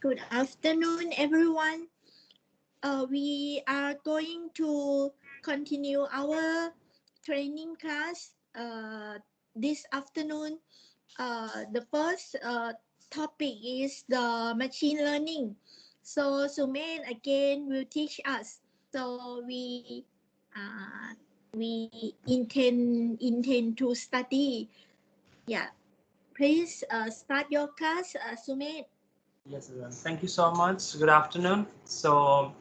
Good afternoon, everyone. We are going to continue our training class this afternoon. The first topic is the machine learning. So Sumen again will teach us. So we intend to study. Yeah, please start your class, Sumen. Yes, everyone. Thank you so much. Good afternoon. So,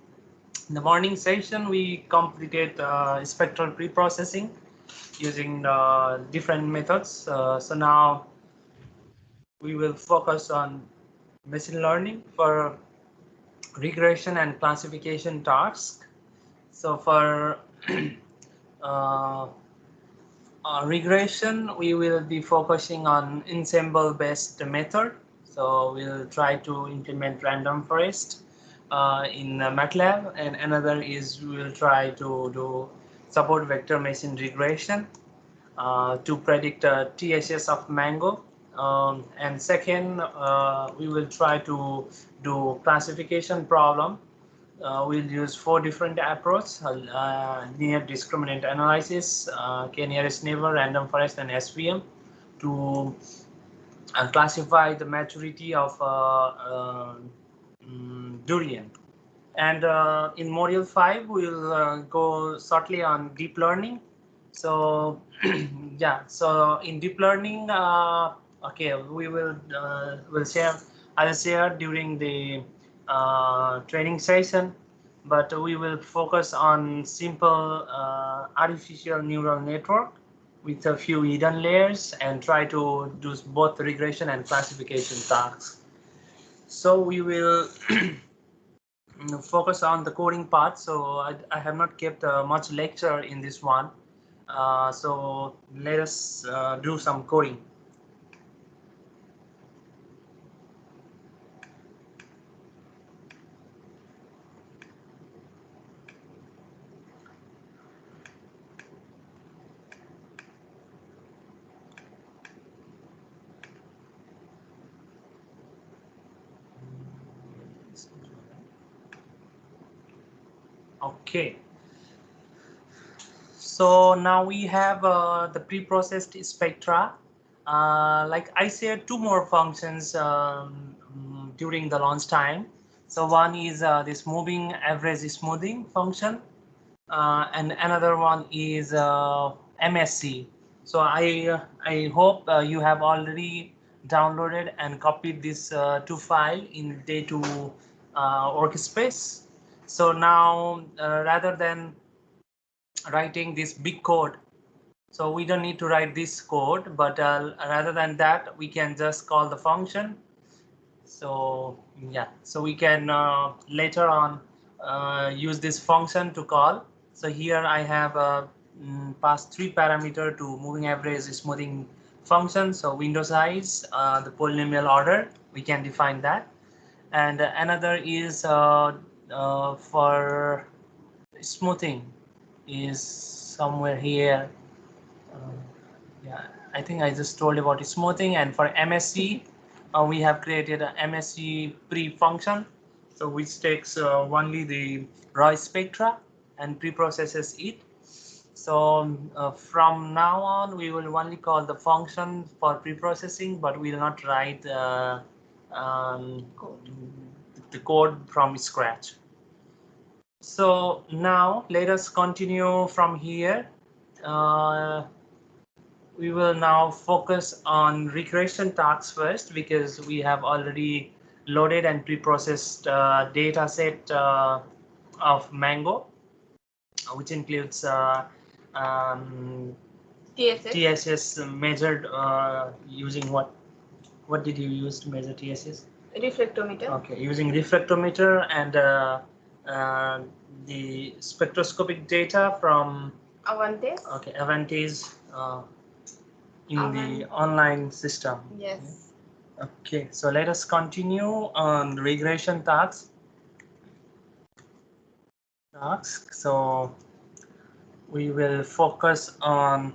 in the morning session, we completed spectral pre-processing using different methods. So now we will focus on machine learning for regression and classification tasks. So for uh, regression, we will be focusing on ensemble-based method. So we'll try to implement random forest in MATLAB, and another is we will try to do support vector machine regression to predict TSS of mango. And second, we will try to do classification problem. We'll use 4 different approaches: linear discriminant analysis, k-nearest neighbor, random forest, and SVM to classify the maturity of durian. And in module 5, we'll go shortly on deep learning. So yeah, so in deep learning, okay, will share, I'll share during the training session, but we will focus on simple artificial neural network with a few hidden layers and try to do both regression and classification tasks. So we will focus on the coding part. So I have not kept much lecture in this one. So let us do some coding. Okay. So now we have the pre-processed spectra. Like I shared 2 more functions during the launch time. So one is this moving average smoothing function, and another one is MSC. So I hope you have already downloaded and copied this 2 file in day 2 workspace. So now rather than writing this big code, so we don't need to write this code, but rather than that, we can just call the function. So yeah, so we can later on use this function to call. So here I have passed 3 parameter to moving average smoothing function. So window size, the polynomial order, we can define that. And another is for smoothing is somewhere here. Yeah, I think I just told about smoothing. And for MSC, we have created an MSC pre-function, so which takes only the raw spectra and pre-processes it. So from now on, we will only call the function for pre-processing, but we will not write the code from scratch. So now let us continue from here. We will now focus on regression tasks first, because we have already loaded and pre-processed data set of mango, which includes TSS measured using what? What did you use to measure TSS? Reflectometer. Okay, using reflectometer and the spectroscopic data from Avantes. Okay, Avantes in the online system. Yes. Okay, so let us continue on regression tasks. So we will focus on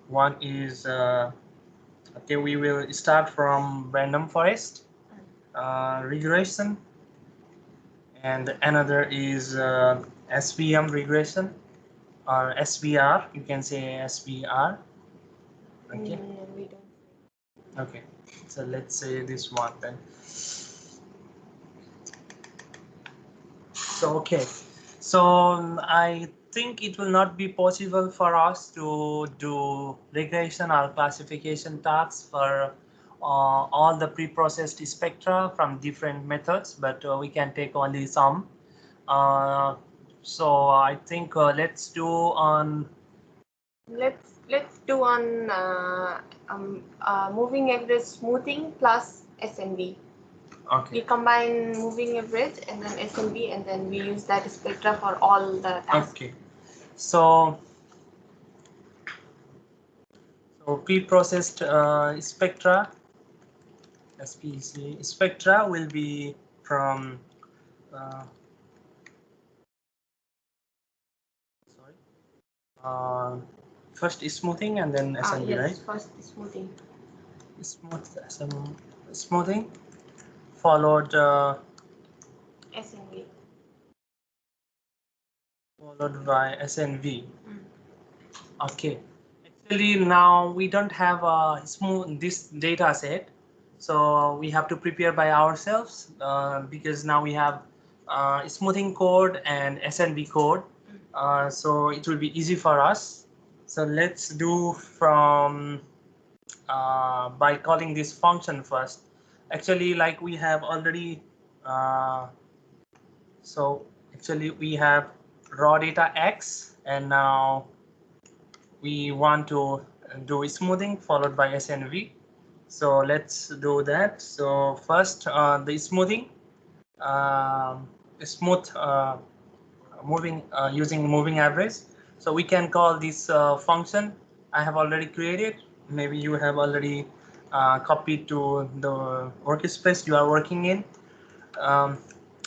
one is okay. We will start from random forest. regression, and another is SVM regression or SVR. You can say SVR. Okay. We don't. Okay. So let's say this one then. So okay. So I think it will not be possible for us to do regression or classification tasks for all the pre-processed spectra from different methods, but we can take only some. So I think let's do on. Let's do on moving average smoothing plus SNV. Okay. We combine moving average and then SNV, and then we use that spectra for all the tasks. Okay. So pre-processed spectra, SPC spectra will be from first smoothing and then SNV, yes, right? first smoothing. Smoothing followed SNV. followed by SNV. Okay. Actually, now we don't have a this data set, so we have to prepare by ourselves because now we have smoothing code and SNV code, so it will be easy for us. So let's do from by calling this function first. Actually, like we have already, so actually we have raw data X, and now we want to do smoothing followed by SNV. So let's do that. So first the smoothing, smooth moving using moving average. So we can call this function I have already created. Maybe you have already copied to the workspace you are working in.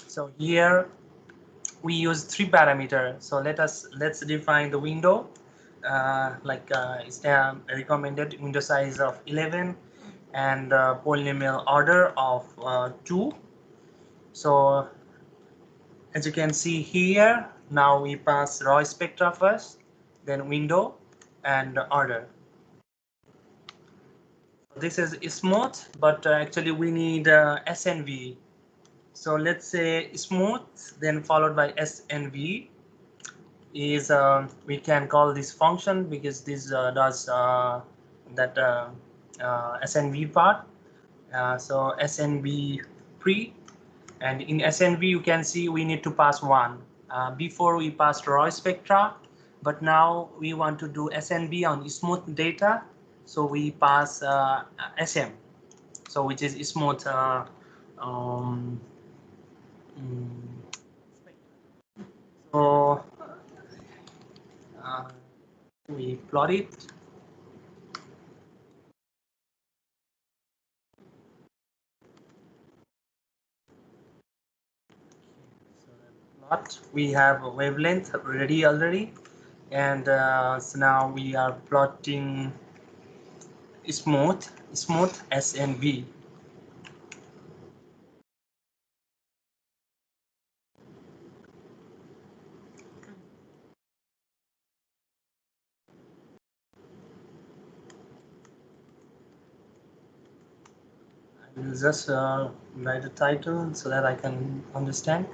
So here we use 3 parameters. So let's define the window. It's the recommended window size of 11 and polynomial order of 2. So as you can see here, now we pass raw spectra first, then window and order. This is smooth, but actually we need SNV. So let's say smooth, then followed by SNV is we can call this function because this does that SNV part. So SNV pre, and in SNV you can see we need to pass 1. Before we passed raw spectra, but now we want to do SNV on smooth data, so we pass SM, so which is smooth um, so we plot it. Plot, we have a wavelength ready already, and so now we are plotting smooth SNV. I will just write a title so that I can understand.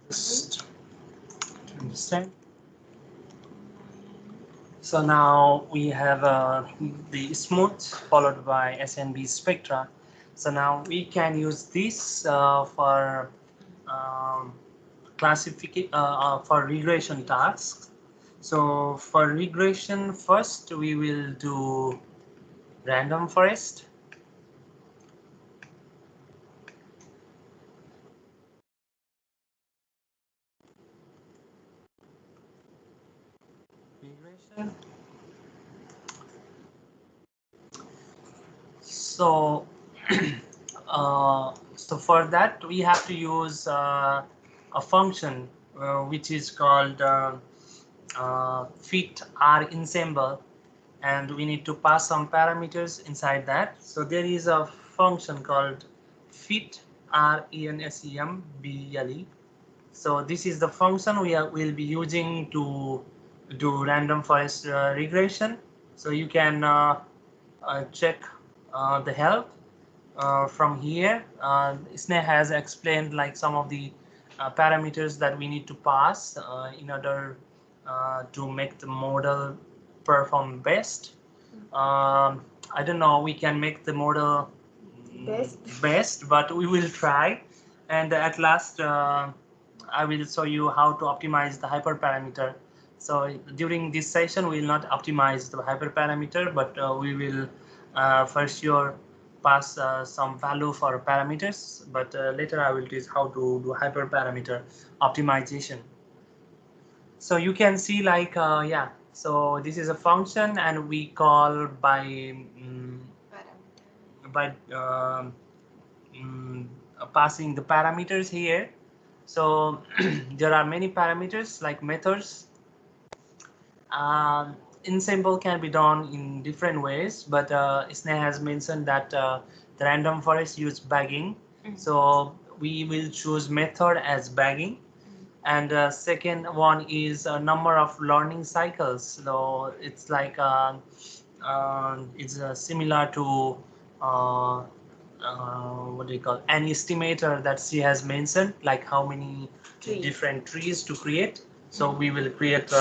Just to understand. So now we have the smooth followed by SNV spectra. So now we can use this for classification for regression tasks. So for regression, first we will do random forest. Regression. So, so for that we have to use a function which is called fit are ensemble, and we need to pass some parameters inside that. So there is a function called fit RENSEMBLE. So this is the function will be using to do random forest regression. So you can check the help from here. Sneh has explained like some of the parameters that we need to pass in order to make the model perform best. I don't know, we can make the model best, but we will try. And at last, I will show you how to optimize the hyperparameter. So during this session, we will not optimize the hyperparameter, but we will for sure pass some value for parameters. But later I will teach how to do hyperparameter optimization. So you can see like, yeah, so this is a function and we call by passing the parameters here. So there are many parameters like methods. Ensemble can be done in different ways, but Sneh has mentioned that the random forest use bagging. So we will choose method as bagging. And second one is a number of learning cycles. So it's like it's similar to what do you call, an estimator that she has mentioned, like how many different trees to create. So we will create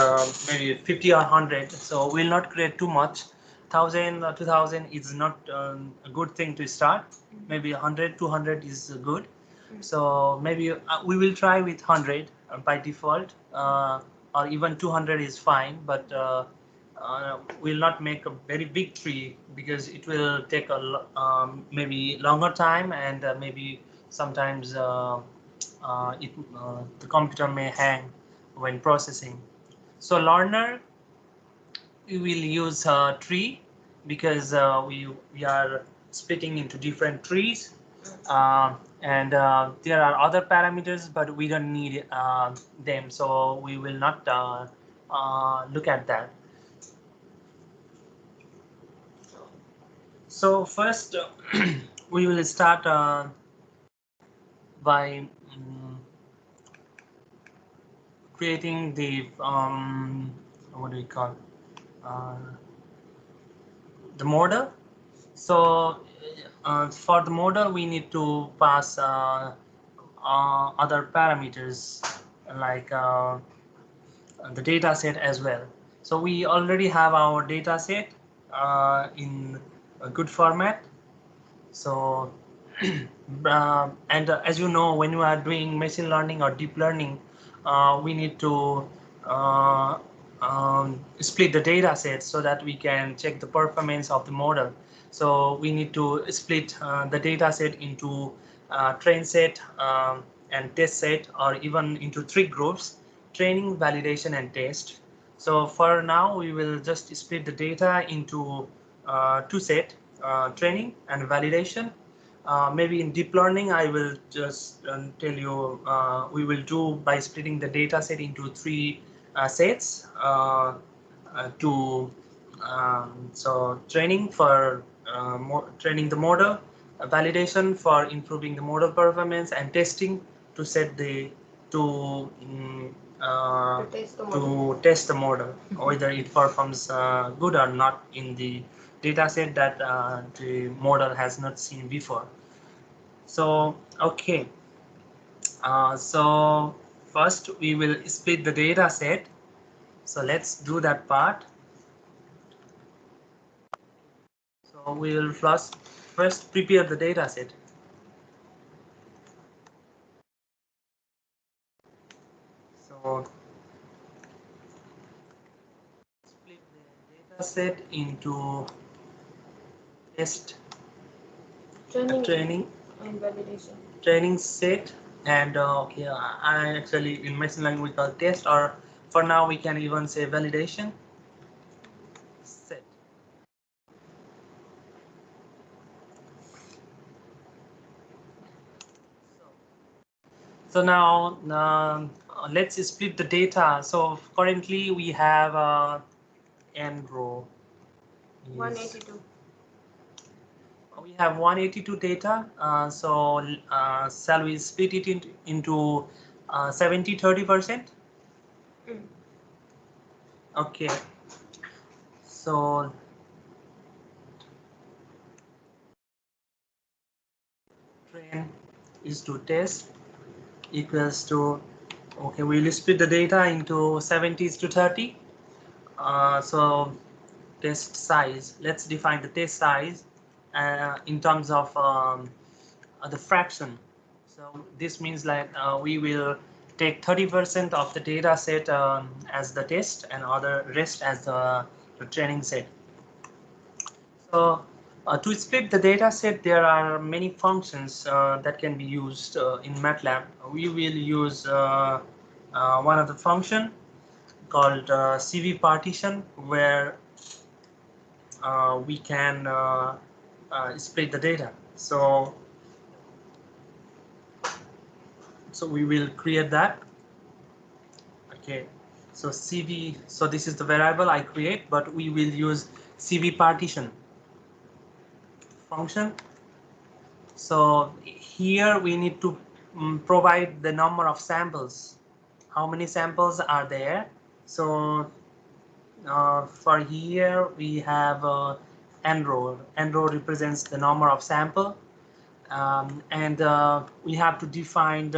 maybe 50 or 100. So we'll not create too much. 1,000 or 2,000 is not a good thing to start. Maybe 100, 200 is good. So maybe we will try with 100 by default, or even 200 is fine, but will not make a very big tree because it will take a maybe longer time, and maybe sometimes the computer may hang when processing. So learner, we will use a tree because we are splitting into different trees, and there are other parameters, but we don't need them, so we will not look at that. So first, we will start by creating the what do we call the model. So for the model, we need to pass other parameters like the data set as well. So we already have our data set in a good format. So and as you know, when you are doing machine learning or deep learning, we need to uh, split the data set so that we can check the performance of the model. So we need to split the data set into train set and test set, or even into 3 groups: training, validation, and test. So for now, we will just split the data into 2 sets, training and validation. Maybe in deep learning, I will just tell you we will do by splitting the data set into 3 sets to so training for training the model, validation for improving the model performance, and testing to set the to test the model whether it performs good or not in the data set that the model has not seen before. So okay, so first we will split the data set. So let's do that part. So we will first prepare the data set. So split the data set into test, training and validation. Training set, and okay, I actually in machine learning we call test, or for now we can even say validation set. So now let's split the data. So currently we have n row. 182. We have 182 data. So shall we split it into 70-30%? Okay. So train is to test equals to, okay, we'll split the data into 70s to 30. So test size, let's define the test size in terms of the fraction. So this means like we will take 30% of the data set as the test and other rest as the training set. So to split the data set, there are many functions that can be used in MATLAB. We will use one of the function called CV partition, where we can split the data. So we will create that. Okay, so CV, so this is the variable I create, but we will use CV partition function. So here we need to provide the number of samples. How many samples are there? So for here we have n row. N row represents the number of sample, and we have to define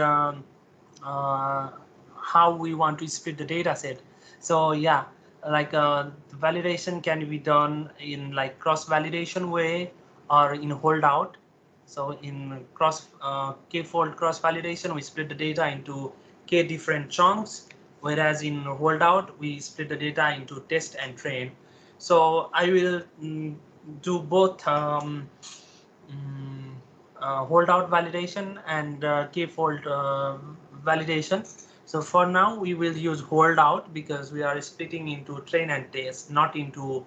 how we want to split the data set. So yeah, like the validation can be done in like cross validation way or in holdout. So in k-fold cross validation, we split the data into k different chunks, whereas in holdout we split the data into test and train. So I will do both holdout validation and k-fold validation. So for now we will use holdout because we are splitting into train and test, not into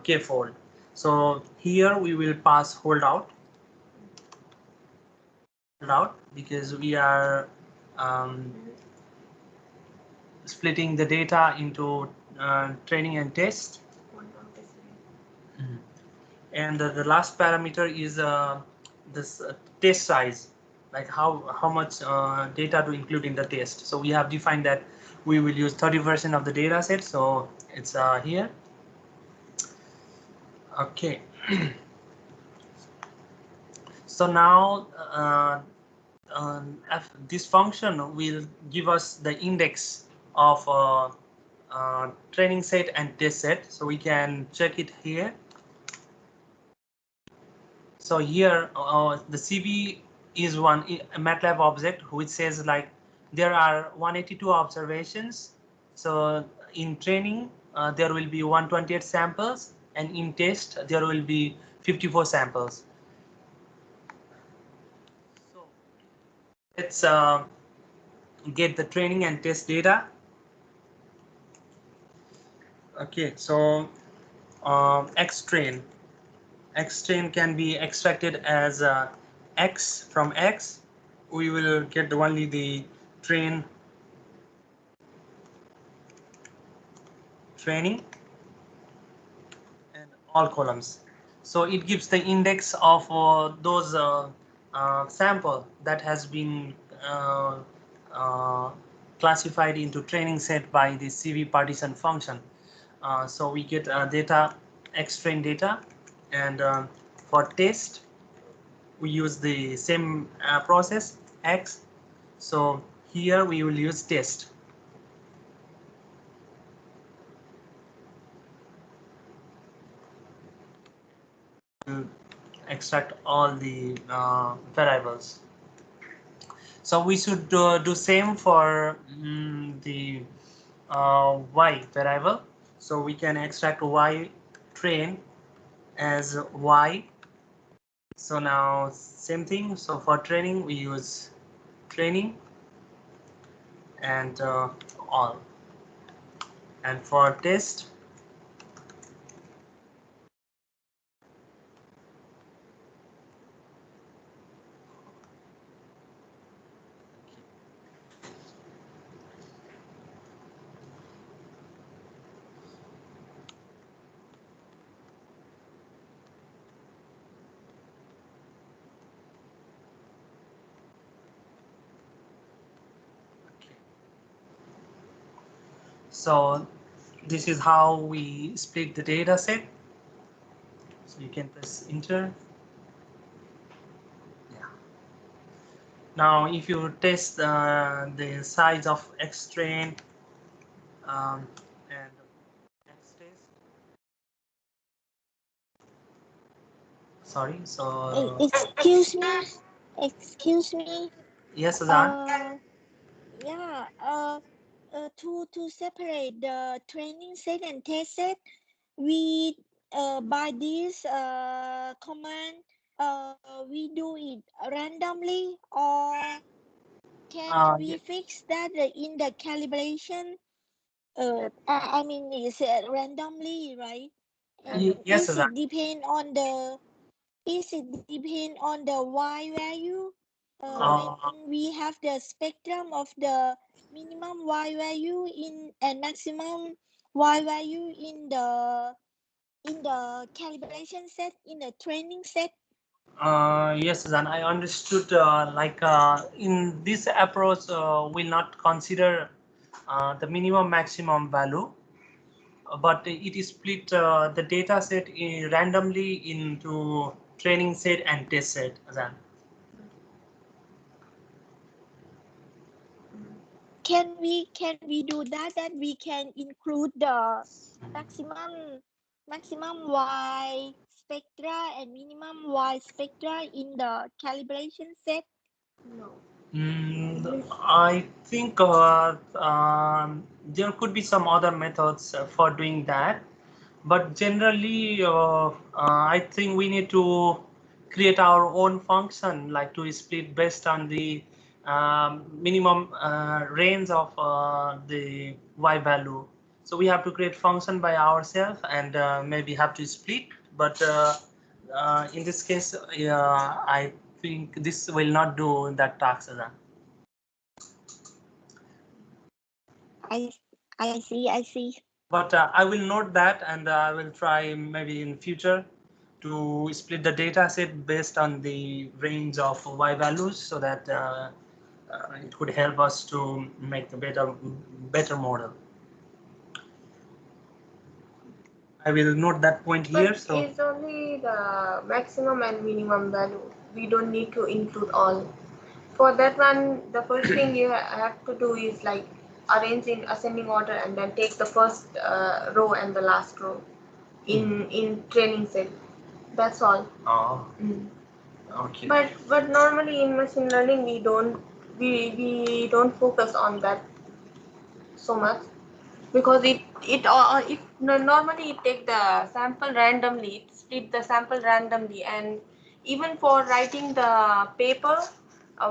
k-fold. So here we will pass holdout because we are splitting the data into training and test. And the last parameter is this test size, like how much data to include in the test. So we have defined that we will use 30% of the data set, so it's here. Okay. So now this function will give us the index of training set and test set, so we can check it here. So here the CV is one MATLAB object which says like there are 182 observations. So in training there will be 128 samples, and in test there will be 54 samples. So let's get the training and test data. Okay, so xtrain can be extracted as x from x. We will get only the training and all columns. So it gives the index of those sample that has been classified into training set by the CV partition function. So we get data, xtrain data, and for test we use the same process x. So here we will use test. Extract all the variables. So we should do same for the y variable. So we can extract y train as y. So now same thing. So for training we use training and all, and for test So this is how we split the data set. So you can press enter. Yeah. Now, if you test the size of X train and X test, sorry. So Excuse me. Excuse me. yes, Azan. Yeah. To separate the training set and test set, we by this command we do it randomly, or can we fix that in the calibration? I mean, it's randomly, right? And Yes, is Azan. it depend on the Y value? When we have the spectrum of the minimum Y value in and maximum Y value in the calibration set, in the training set. Yes, Azan. I understood. In this approach, we'll not consider the minimum maximum value, but it is split the data set randomly into training set and test set, Azan. Can we do that we can include the maximum Y spectra and minimum Y spectra in the calibration set? No. I think there could be some other methods for doing that, but generally, I think we need to create our own function, like to split based on the minimum range of the Y value. So we have to create function by ourselves and maybe have to split. But in this case, I think this will not do that task, Azan. I see. But I will note that, and I will try maybe in future to split the data set based on the range of Y values, so that it could help us to make the better model. I will note that point here. But So it's only the maximum and minimum value. We don't need to include all. For that one, the first thing you have to do is like arrange in ascending order and then take the first row and the last row in training set. That's all. oh, okay. But normally in machine learning we don't focus on that so much, because it normally it take the sample randomly, it split the sample randomly. And even for writing the paper,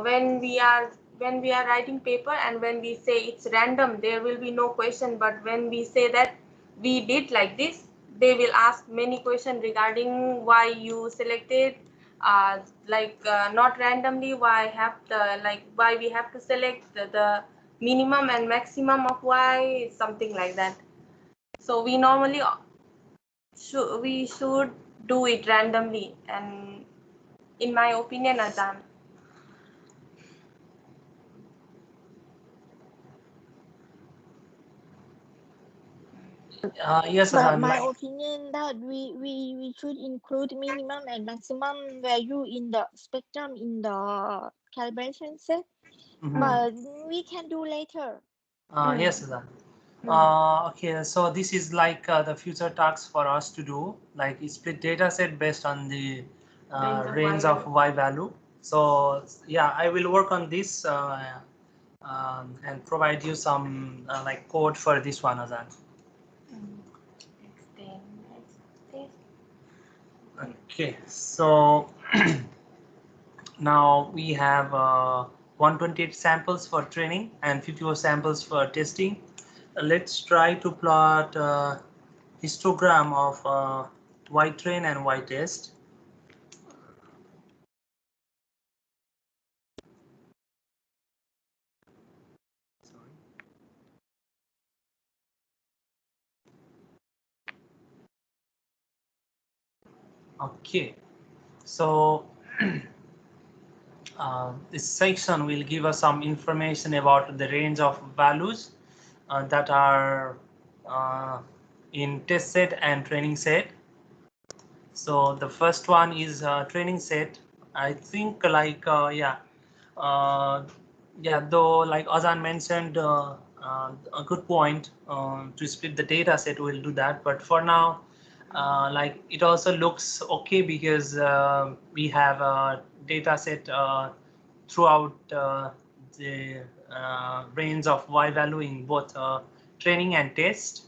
when we are writing paper and when we say it's random, there will be no question. But when we say that we did like this, they will ask many questions regarding why you selected not randomly, why we have to select the minimum and maximum of Y, something like that. So we normally should do it randomly, and in my opinion, Azam. Yes, But Azan. my opinion that we should include minimum and maximum value in the spectrum in the calibration set. But we can do later. Yes, Azan. Okay, so this is like the future tasks for us to do, like split data set based on the range of Y value. So yeah, I will work on this and provide you some like code for this one, Azan. Okay, so now we have 128 samples for training and 54 samples for testing. Let's try to plot histogram of Y train and Y test. Okay, so this section will give us some information about the range of values that are in test set and training set. So the first one is training set. I think like though like Azan mentioned a good point to split the data set, we'll do that. But for now, like it also looks okay because we have a data set throughout the range of Y value in both training and test.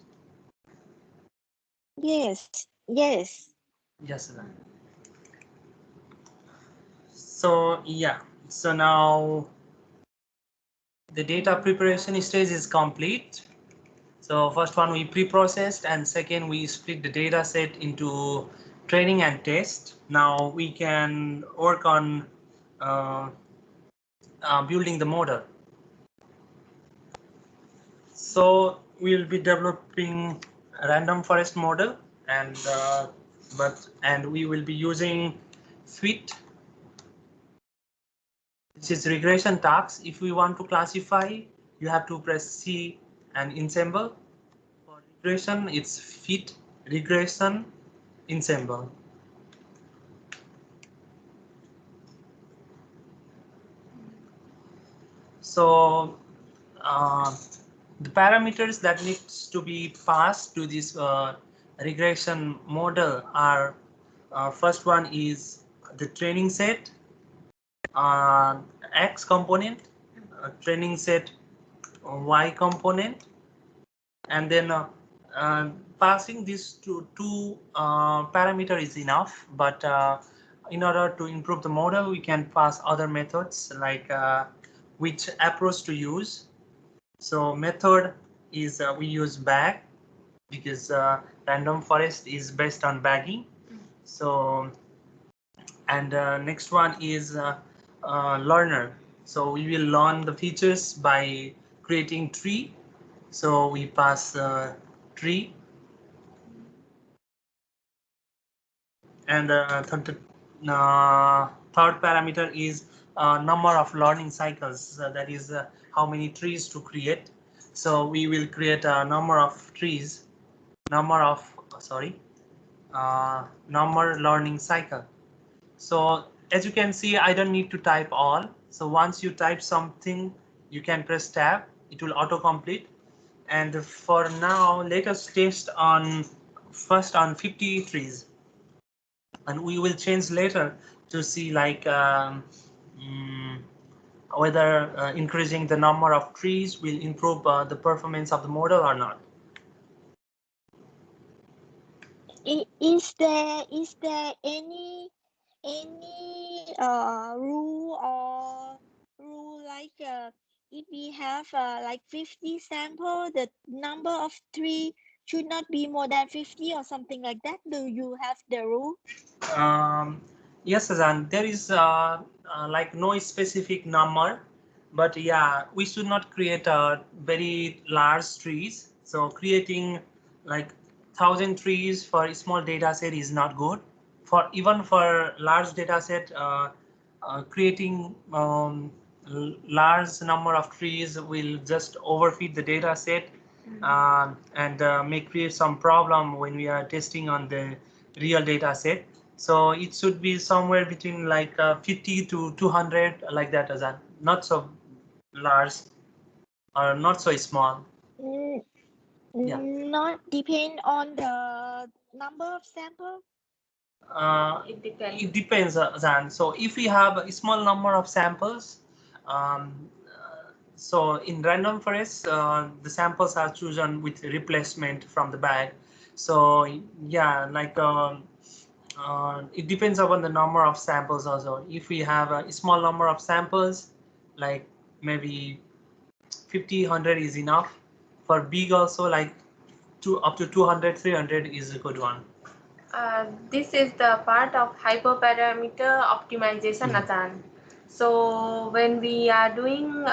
Yes, yes. Yes, Azan. So yeah, so now the data preparation stage is complete. So first one we pre-processed, and second we split the data set into training and test. Now we can work on building the model. So we'll be developing a random forest model, and we will be using FIT. This is regression task. If we want to classify, you have to press C and ensemble. For regression, it's fit regression ensemble. So the parameters that needs to be passed to this regression model are first one is the training set, X component, training set Y component, and then passing these two parameter is enough. But in order to improve the model, we can pass other methods like which approach to use. So method is we use bag because random forest is based on bagging. So and next one is learner. So we will learn the features by creating tree. So we pass tree, and third parameter is number of learning cycles. That is how many trees to create. So we will create a number of trees, number learning cycle. So as you can see, I don't need to type all. So once you type something, you can press tab. It will autocomplete. And for now, let us test on first on 50 trees. And we will change later to see like whether increasing the number of trees will improve the performance of the model or not. Is there any rule like if we have like 50 sample, the number of tree should not be more than 50 or something like that? Do you have the rule? Yes, Azan, there is like no specific number, but yeah, we should not create very large trees. So creating like 1,000 trees for a small data set is not good. For even for large data set, creating large number of trees will just overfeed the data set and may create some problem when we are testing on the real data set. So it should be somewhere between like 50 to 200 like that, Azan. Not so large or not so small. Yeah. Not depend on the number of sample. It depends. It depends, Azan. So if we have a small number of samples, so in random forest, the samples are chosen with replacement from the bag. So yeah, like it depends upon the number of samples also. If we have a small number of samples, like maybe 50, 100 is enough. For big also, like up to 200, 300 is a good one. This is the part of hyperparameter optimization, Azan. So when we are doing,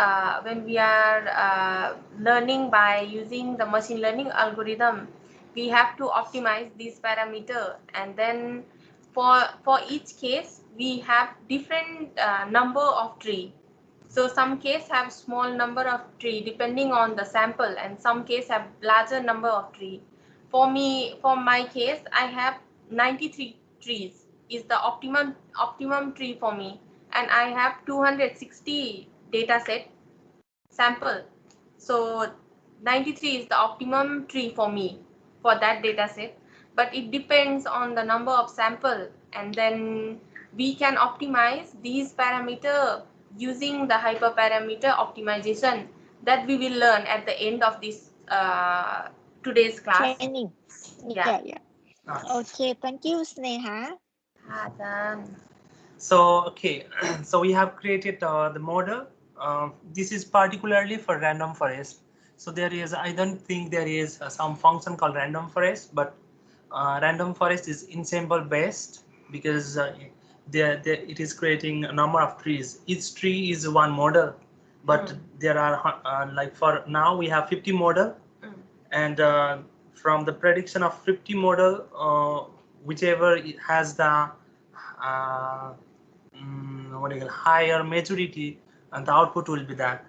learning by using the machine learning algorithm, we have to optimize this parameter, and then for each case we have different number of tree. So some case have small number of tree depending on the sample, and some case have larger number of tree. For me, for my case, I have 93 trees is the optimum tree for me, and I have 260 data set sample. So 93 is the optimum tree for me for that data set, but it depends on the number of sample, and then we can optimize these parameter using the hyperparameter optimization that we will learn at the end of this today's class. Training. Yeah. Yeah. Nice. Okay, thank you, Sneha. So, okay, so we have created the model. This is particularly for random forest. So there is, I don't think there is some function called random forest, but random forest is ensemble based because it is creating a number of trees. Each tree is one model, but there are like for now we have 50 model, and from the prediction of 50 model, whichever it has the what do you call, higher maturity, and the output will be that.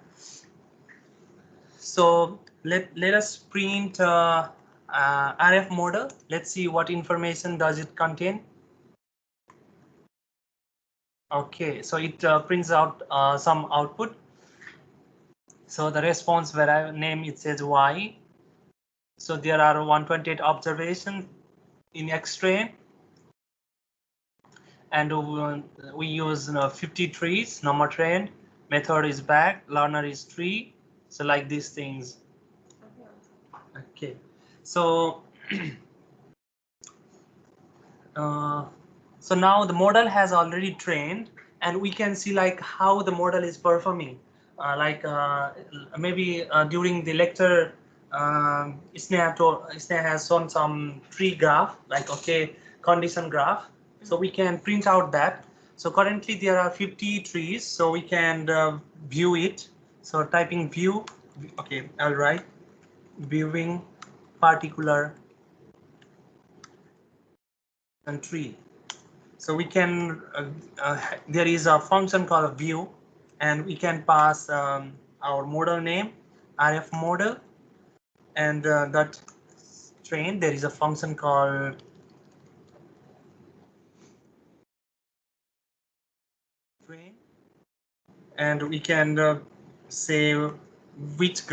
So let us print RF model. Let's see what information does it contain. Okay, so it prints out some output. So the response variable name, it says Y. So there are 128 observations in X-ray, and we use 50 trees, number trained, method is back, learner is tree. So like these things. Okay, so so now the model has already trained, and we can see like how the model is performing. Maybe during the lecture, Sneha has shown some tree graph, like okay, condition graph. So we can print out that. So currently there are 50 trees, so we can view it. So typing view, okay, I'll write viewing particular and tree. So we can there is a function called view, and we can pass our model name, RF model, and that train there is a function called train, and we can say which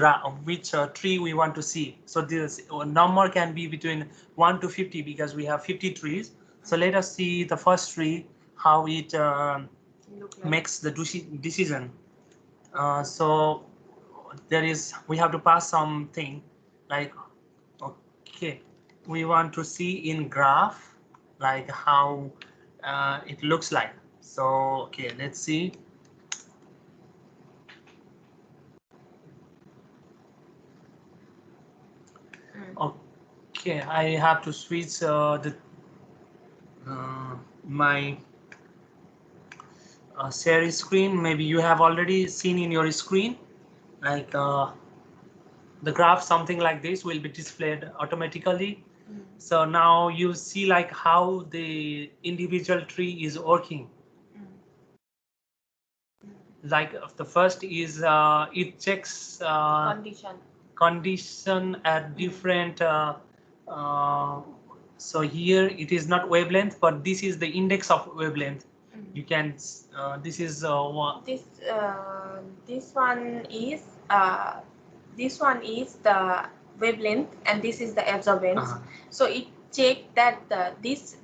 tree we want to see. So this number can be between 1 to 50 because we have 50 trees. So let us see the first tree, how it makes the decision. So we have to pass something like, okay, we want to see in graph like how it looks like. So okay, let's see. Okay, I have to switch my share screen. Maybe you have already seen in your screen, like the graph, something like this will be displayed automatically. So now you see like how the individual tree is working. Like the first is it checks condition at different so here it is not wavelength, but this is the index of wavelength. You can this is this one is the wavelength, and this is the absorbance. So it check that this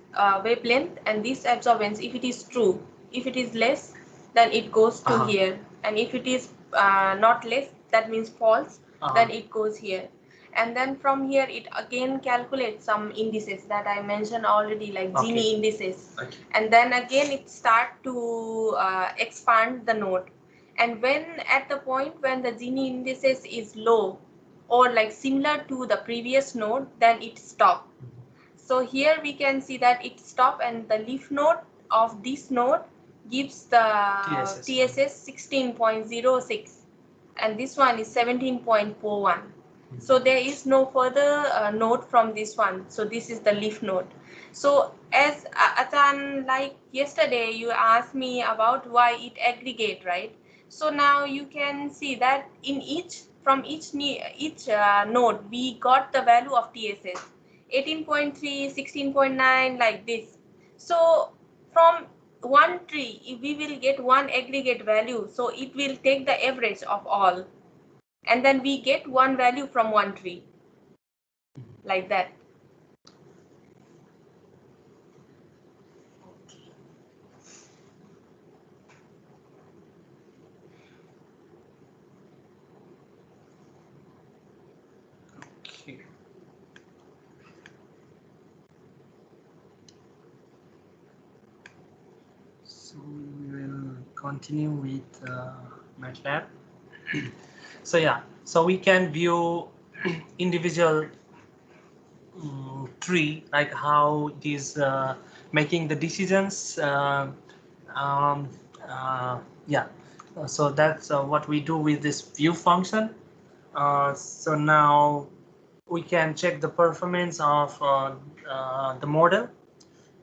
wavelength and this absorbance, if it is true, if it is less, then it goes to here, and if it is not less, that means false, then it goes here. And then from here it again calculates some indices that I mentioned already, like Gini indices. And then again it start to expand the node, and when at the point when the Gini indices is low or like similar to the previous node, then it stop. So here we can see that it stop, and the leaf node of this node gives the TSS 16.06, and this one is 17.41. So there is no further node from this one. So this is the leaf node. So as Atan, like yesterday you asked me about why it aggregate, right? So now you can see that in from each node we got the value of TSS 18.3, 16.9 like this. So from one tree we will get one aggregate value, so it will take the average of all, and then we get one value from one tree like that. Okay. So we will continue with MATLAB. So yeah, so we can view individual tree, like how it is making the decisions. Um, yeah, so that's what we do with this view function. So now we can check the performance of the model.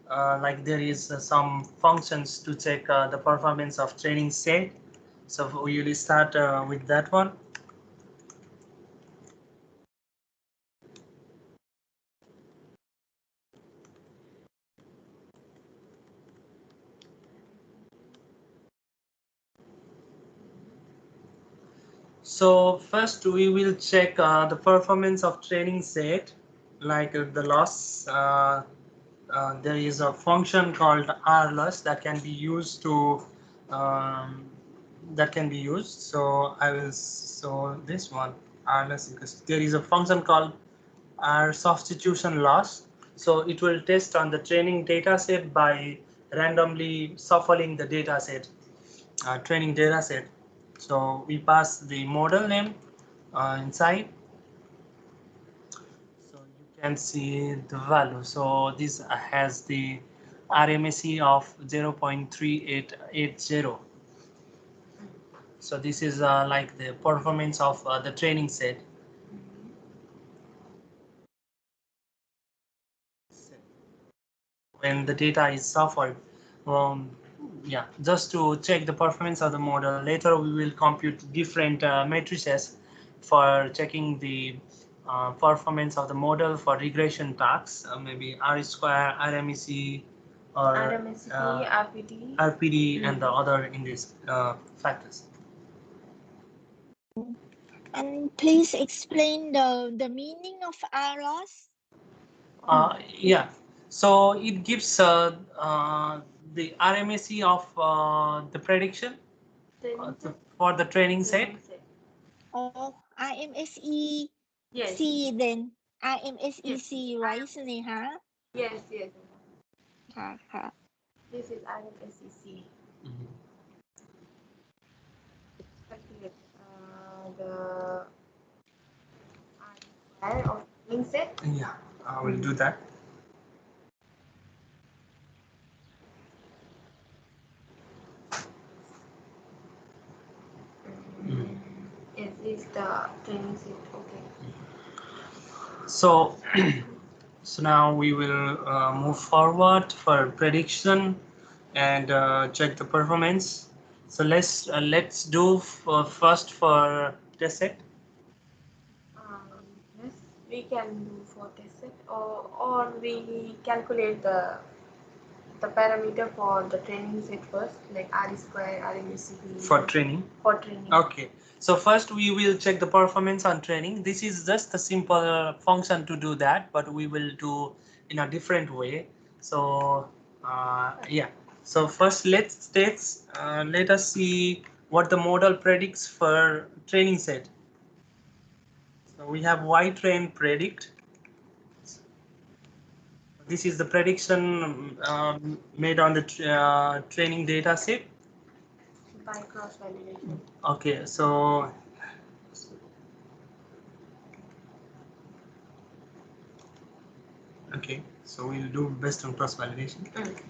Like there is some functions to check the performance of training set. So we will start with that one. So first we will check the performance of training set, like the loss. There is a function called rloss that can be used to So I will this one rloss, because there is a function called r substitution loss. So it will test on the training data set by randomly shuffling the data set, training data set. So we pass the model name inside. So you can see the value. So this has the RMSE of 0.3880. So this is like the performance of the training set. When the data is suffered, yeah, just to check the performance of the model. Later we will compute different matrices for checking the performance of the model for regression tasks, maybe R square, RMSE, or RPD, and the other in these factors. And please explain the meaning of rloss. Yeah, so it gives the RMSE of the prediction for the training set. Oh, IMSE Yes. C then. IMSE C, right, Sneha? Yes, yes. Ha. This is IMSEC. Calculate the R of training set. Yeah, I will do that. Is the training set. Okay. So, so now we will move forward for prediction and check the performance. So let's do first for test set. Yes, we can do for test set, or we calculate the parameter for the training set first, like R square, RMSE. For training. For training. Okay. So first we will check the performance on training. This is just a simple function to do that, but we will do in a different way. So yeah. So first let us see what the model predicts for training set. So we have Y-train predict. This is the prediction made on the training data set. By cross validation. Okay, so okay, so we'll do based on cross validation. Okay.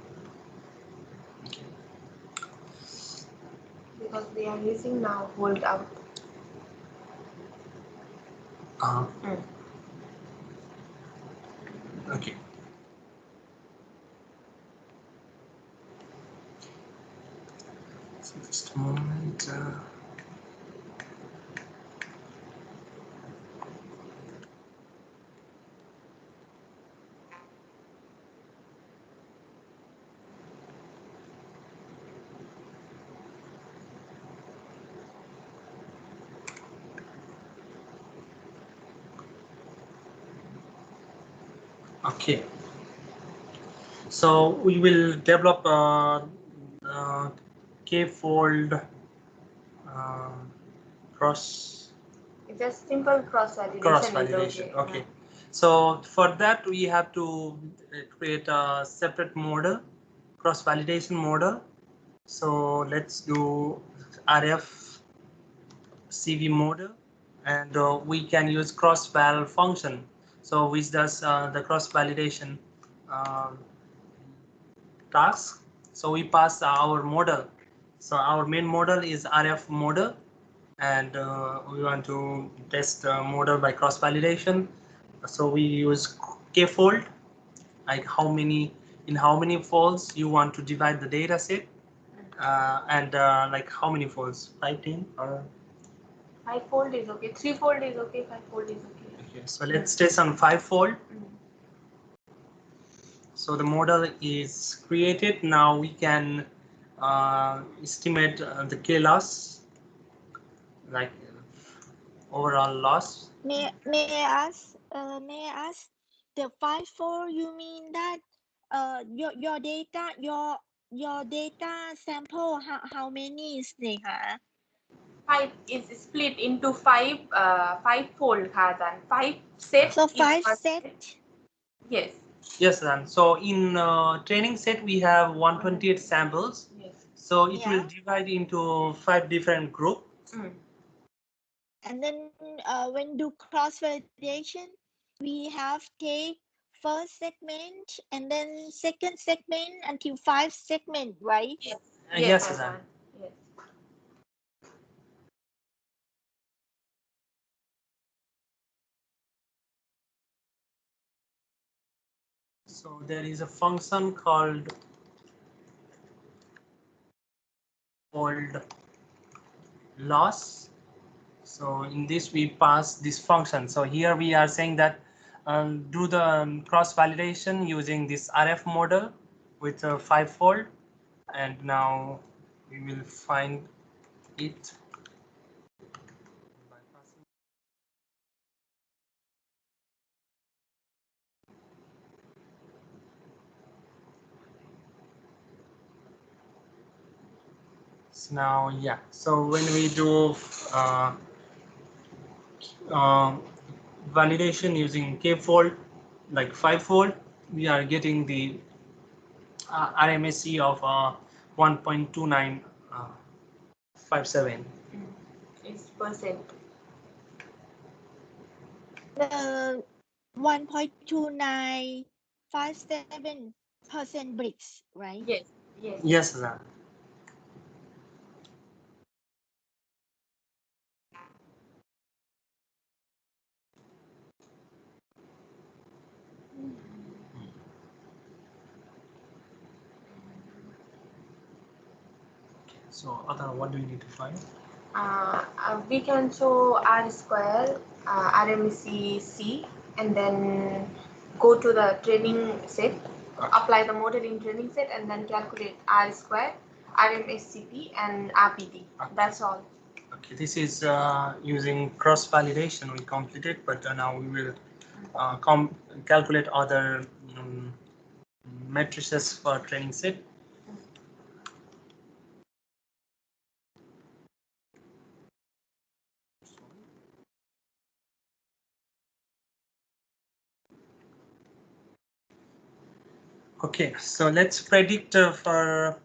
Because we are using now hold out. Okay. So just a moment. Okay. So we will develop k-fold cross Just simple cross validation is okay. Okay. So for that we have to create a separate model, cross validation model. So let's do RF CV model, and we can use cross val function. So which does the cross validation um, task. So we pass our model. So our main model is RF model, and we want to test the model by cross validation. So we use k-fold, like how many folds you want to divide the data set, and like how many folds, 5, 10, or 5-fold is okay, 3-fold is okay, 5-fold is okay. okay. So let's test on 5-fold. So the model is created. Now we can estimate the K loss, like overall loss. May I ask the 5-4, you mean that your data sample, how many is there? 5 is split into 5-fold, Kazan. 5 set So is 5 one set. Yes. Yes, then. So in training set we have 128 samples. Yes. So it will Yeah. divide into 5 different groups. And then when do cross validation, we have take first segment and then second segment until 5 segment, right? Yes. Yes, Kazan. then. Yes. So there is a function called loss. So in this we pass this function. So here we are saying that do the cross validation using this RF model with a 5-fold, and now we will find it by passing. So now, yeah, so when we do uh, validation using k-fold, like 5-fold, we are getting the RMSE of 1.2957. It's percent. 1.2957% bricks, right? Yes. Yes. Yes, sir. So, Adana, what do we need to find? We can show R square, RMC C, and then go to the training set, apply the model in training set, and then calculate R square, RMSCP, and RPD. Okay. That's all. Okay, this is using cross validation. We completed, but now we will calculate other matrices for training set. Okay, so let's predict for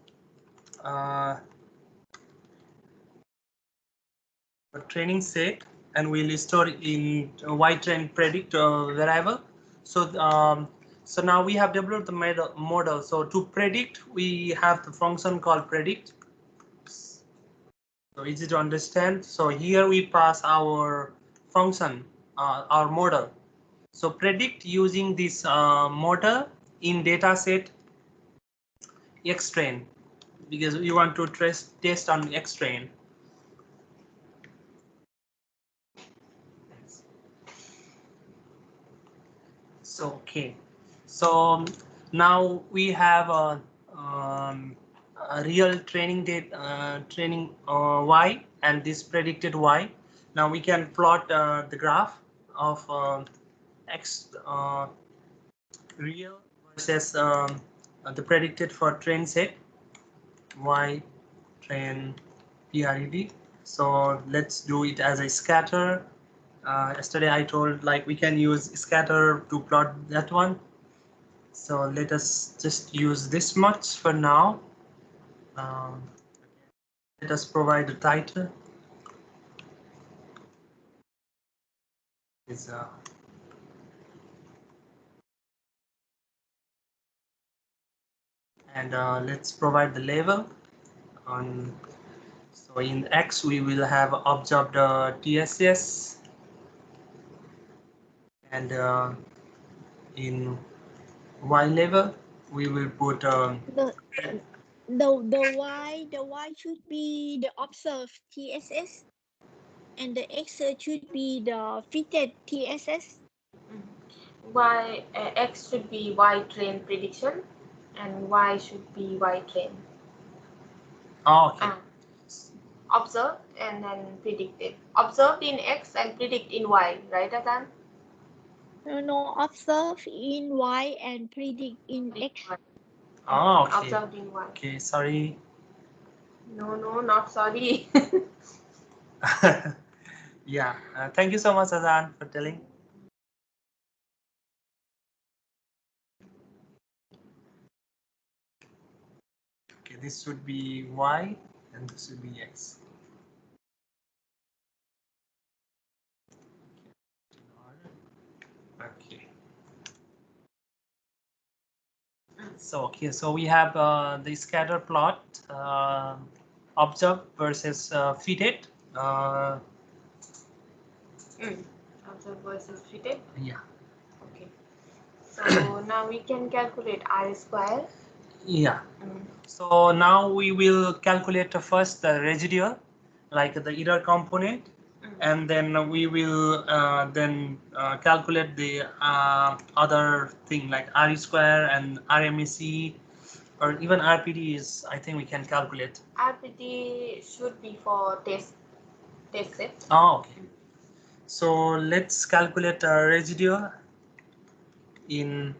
training set, and we'll store it in ytrain predict variable. So now we have developed the model. So to predict, we have the function called predict. So easy to understand. So here we pass our function, our model. So predict using this model in dataset X-train, because we want to test on X-train. So okay, so now we have a real training data, training Y, and this predicted Y. Now we can plot the graph of X real versus the predicted for train set, y train PRED. So let's do it as a scatter. Yesterday I told like we can use scatter to plot that one. So let us just use this much for now. Um, let us provide a title. Is and let's provide the label on. So in X we will have observed TSS, and in Y level we will put the y should be the observed TSS, and the x should be the fitted TSS. Y X should be Y train prediction, and Y should be Y train. okay. Observed and then predicted. Observed in X and predict in Y, right, Adan? No, observe in y and predict in x. Okay. Observed in Y. Okay, sorry. No, not sorry. Yeah, thank you so much, Azan, for telling. Okay, this should be Y and this should be X. Okay. So we have the scatter plot, observed versus fitted. Observed versus fitted. Yeah. Okay. So now we can calculate R square. Yeah. So now we will calculate first the residual, like the error component, and then we will calculate the other thing like R square and RMAC, or even RPD is, I think we can calculate. RPT should be for test set. Oh, okay. So let's calculate residual in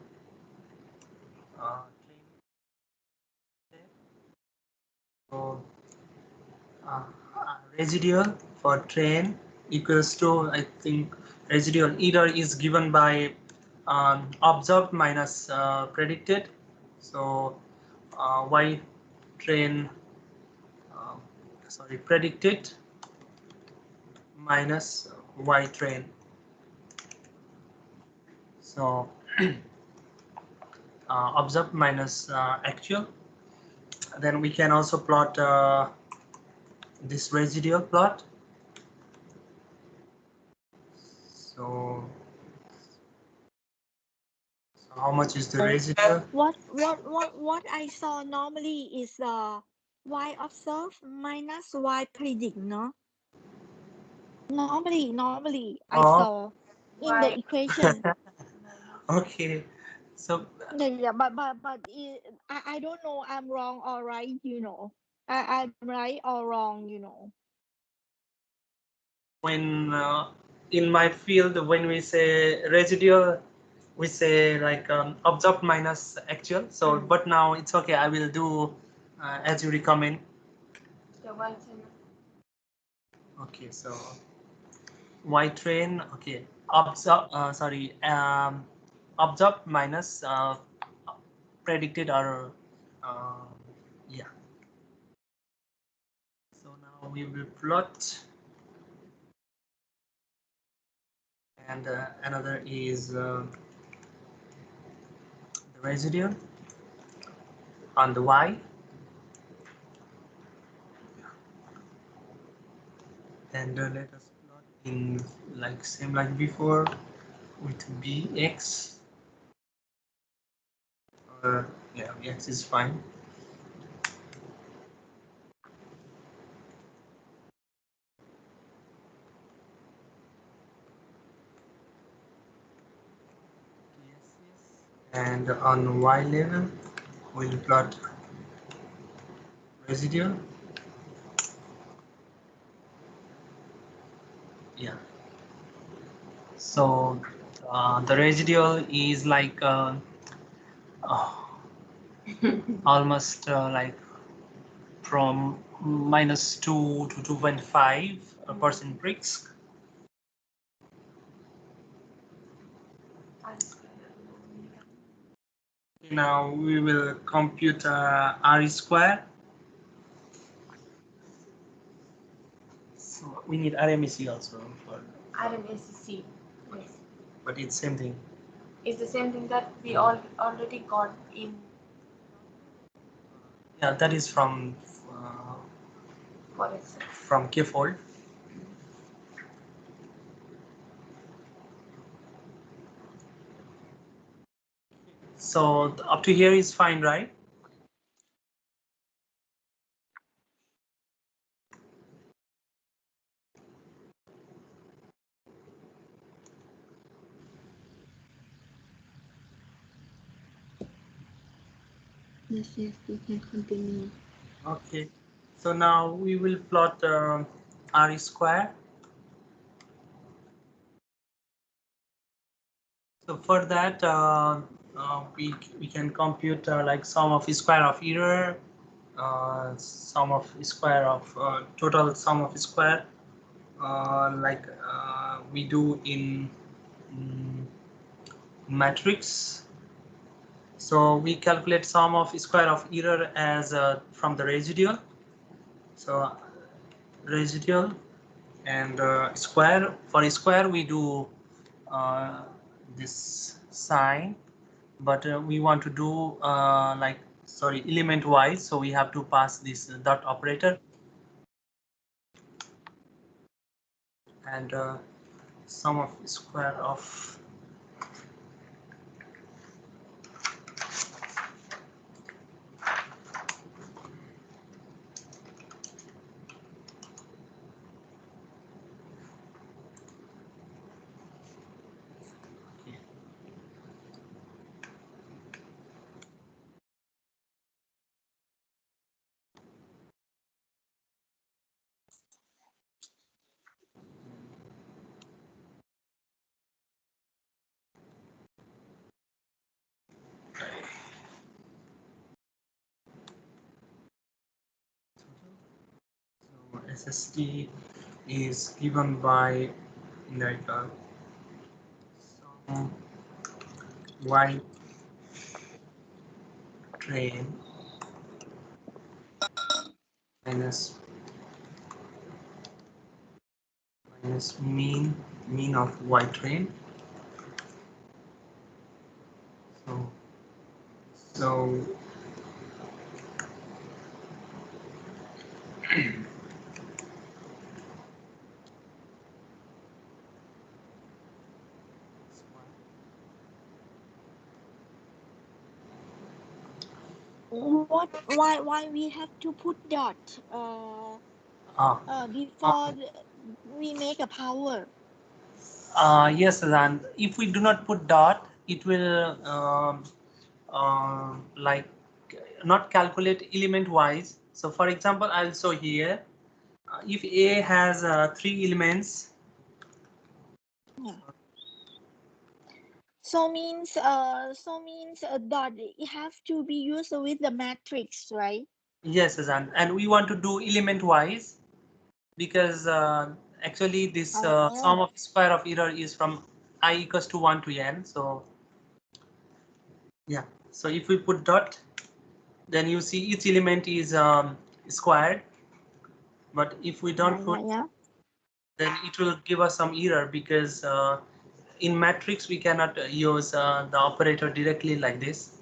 so residual for train equals to, I think residual error is given by observed minus predicted. So y train predicted minus y train. So observed minus actual. Then we can also plot this residual plot. So how much is the residual? What I saw normally is y observed minus y predict, no? Normally I saw in the Y equation. Okay, so Yeah, but I don't know I'm wrong or right, I'm right or wrong. when in my field, when we say residual, we say like observed minus actual. So but now it's okay, I will do as you recommend. the Y train. Okay, so y train, okay, observed minus predicted, or yeah. So now we will plot, and another is the residual on the y, and let us plot in like same like before with bx, or yeah, bx is fine. And on y level we'll plot residual. Yeah, so the residual is like almost like from -2 to 2.5% risk. Now we will compute R square. So we need RMSE also for RMSC. Yes. but it's same thing. It's the same thing that we all already got in. Yeah, that is For Excel. from K-fold. So up to here is fine, right? Yes, yes, you can continue. Okay. So now we will plot R square. So for that, we can compute like sum of square of error, sum of square of total sum of square, like we do in matrix. So we calculate sum of square of error as from the residual. So residual and square, for square we do this sign, but we want to do like element wise, so we have to pass this dot operator, and sum of square of SST is given by like some y train minus mean of y train. So Why we have to put dot before we make a power? yes, and if we do not put dot, it will like not calculate element wise. So for example, I'll show here, if A has 3 elements. Yeah. So means dot it have to be used with the matrix, right? Yes, and we want to do element wise, because actually this sum of square of error is from I equals to 1 to n. So yeah, so if we put dot, then you see each element is squared, but if we don't put, then it will give us some error, because in matrix we cannot use the operator directly like this.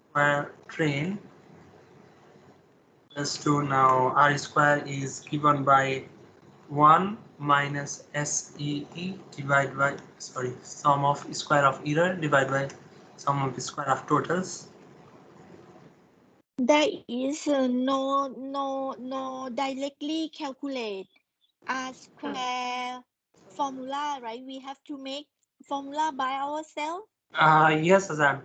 Square train plus 2, now R square is given by 1 minus SEE divided by, sum of square of error divided by sum of square of totals. There is no directly calculate R square formula, right? We have to make formula by ourselves. Yes, Azan.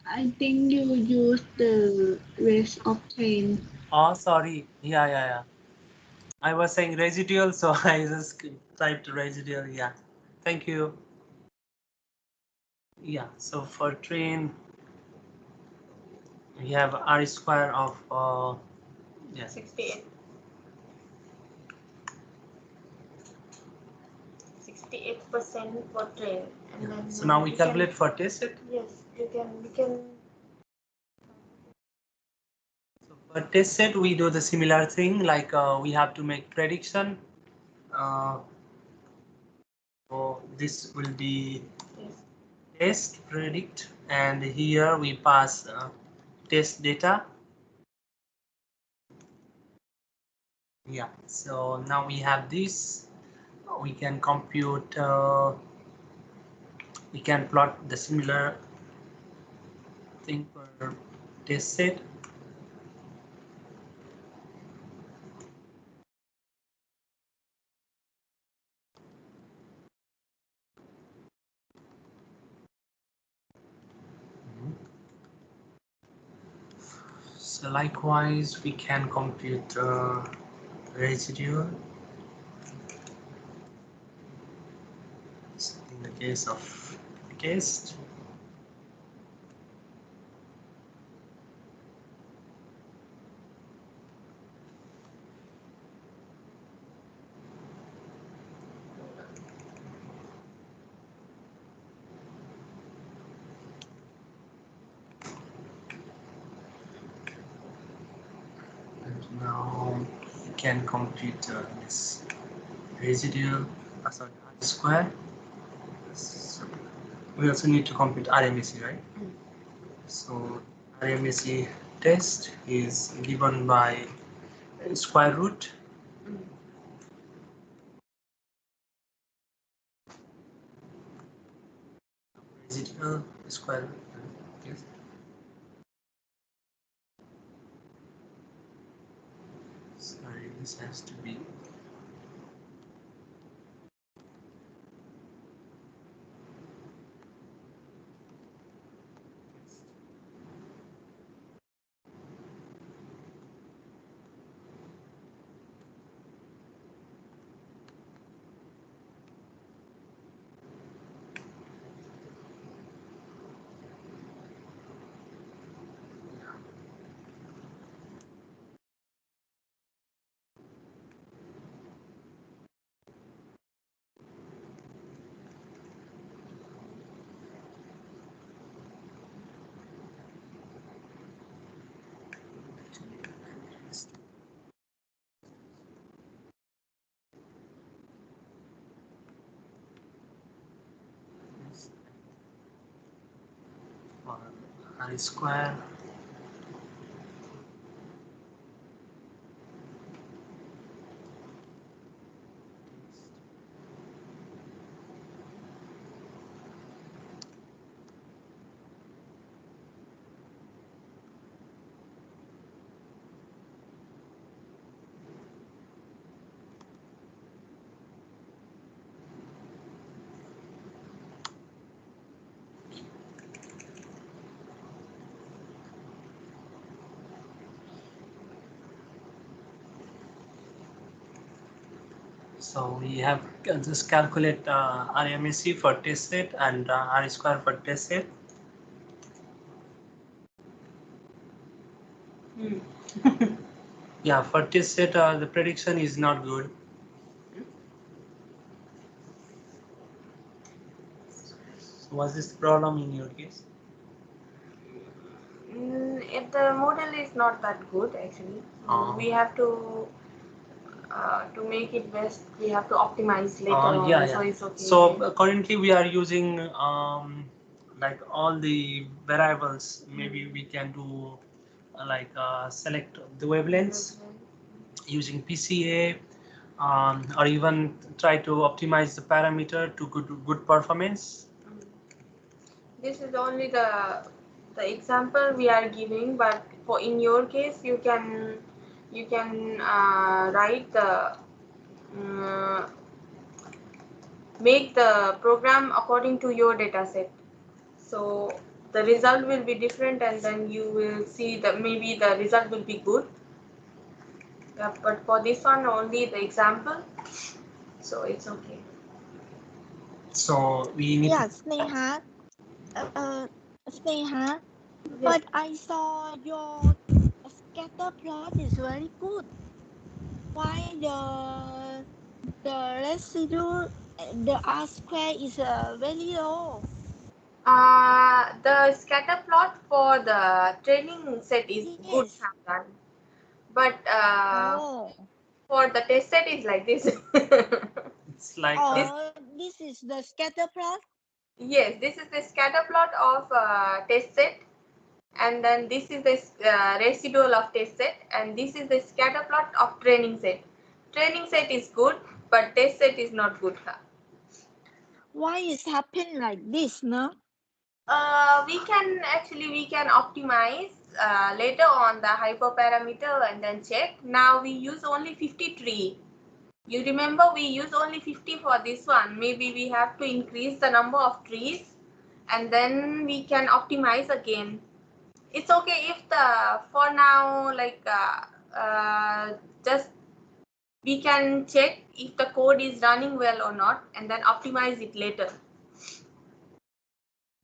I think you use the rest of train. Oh, sorry. Yeah. I was saying residual, so I just typed residual. Yeah. Thank you. Yeah. So for train, we have R square of yeah. 68. 68% for train, and Yeah. then So now we you calculate can, for test it. yes, you can. So for test set, we do the similar thing, like we have to make prediction. Uh, so this will be Yes. test predict, and here we pass test data. Yeah. So now we have this. We can compute. We can plot the similar thing for test set. So likewise, we can compute residual in the case of test. And now we can compute this residual, sorry, R square. So we also need to compute RMSE, right? So RMSE test is given by square root residual square root. Yes. Sorry, this has to be. For R square. So we have just calculate RMSE for test set and R square for test set. Yeah, for test set the prediction is not good. So was this problem in your case? If the model is not that good, actually, we have to make it best. We have to optimize later on. Yeah. So it's okay. So currently we are using like all the variables. Maybe we can do like select the wavelengths using PCA, or even try to optimize the parameter to good performance. This is only the example we are giving, but for in your case, you can write the make the program according to your data set. So the result will be different, and then you will see that maybe the result will be good. Yeah, but for this one only the example, so it's okay. So we need Yeah, to. Sneha. Sneha. Yes. But I saw your scatter plot is very good. Why the residue, the R square is very low? The scatter plot for the training set is good, Yes. Hamdan, but Oh. for the test set is like this. It's like This, Oh, this is the scatter plot. yes, this is the scatter plot of test set, and then this is the residual of test set, and this is the scatter plot of training set. Training set is good, but test set is not good. Why is happen like this, no? We can optimize later on the hyperparameter and then check. Now we use only 53. You remember we use only 50 for this one. Maybe we have to increase the number of trees and then we can optimize again. It's okay if the for now like just we can check if the code is running well or not and then optimize it later.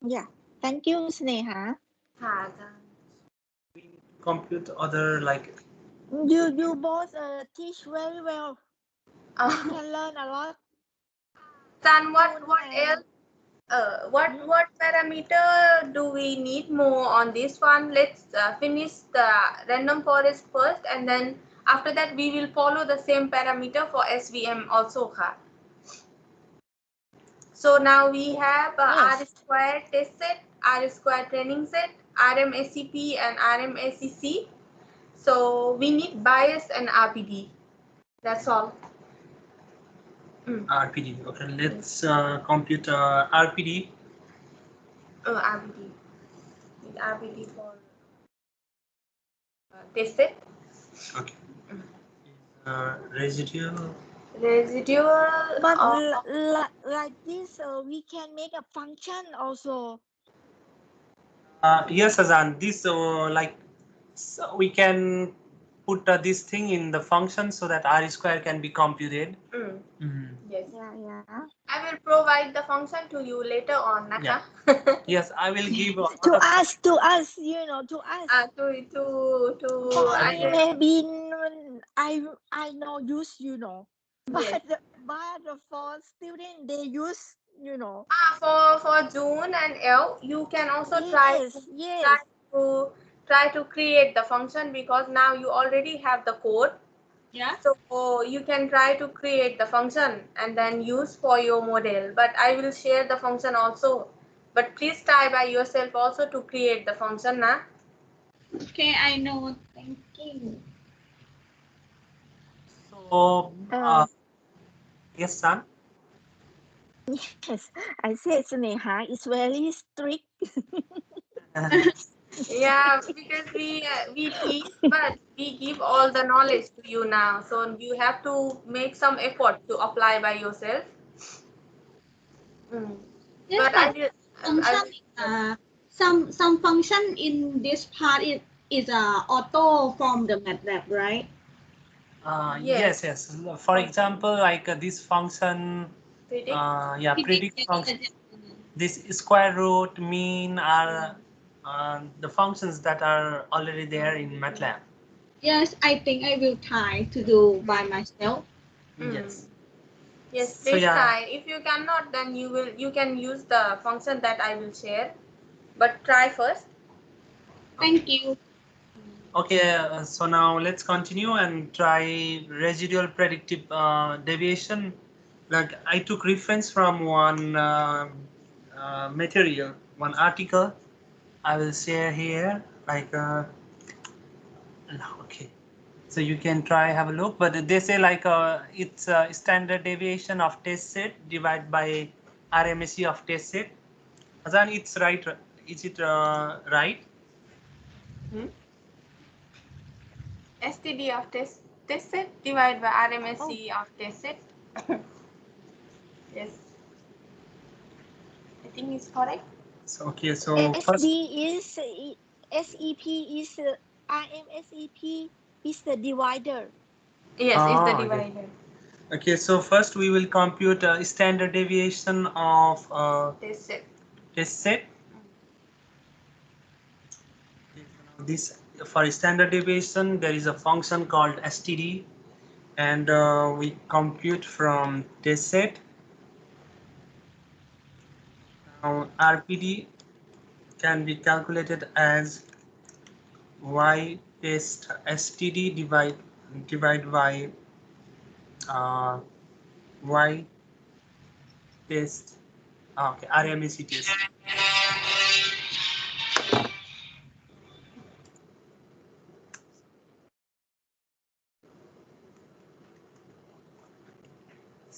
Yeah. Thank you, Sneha. compute other like. You both teach very well. We Uh, can learn a lot. Then what Soon else? and What parameter do we need more on this one? Let's finish the random forest first, and then after that we will follow the same parameter for SVM also. So now we have R yes. square test set, R square training set, RMSEP and RMSEC. So we need bias and RPD. That's all. RPD. Okay, let's compute RPD. RPD. Need RPD for test set. Okay. Residual. Residual But of like this, we can make a function also. Yes, Azan. This like so we can put this thing in the function so that R square can be computed. yes. Yeah. I will provide the function to you later on, Naka. Yes, I will give a lot To of. us, to us, to us. To For I me, will, maybe I know use, yes. but for student they use, For June and L, you can also try Yes, try yes. to try to create the function because now you already have the code. Yeah. So you can try to create the function and then use for your model. But I will share the function also. But please try by yourself also to create the function, na? Okay, I know. Thank you. So yes, son. Yes, I said Sneha is very strict. Yeah, because we teach, but we give all the knowledge to you now. So you have to make some effort to apply by yourself. Yes, But but I function, will some function in this part is auto from the MATLAB, right? Yes, yes. yes. For example, like this function, Predict. yeah, predict function. This square root, mean are the functions that are already there in MATLAB. Yes, I think I will try to do by myself. Yes. Yes, So please yeah. try. If you cannot, then you can use the function that I will share. But try first. Thank you. Okay, so now let's continue and try residual predictive deviation. Like I took reference from one material, one article. I will share here. Like okay, so you can try have a look. But they say like it's a standard deviation of test set divided by RMSE of test set. Azan, it's right. Is it right? STD of test set divided by RMSE Oh. of test set. Yes. I think it's correct. Okay, so SD first, is SEP is RMSEP is the divider. Yes, it's the okay. divider. Okay, so first we will compute standard deviation of Test set. test set. Okay, so now this for standard deviation there is a function called std, and we compute from test set. Now RPD can be calculated as y test std divide by uh, y test, okay, RMSE test.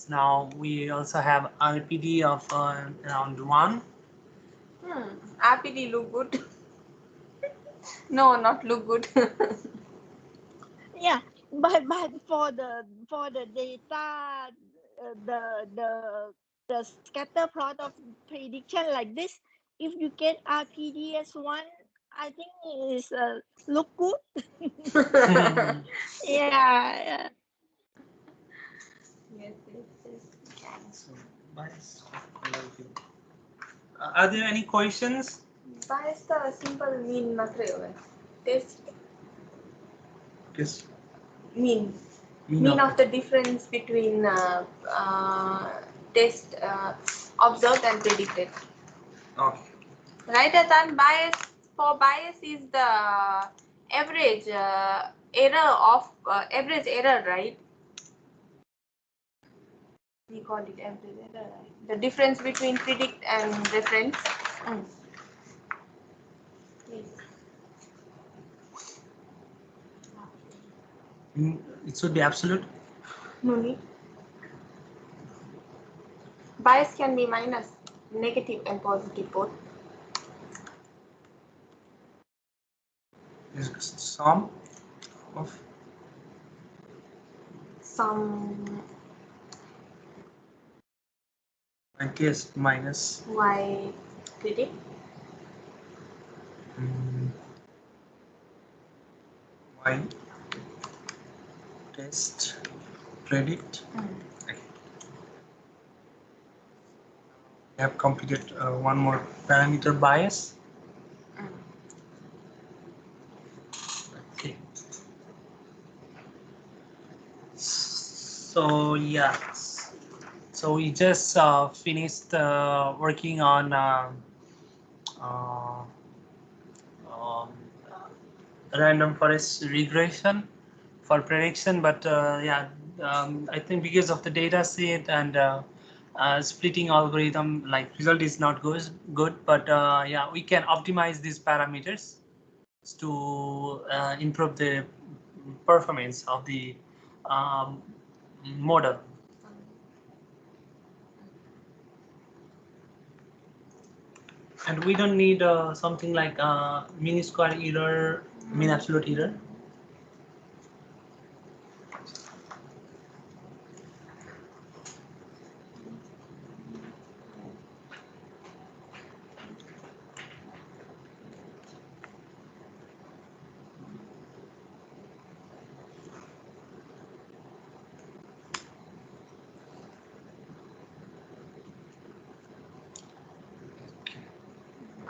Now we also have RPD of around 1. RPD look good. No, not look good. Yeah, but for the data, the scatter plot of prediction like this, if you get RPD as one, I think it is look good. Yeah, Yes, yes, yes. So, are there any questions? Bias का simple mean मात्र हो गया. Test Yes. mean. Mean Mean of of the difference between test observed and predicted. Okay. Right, Atan? Bias for bias is the average error of average error, right? We call it average error, right? The difference between predict and reference. Yes. It should be absolute. No need. Bias can be minus, negative and positive both. Is sum of Some y test minus y predict. mm, y test predict. Okay. We have computed one more parameter, bias. Okay. So yeah, so we just finished working on uh, um, random forest regression for prediction, but yeah, I think because of the data set and splitting algorithm, like result is not good, but yeah, we can optimize these parameters to improve the performance of the um, model. And we don't need something like mean square error, mean absolute error.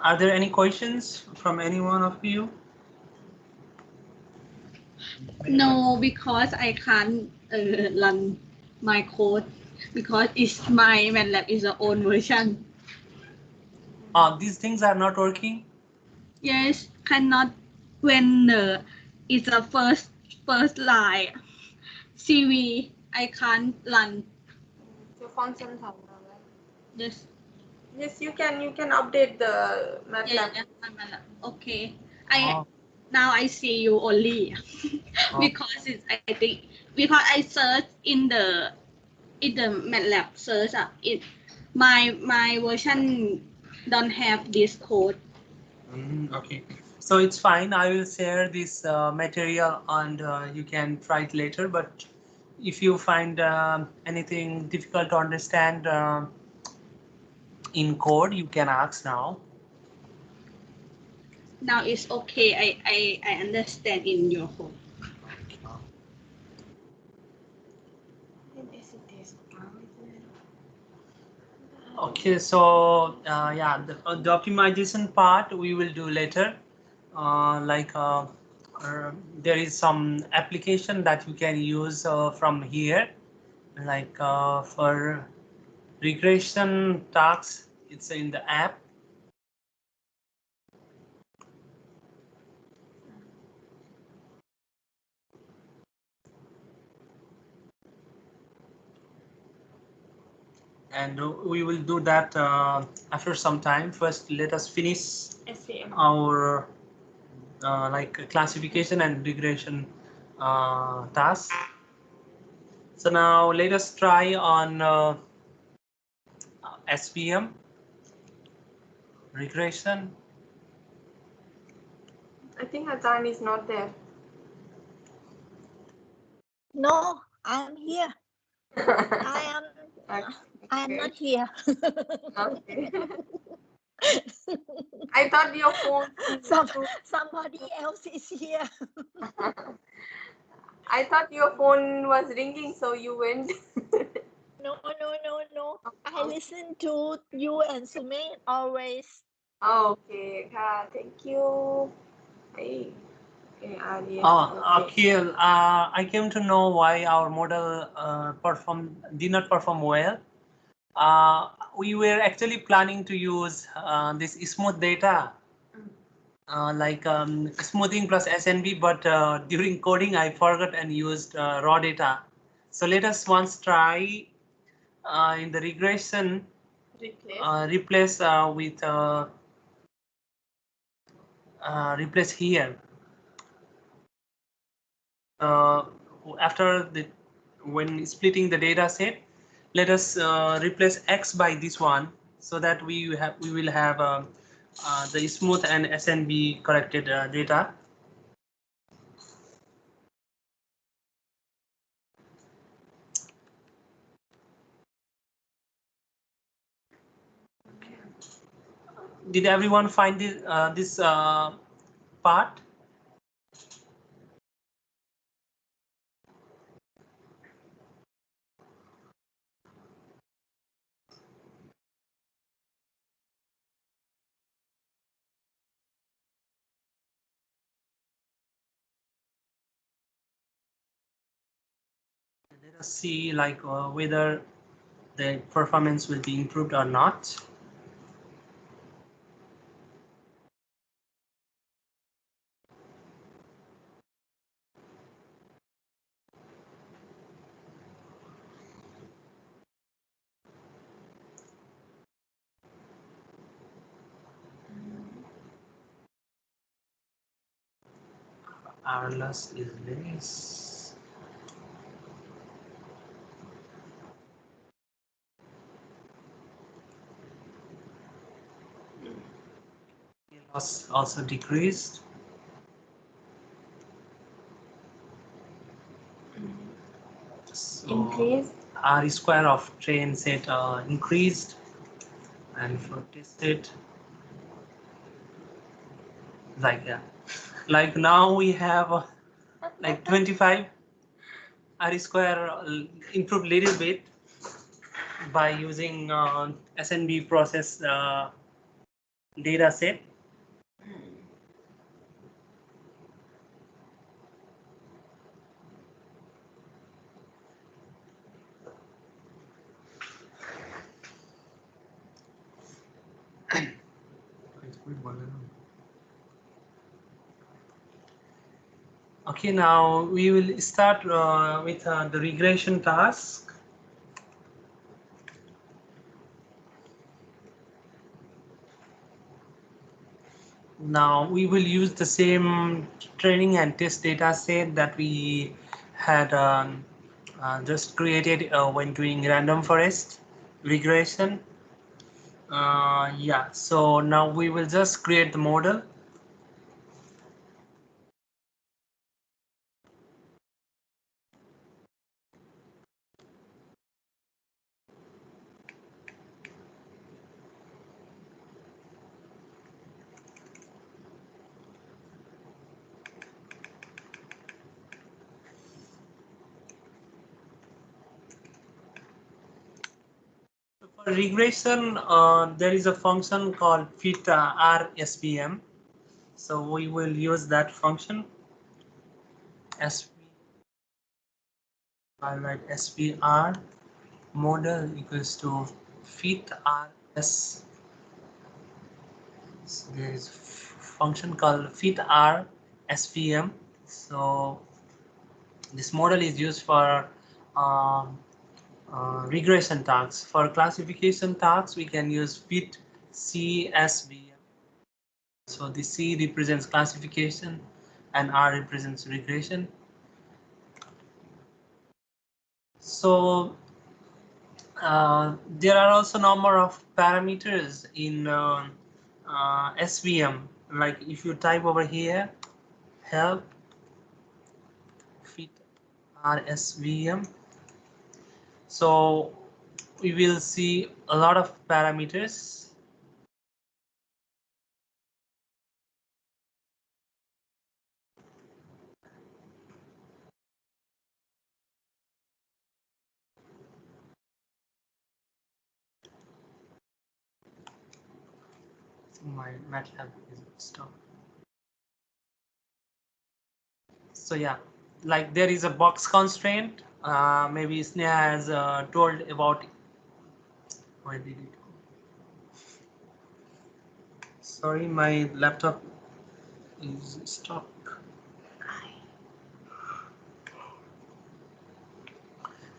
Are there any questions from any one of you? No, because I can't run my code because it's my MATLAB is the own version. These things are not working. Yes, cannot when it's the first line CV. I can't run. So function right? Yes. Yes, you can update the MATLAB. Yeah, MATLAB. Okay. Now I see you only because it's I think because I search in the MATLAB search it my version don't have this code. Okay, so it's fine. I will share this material and you can try it later. But if you find anything difficult to understand in code, you can ask now. Now it's okay. I understand in your phone. Okay, so yeah, the optimization part we will do later. There is some application that you can use from here, like for regression tasks. It's in the app. And we will do that after some time. First, let us finish our like classification and regression tasks. So now let us try on SVM regression. I think Azan is not there. No, I'm here. I am not here. Okay. I thought your phone. Somebody else is here. I thought your phone was ringing, so you went. No. I listen to you and Sume always. Okay, thank you. Hey. Okay, Akhil, I came to know why our model did not perform well. We were actually planning to use this smooth data, like smoothing plus SNB, but during coding I forgot and used raw data. So let us once try in the regression replace with replace here. After the when splitting the data set, let us replace X by this one so that we will have the smooth and SNB corrected data. Did everyone find this part? Let us see like whether the performance will be improved or not. R loss is less. Loss also decreased. So increased. R square of train set increased, and for tested like that. Like now we have like 25 R square improved little bit by using SNB process data set. Okay, now we will start with the regression task. Now we will use the same training and test data set that we had just created when doing random forest regression. Yeah, so now we will just create the model. For regression, there is a function called fit RSVM. So we will use that function. I write SVR model equals to fit RS. So there is function called fit RSVM. So this model is used for um, regression tasks. For classification tasks, we can use fit CSVM. So the C represents classification and R represents regression. So there are also number of parameters in SVM. Like if you type over here, help fit RSVM. So we will see a lot of parameters. My MATLAB is stuck. So yeah, like there is a box constraint. Maybe Sneha has told about. Where did it go? Sorry, my laptop is stuck.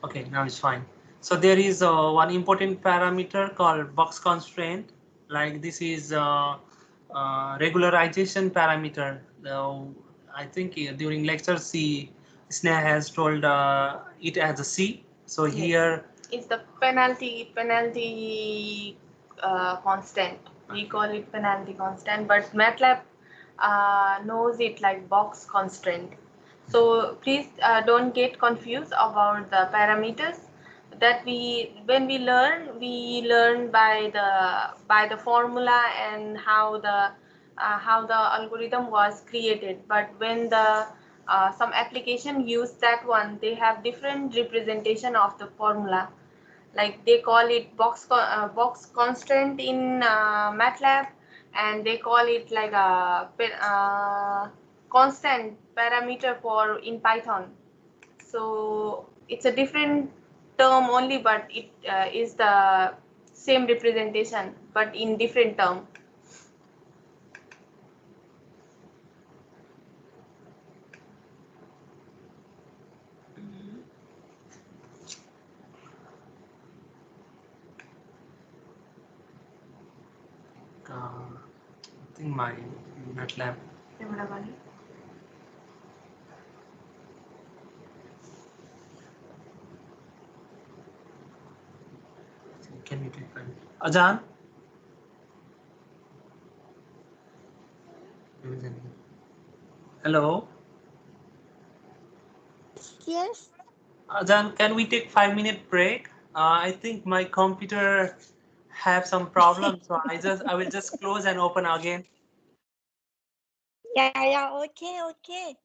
Okay, now it's fine. So there is one important parameter called box constraint. Like this is regularization parameter. I think during lecture C, Sneha has told it as a C. So Yes. here It's the penalty constant. We call it penalty constant, but MATLAB knows it like box constraint. So please don't get confused about the parameters that when we learn by the formula and how the algorithm was created. But when the some application use that one, they have different representation of the formula. Like they call it box constraint in MATLAB, and they call it like a constant parameter for in Python. So it's a different term only, but it is the same representation but in different term. I think my MATLAB. Can you click on Ajan? Hello. Yes. Ajan, can we take 5-minute break? I think my computer have some problems, so I will just close and open again. Yeah, okay. Okay.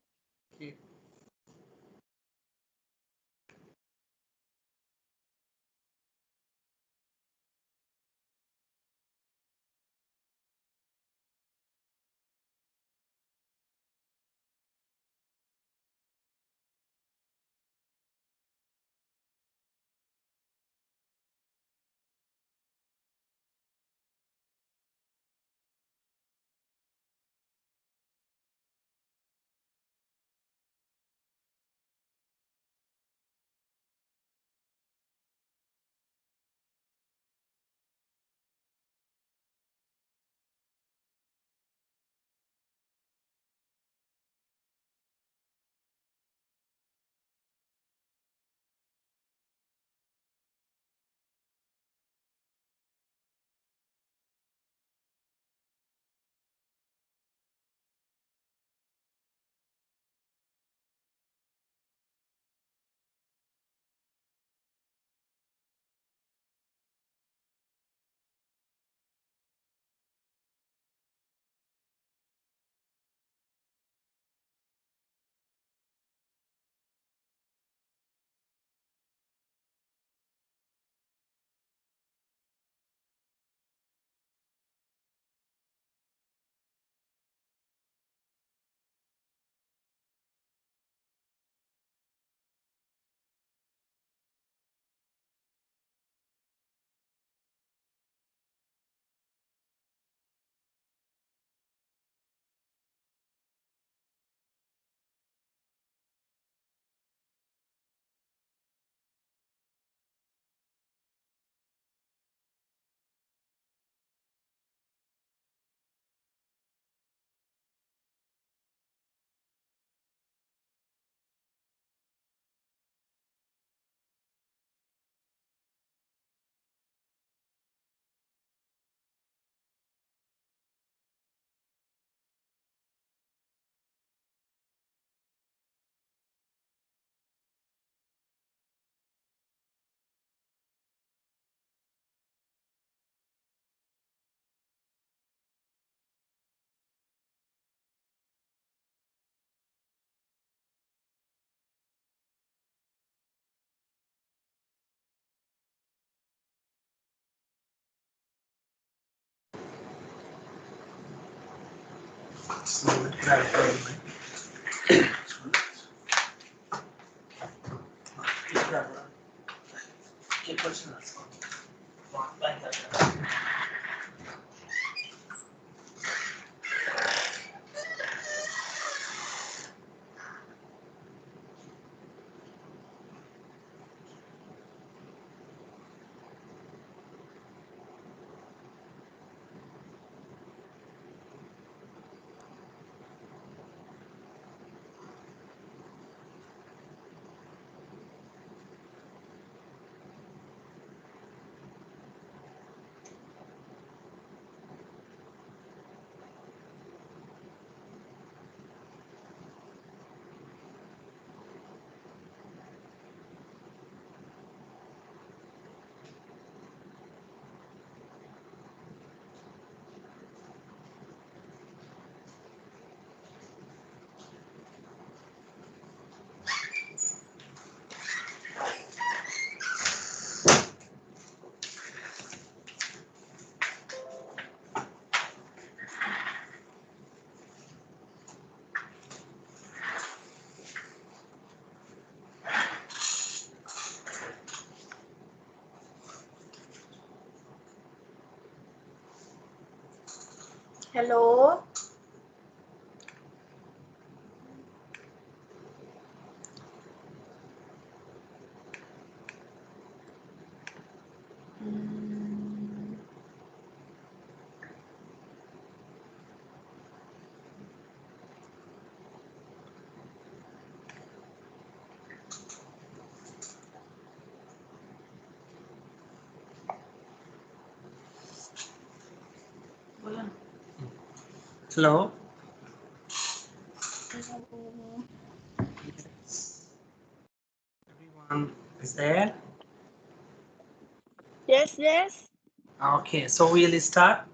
Hello. Hello. Everyone is there? Yes, yes. Okay, so we'll start.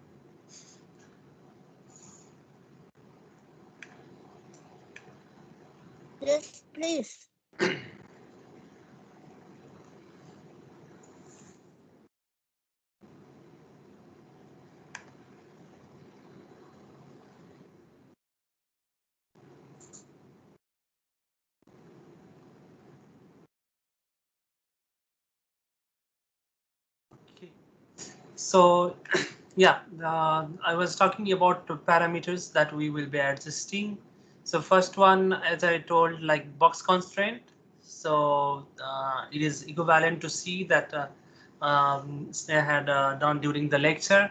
Yes, please. Okay. So, yeah, I was talking about the parameters that we will be adjusting. So first one, as I told, like box constraint. So it is equivalent to C that Sneh had done during the lecture.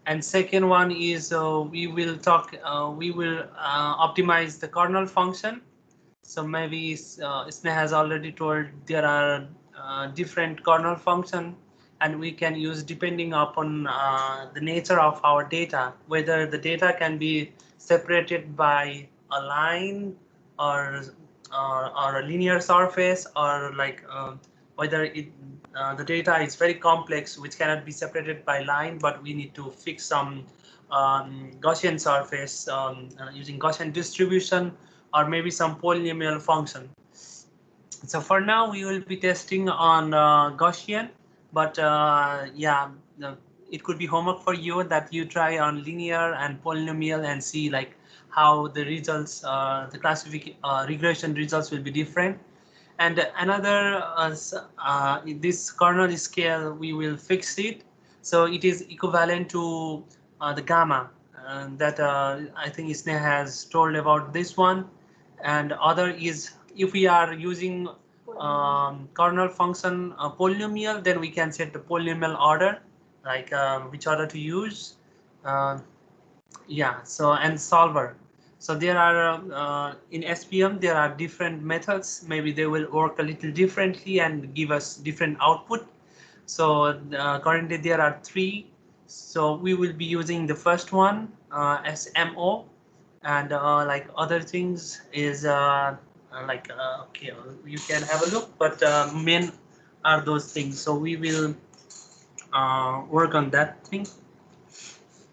And second one is we will optimize the kernel function. So maybe Sneh has already told there are different kernel function, and we can use depending upon the nature of our data, whether the data can be separated by a line or or a linear surface, or like whether the data is very complex which cannot be separated by line, but we need to fix some Gaussian surface using Gaussian distribution, or maybe some polynomial function. So for now, we will be testing on Gaussian, but yeah, it could be homework for you that you try on linear and polynomial and see like how the results, the classification regression results will be different. And another, this kernel scale, we will fix it. So it is equivalent to the gamma that I think Isne has told about this one. And other is if we are using kernel function polynomial, then we can set the polynomial order, like which order to use. Uh, yeah, so and solver. So there are in SPM there are different methods. Maybe they will work a little differently and give us different output. So currently there are three. So we will be using the first one SMO, and like other things is okay, you can have a look, but main are those things. So we will work on that thing.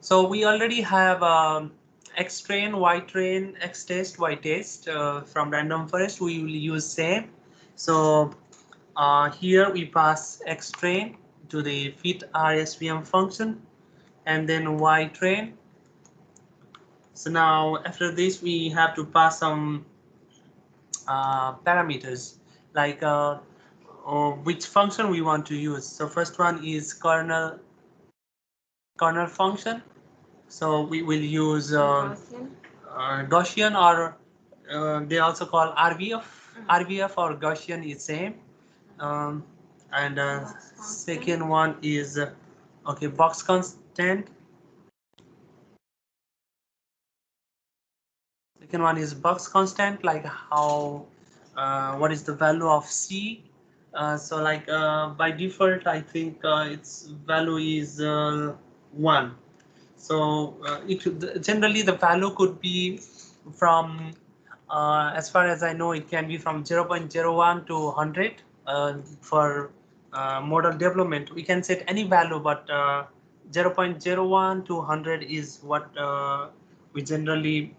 So we already have X train, Y train, X test, Y test from random forest. We will use same. So here we pass X train to the fit RSVM function, and then Y train. So now after this, we have to pass some parameters like which function we want to use. So first one is kernel function. So we will use Gaussian, or they also call RVF. RVF or Gaussian is same. And second one is okay, box constant. Second one is box constant, like how what is the value of C. So like by default, I think its value is 1. So generally the value could be from as far as I know, it can be from 0.01 to 100 for model development. We can set any value, but 0.01 to 100 is what we generally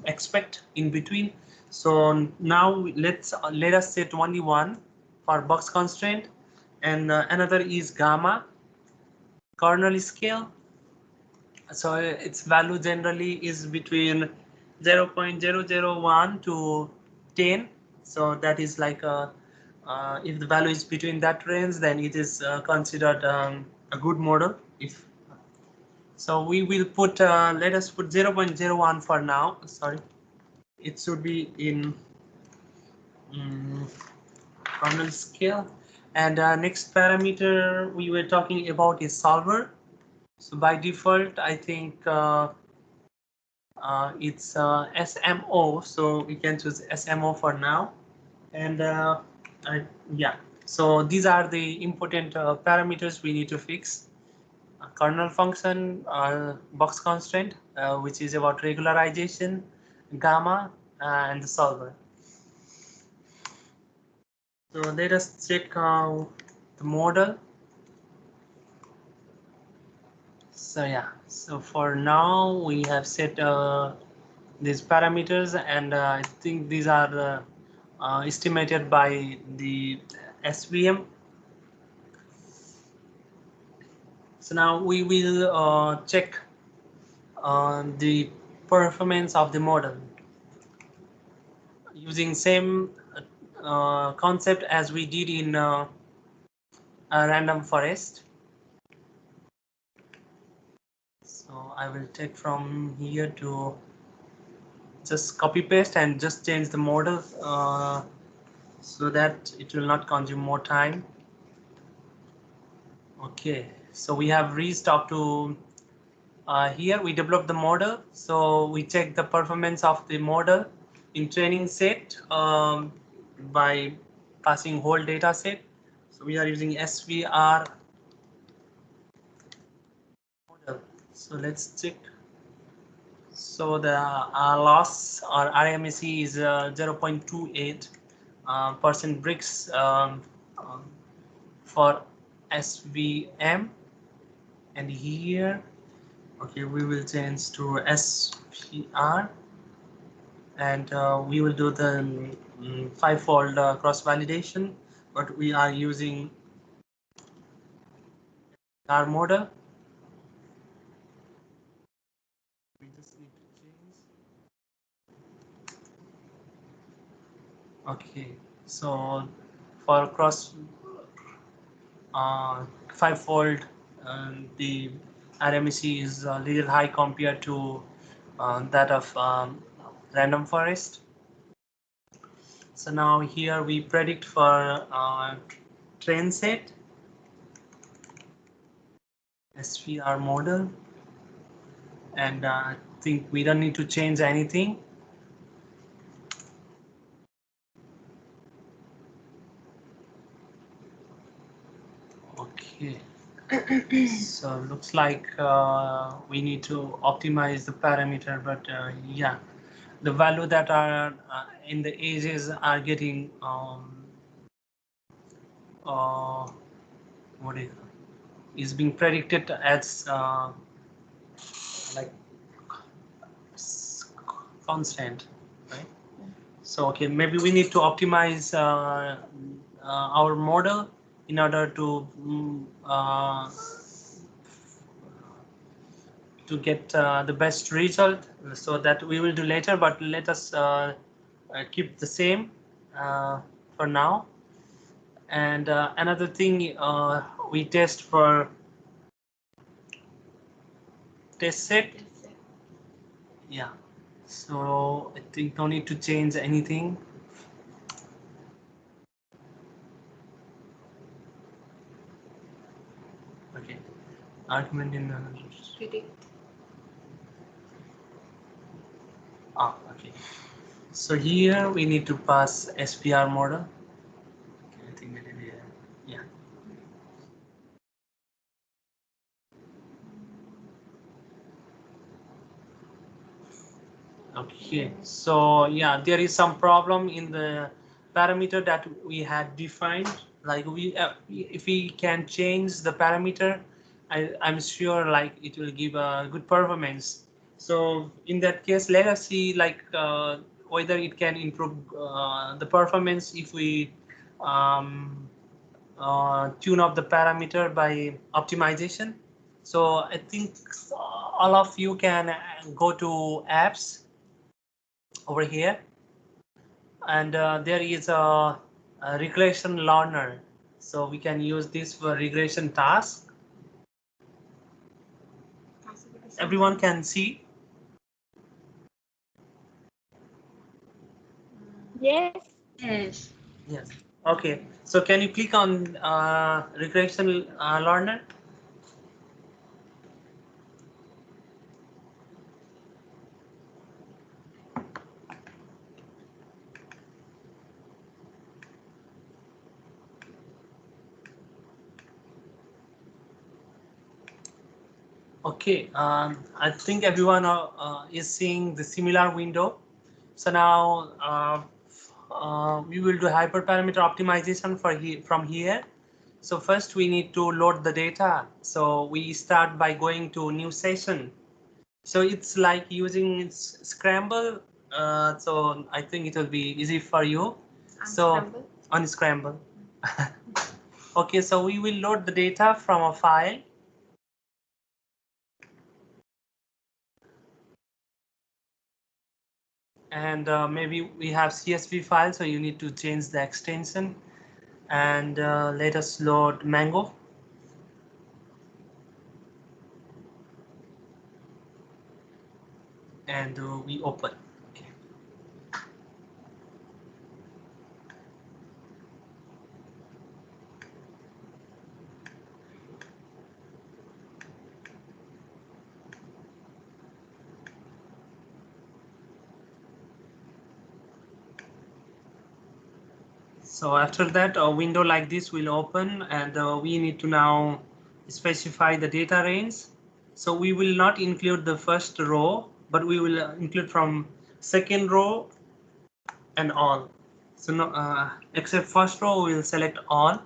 expect in between. So now let us set only one for box constraint, and another is gamma kernel scale. So its value generally is between 0.001 to 10. So that is like if the value is between that range, then it is considered a good model. If so, we will put let us put 0.01 for now. Sorry, it should be in kernel scale. And next parameter we were talking about is solver. So by default, I think it's SMO, so we can choose SMO for now. And yeah, so these are the important parameters we need to fix. Kernel function, box constraint, which is about regularization, gamma, and the solver. So let us check the model. So yeah, so for now we have set these parameters, and I think these are estimated by the SVM. So now we will check the performance of the model using same concept as we did in a random forest. So I will take from here to just copy paste and just change the model so that it will not consume more time. Okay, so we have reached up to here. We develop the model, so we check the performance of the model in training set by passing whole data set. So we are using SVR model. So let's check. So the loss or RMSE is 0.28 percent bricks for SVM, and here okay, we will change to SPR, and we will do the 5-fold cross validation, but we are using our model. We just need to change. Okay, so for cross 5-fold, the RMSE is a little high compared to that of random forest. So now here we predict for train set, SVR model, and I think we don't need to change anything. Okay. So looks like we need to optimize the parameter, but yeah, the value that are in the edges are getting what is being predicted as like constant, right? So okay, maybe we need to optimize our model in order to to get the best result. So that we will do later, but let us keep the same for now. And another thing, we test for test set. Yeah, so I think no need to change anything. Okay, argument in Predict. Okay. So here we need to pass SPR model. Okay, I think we did here. Yeah. Okay, so yeah, there is some problem in the parameter that we had defined. Like if we can change the parameter, I'm sure like it will give a good performance. So in that case, let us see like whether it can improve the performance if we tune up the parameter by optimization. So I think all of you can go to apps over here, and there is a regression learner, so we can use this for regression task. Everyone can see? Yes. Yes. Yes. Okay, so can you click on regression learner? Okay, I think everyone is seeing the similar window. So now we will do hyperparameter optimization from here. So first we need to load the data. So we start by going to new session. So it's like using Scramble. So I think it will be easy for you. So unscramble. Okay, so we will load the data from a file. And maybe we have CSV file, so you need to change the extension. And let us load Mango. And we open. Okay. So after that, a window like this will open, and we need to now specify the data range. So we will not include the first row, but we will include from second row and all. So no, except first row, we will select all.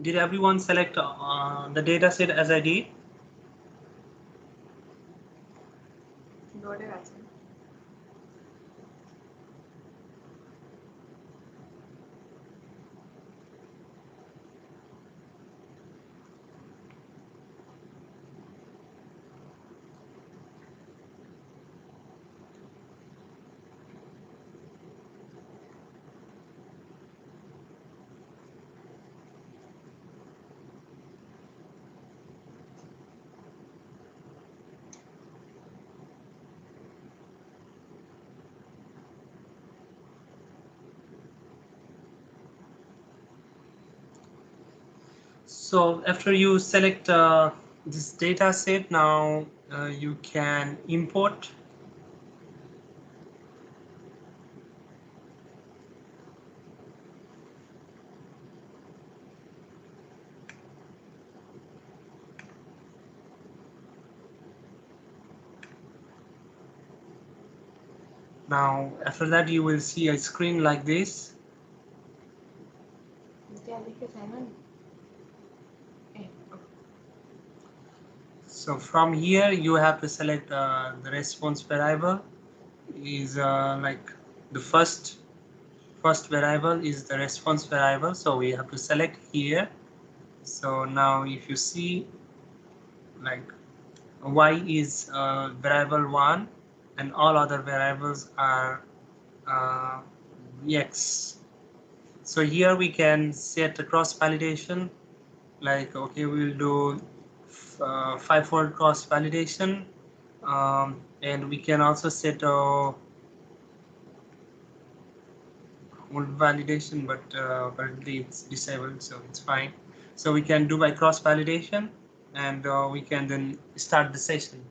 Did everyone select the data set as I did? So after you select this data set, now you can import. Now after that, you will see a screen like this. So from here, you have to select the response variable is like the first first variable is the response variable, so we have to select here. So now if you see, like y is variable 1 and all other variables are x. So here we can set the cross validation, like okay, we'll do 5-fold cross validation, and we can also set a validation, but currently it's disabled, so it's fine. So we can do by cross validation, and we can then start the session.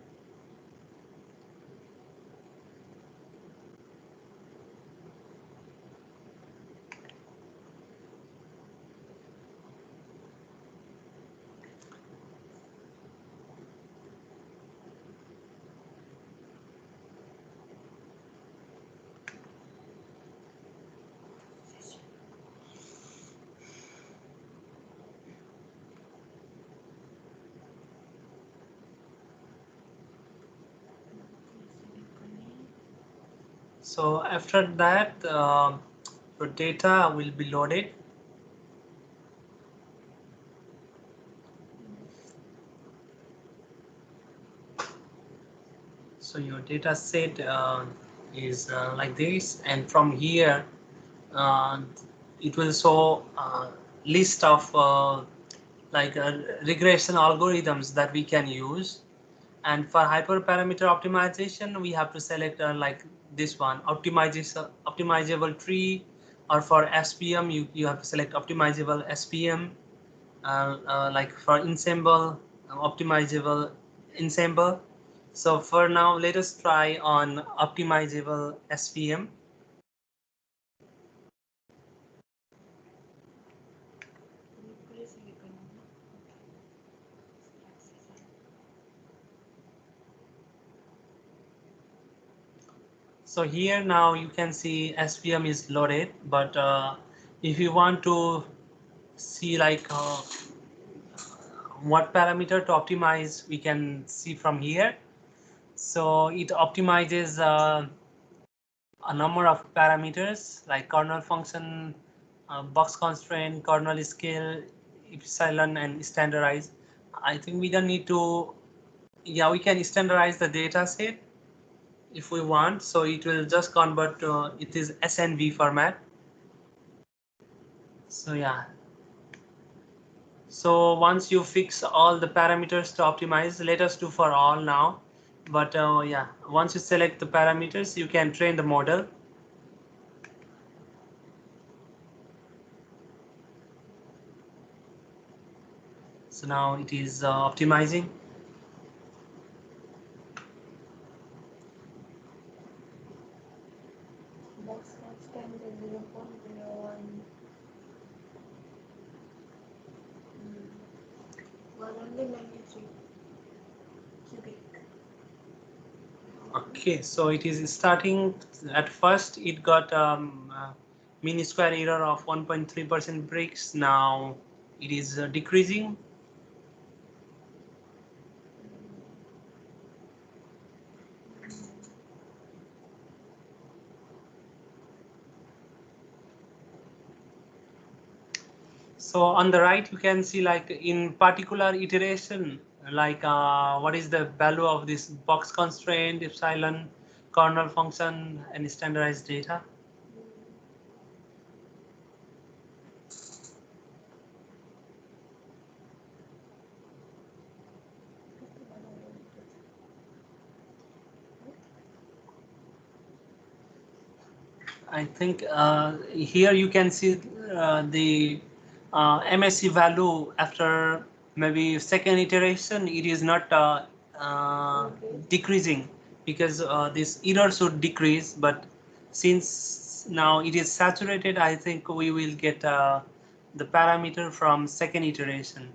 So after that, your data will be loaded. So your data set is like this, and from here uh, it will show list of like regression algorithms that we can use. And for hyperparameter optimization, we have to select like this one, optimizable tree, or for SPM, you have to select optimizable SPM, like for ensemble, optimizable ensemble. So for now, let us try on optimizable SPM. So here now you can see SPM is loaded, but if you want to see like what parameter to optimize, we can see from here. So it optimizes a number of parameters like kernel function, box constraint, kernel scale, epsilon, and standardize. I think we don't need to, yeah, we can standardize the data set if we want. So it will just convert to, it is SNV format. So yeah. So once you fix all the parameters to optimize, let us do for all now. But yeah, once you select the parameters, you can train the model. So now it is optimizing. Box constant is 0.01. 193 cubic. Okay, so it is starting. At first it got mean square error of 1.3% breaks. Now it is decreasing. So on the right, you can see like in particular iteration, like what is the value of this box constraint, epsilon, kernel function, and standardized data. I think here you can see the MSC value after maybe second iteration. It is not decreasing because this error should decrease, but since now it is saturated, I think we will get the parameter from second iteration.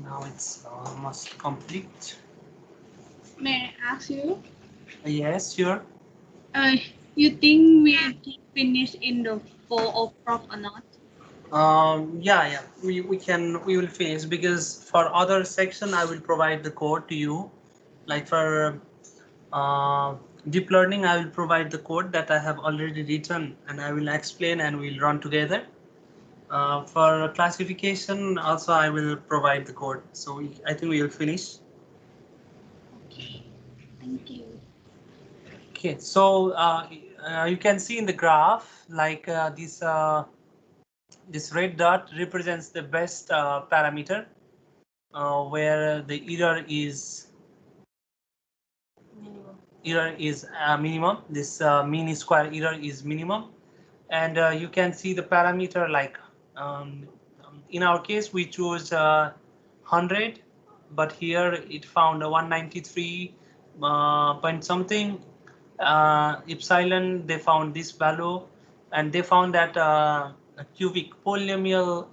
Now it's almost complete. May I ask you? Yes, sure. Uh, you think we finish in the 4 o'clock or not? Yeah, we will finish because for other section I will provide the code to you. Like for deep learning, I will provide the code that I have already written and I will explain and we'll run together. For classification, also I will provide the code. So I think we will finish. Okay, thank you. Okay, so you can see in the graph like this red dot represents the best parameter where the error is minimum. This mean square error is minimum, and you can see the parameter like in our case we chose 100, but here it found a 193 point something. Epsilon, they found this value, and they found that a cubic polynomial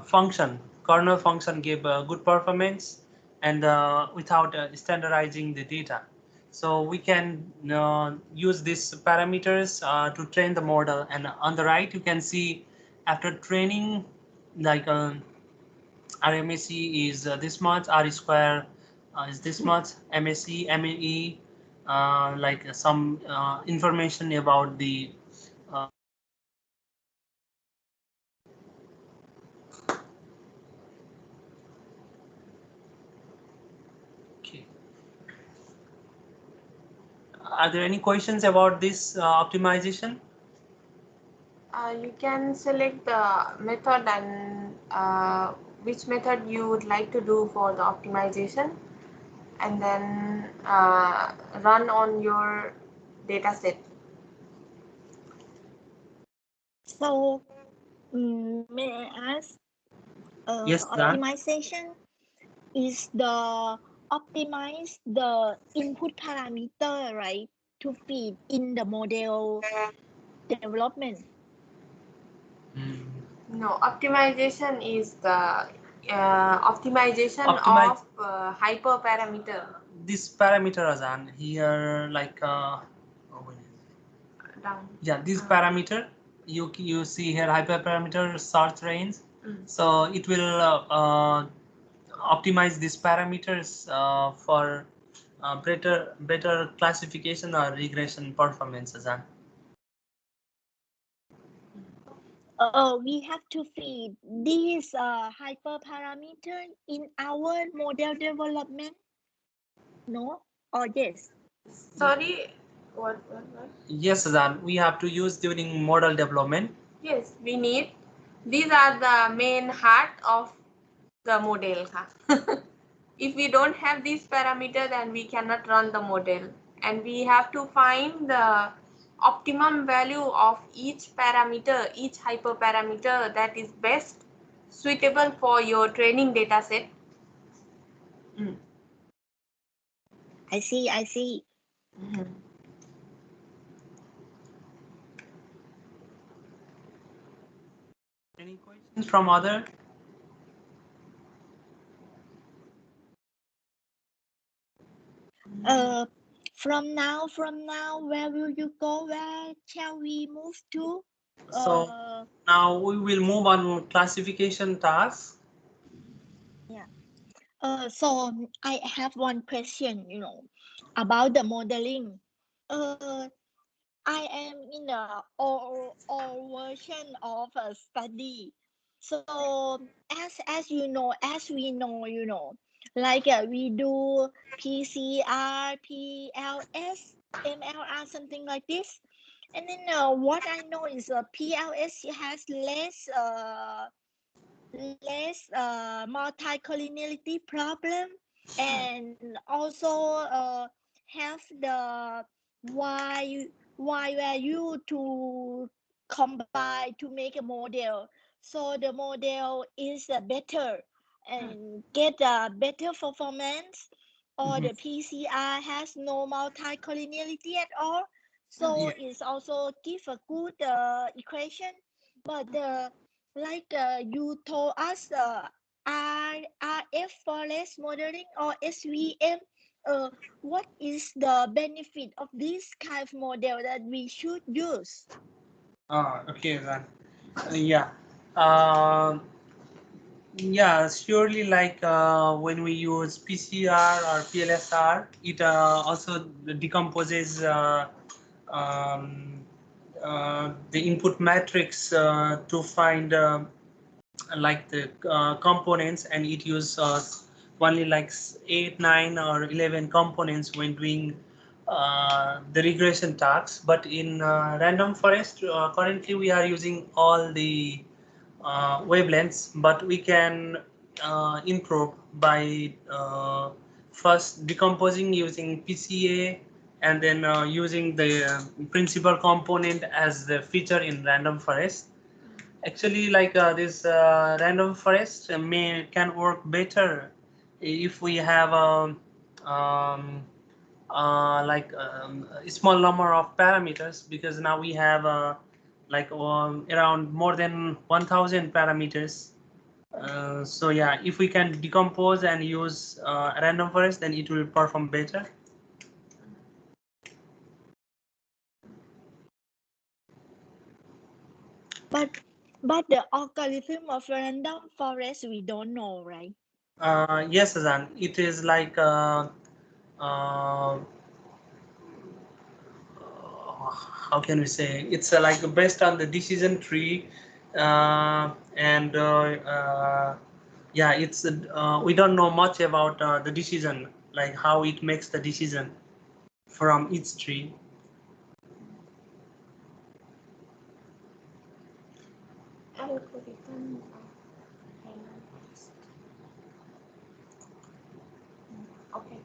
function, kernel function, gave good performance and without standardizing the data. So we can use these parameters to train the model. And on the right, you can see after training, like RMAC is this much, R square is this much, MAC, MAE, like some information about the okay. Are there any questions about this optimization? You can select the method and which method you would like to do for the optimization, and then run on your data set. So, may I ask, Yes, Dan. optimization is the optimize the input parameter, right, to feed in the model development. No, optimization is the optimization Optimize of hyperparameter. this parameter, Azan, here like Down. yeah, this parameter you see here hyperparameter search range. So it will optimize these parameters for better classification or regression performance, Azan. We have to feed these hyperparameter in our model development. No or yes? Sorry, what? Yes, Azan, we have to use during model development. Yes, we need. These are the main heart of the model. If we don't have these parameters, then we cannot run the model. And we have to find the optimum value of each parameter, each hyperparameter that is best suitable for your training data set. I see, I see. Any questions from other? From now, where will you go? Where shall we move to? So now we will move on classification tasks. Yeah. So I have one question, about the modeling. I am in a old version of a study. So as we know, like we do PCR, PLS, MLR, something like this. And then what I know is PLS has multicollinearity problem, and also have the y value to combine to make a model, so the model is better and get a better performance, or the PCR has no multicollinearity at all, so it's also give a good equation. But like you told us, R RF forest modeling or SVM, what is the benefit of this kind of model that we should use? Okay then. Yeah. Uh, yeah, surely like when we use PCR or PLSR, it also decomposes um, the input matrix to find like the components, and it uses only like 8, 9 or 11 components when doing the regression tasks. But in random forest currently we are using all the wavelengths, but we can improve by first decomposing using PCA, and then using the principal component as the feature in random forest. Actually, like this random forest can work better if we have a small number of parameters, because now we have like around more than 1000 parameters. So yeah, if we can decompose and use random forest, then it will perform better. But the algorithm of random forest we don't know, right? Yes, Azan, it is like uh, how can we say, it's like based on the decision tree, and yeah, it's we don't know much about the decision, like how it makes the decision from each tree. Algorithm of okay,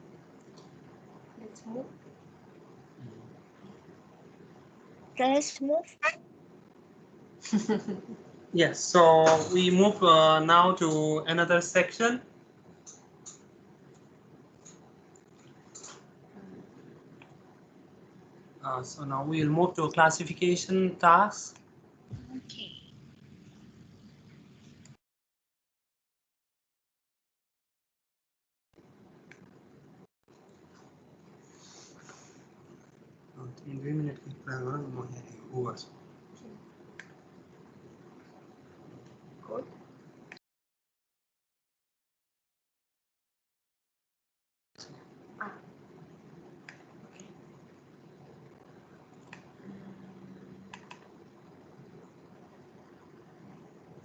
let's move. Let's move. Yes, so we move now to another section. So now we'll move to classification tasks. Okay. Good. Ah, okay.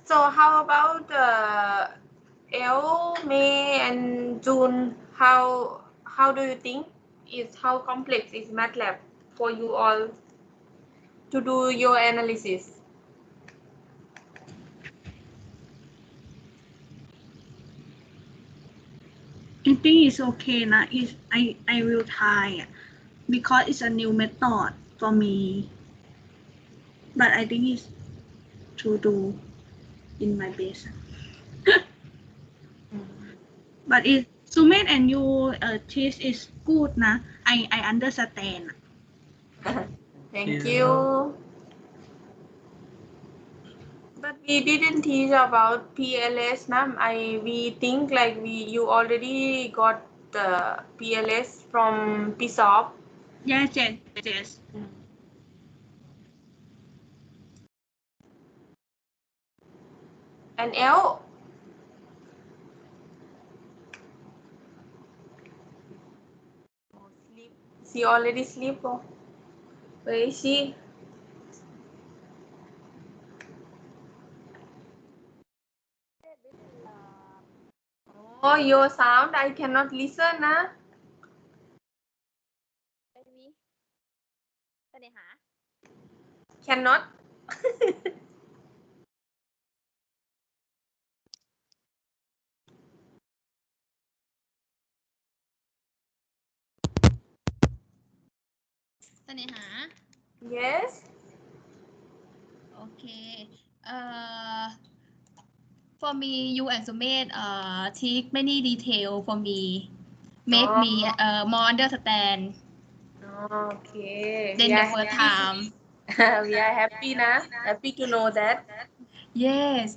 So how about April, May, and June? How do you think is how complex is MATLAB for you all to do your analysis? I think it's okay na. I will try because it's a new method for me. But I think it's to do in my best. But it Sumet and you teach is good na. I understand. Thank you. But we didn't teach about PLS, na. We think like you already got the PLS from PSOP. Yes, yes, yes. And L. Sleep. She already sleep. Oh. Where is she? Oh, your sound I cannot listen, na. Cannot. Yes. Okay. For me, you and Sumit take many detail for me, make me more understand Okay. than the first time. We are happy, na. Happy to know that. Yes.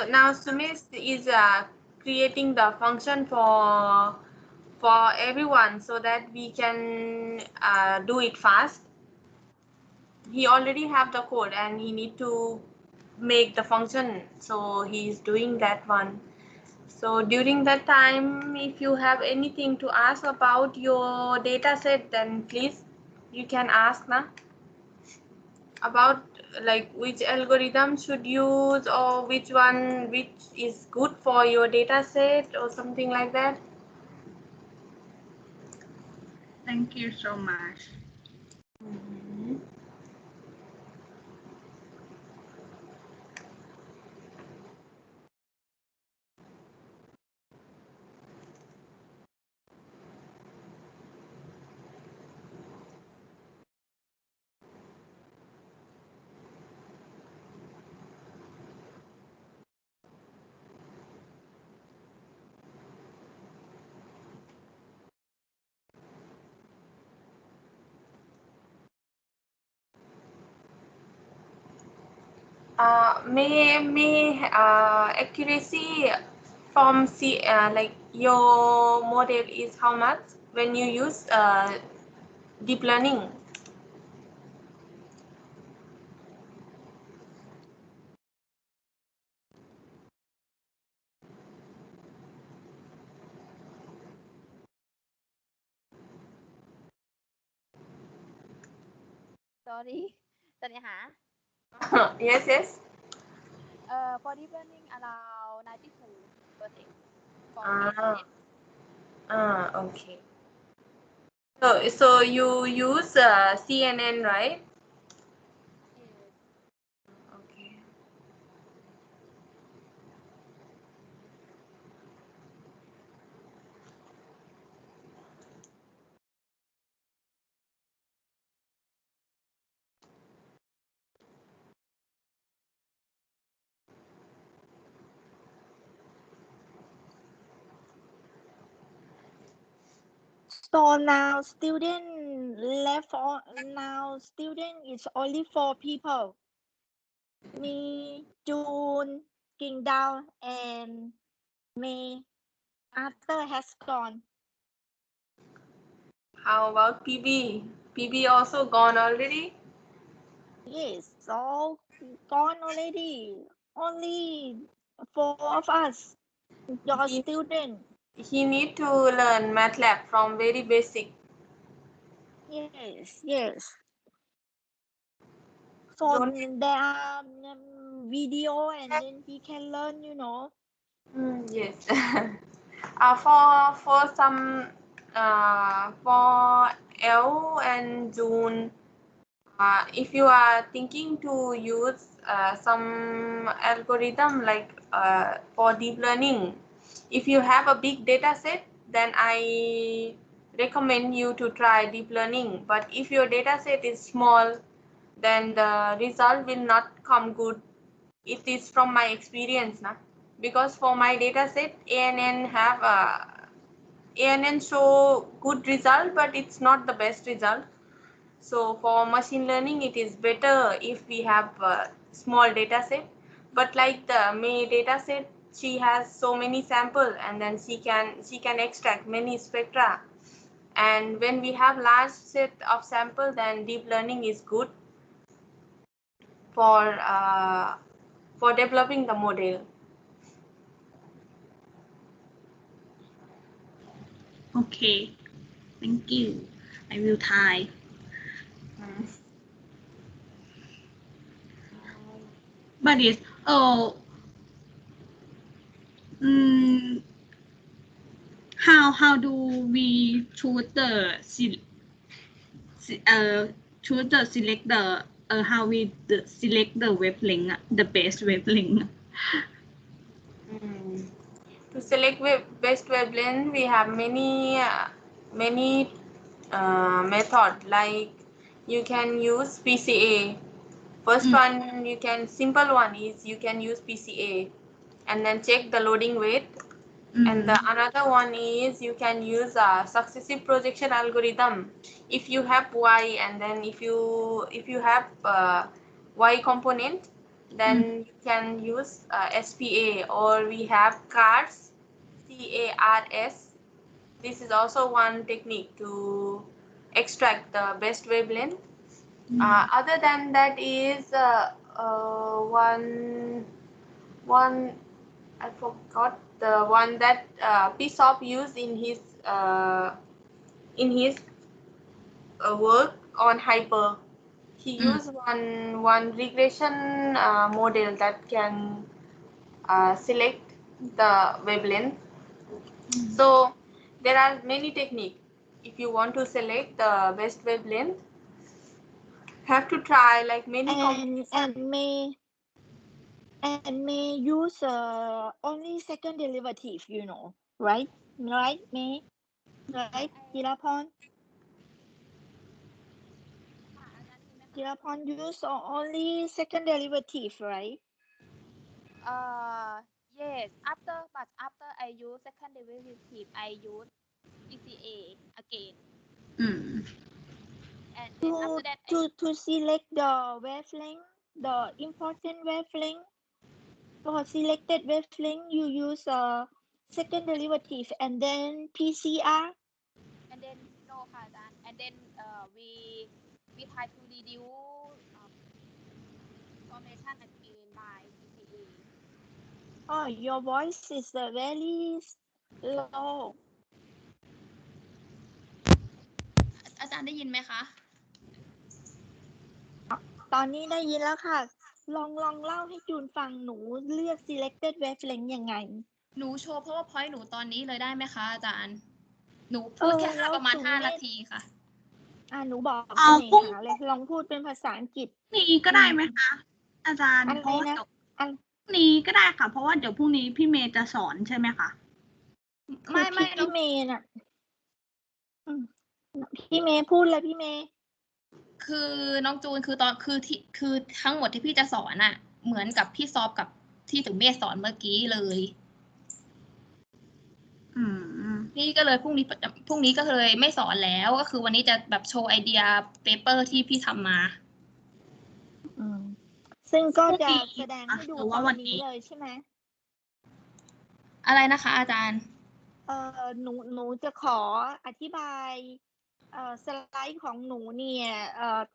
Now Sumesh is creating the function for everyone so that we can do it fast. He already have the code and he need to make the function, so he's doing that one. So during that time, if you have anything to ask about your data set, then please you can ask now about like which algorithm should use or which is good for your data set or something like that. Thank you so much. May accuracy from like your model is how much when you use deep learning? Sorry តើអ្នកហា Yes, yes. For deep learning around 92% for Ah, dataset. okay. So you use CNN, right? Yes. Okay. So now student left on now student is only 4 people. Me, June, King Dao, and May. Arthur has gone. How about PB? PB also gone already? Yes, all gone already. Only 4 of us. Your He student. he need to learn MATLAB from very basic. Yes, yes. So Don't. there are video and then he can learn, Yes. For some for L and June, if you are thinking to use some algorithm like for deep learning, if you have a big data set, then I recommend you to try deep learning. But if your data set is small, then the result will not come good. It is from my experience now, because for my data set ANN show good result, but it's not the best result. So for machine learning, it is better if we have a small data set. But like the May data set, she has so many sample, and then she can extract many spectra. And when we have large set of sample, then deep learning is good for developing the model. Okay. Thank you. I will try. But it's how do we choose the choose the select the how we select the wavelength the best wavelength? To select best wavelength, we have many method. Like you can use PCA. First one, simple one is you can use PCA and then check the loading weight. And the another one is you can use a successive projection algorithm. If you have Y, and then if you have Y component, then you can use SPA, or we have CARS, CARS. This is also one technique to extract the best wavelength. Other than that is one I forgot the one that PSOP used in his work on hyper. He used one regression model that can select the wavelength. So there are many techniques. If you want to select the best wavelength, have to try like many and may use only second derivative, right? Right, May? Right, Jirapon? Jirapon use only second derivative, right? Yes. But after I use second derivative, I use PCA again. And then after that, To select the wavelength, the important wavelength, for selected wavelength, you use second derivative and then PCR. and then no, and then we try to reduce information again by PCA. Oh, your voice is very low. อาจารย์ได้ยินไหมคะ ตอนนี้ได้ยินแล้วค่ะ ลองเล่าให้จูนฟังหนูเลือก selected wavelength ยังไง หนูโชว์ PowerPoint หนูตอนนี้เลยได้ไหมคะอาจารย์ หนูพูดแค่ประมาณ5 นาทีค่ะ หนูบอกเสน่หาเลยลองพูดเป็นภาษาอังกฤษนี้ก็ได้ไหมคะอาจารย์ อะไรนะ นี้ก็ได้ค่ะเพราะว่าเดี๋ยวพรุ่งนี้พี่เมย์จะสอนใช่ไหมคะ ไม่พี่เมย์น่ะพี่เมย์พูดเลยพี่เมย์คือน้องจูนคือทั้งหมดที่พี่จะสอนอะเหมือนกับพี่ซอฟกับที่ถึงเมฆสอนเมื่อกี้เลยนี่ก็เลยพรุ่งนี้ก็เลยไม่สอนแล้วก็คือวันนี้จะแบบโชว์ไอเดียเปเปอร์ที่พี่ทำมาซึ่งก็จะแสดงให้ดูวันนี้เลยใช่ไหมอะไรนะคะอาจารย์หนูจะขออธิบายสไลด์ของหนูเนี่ย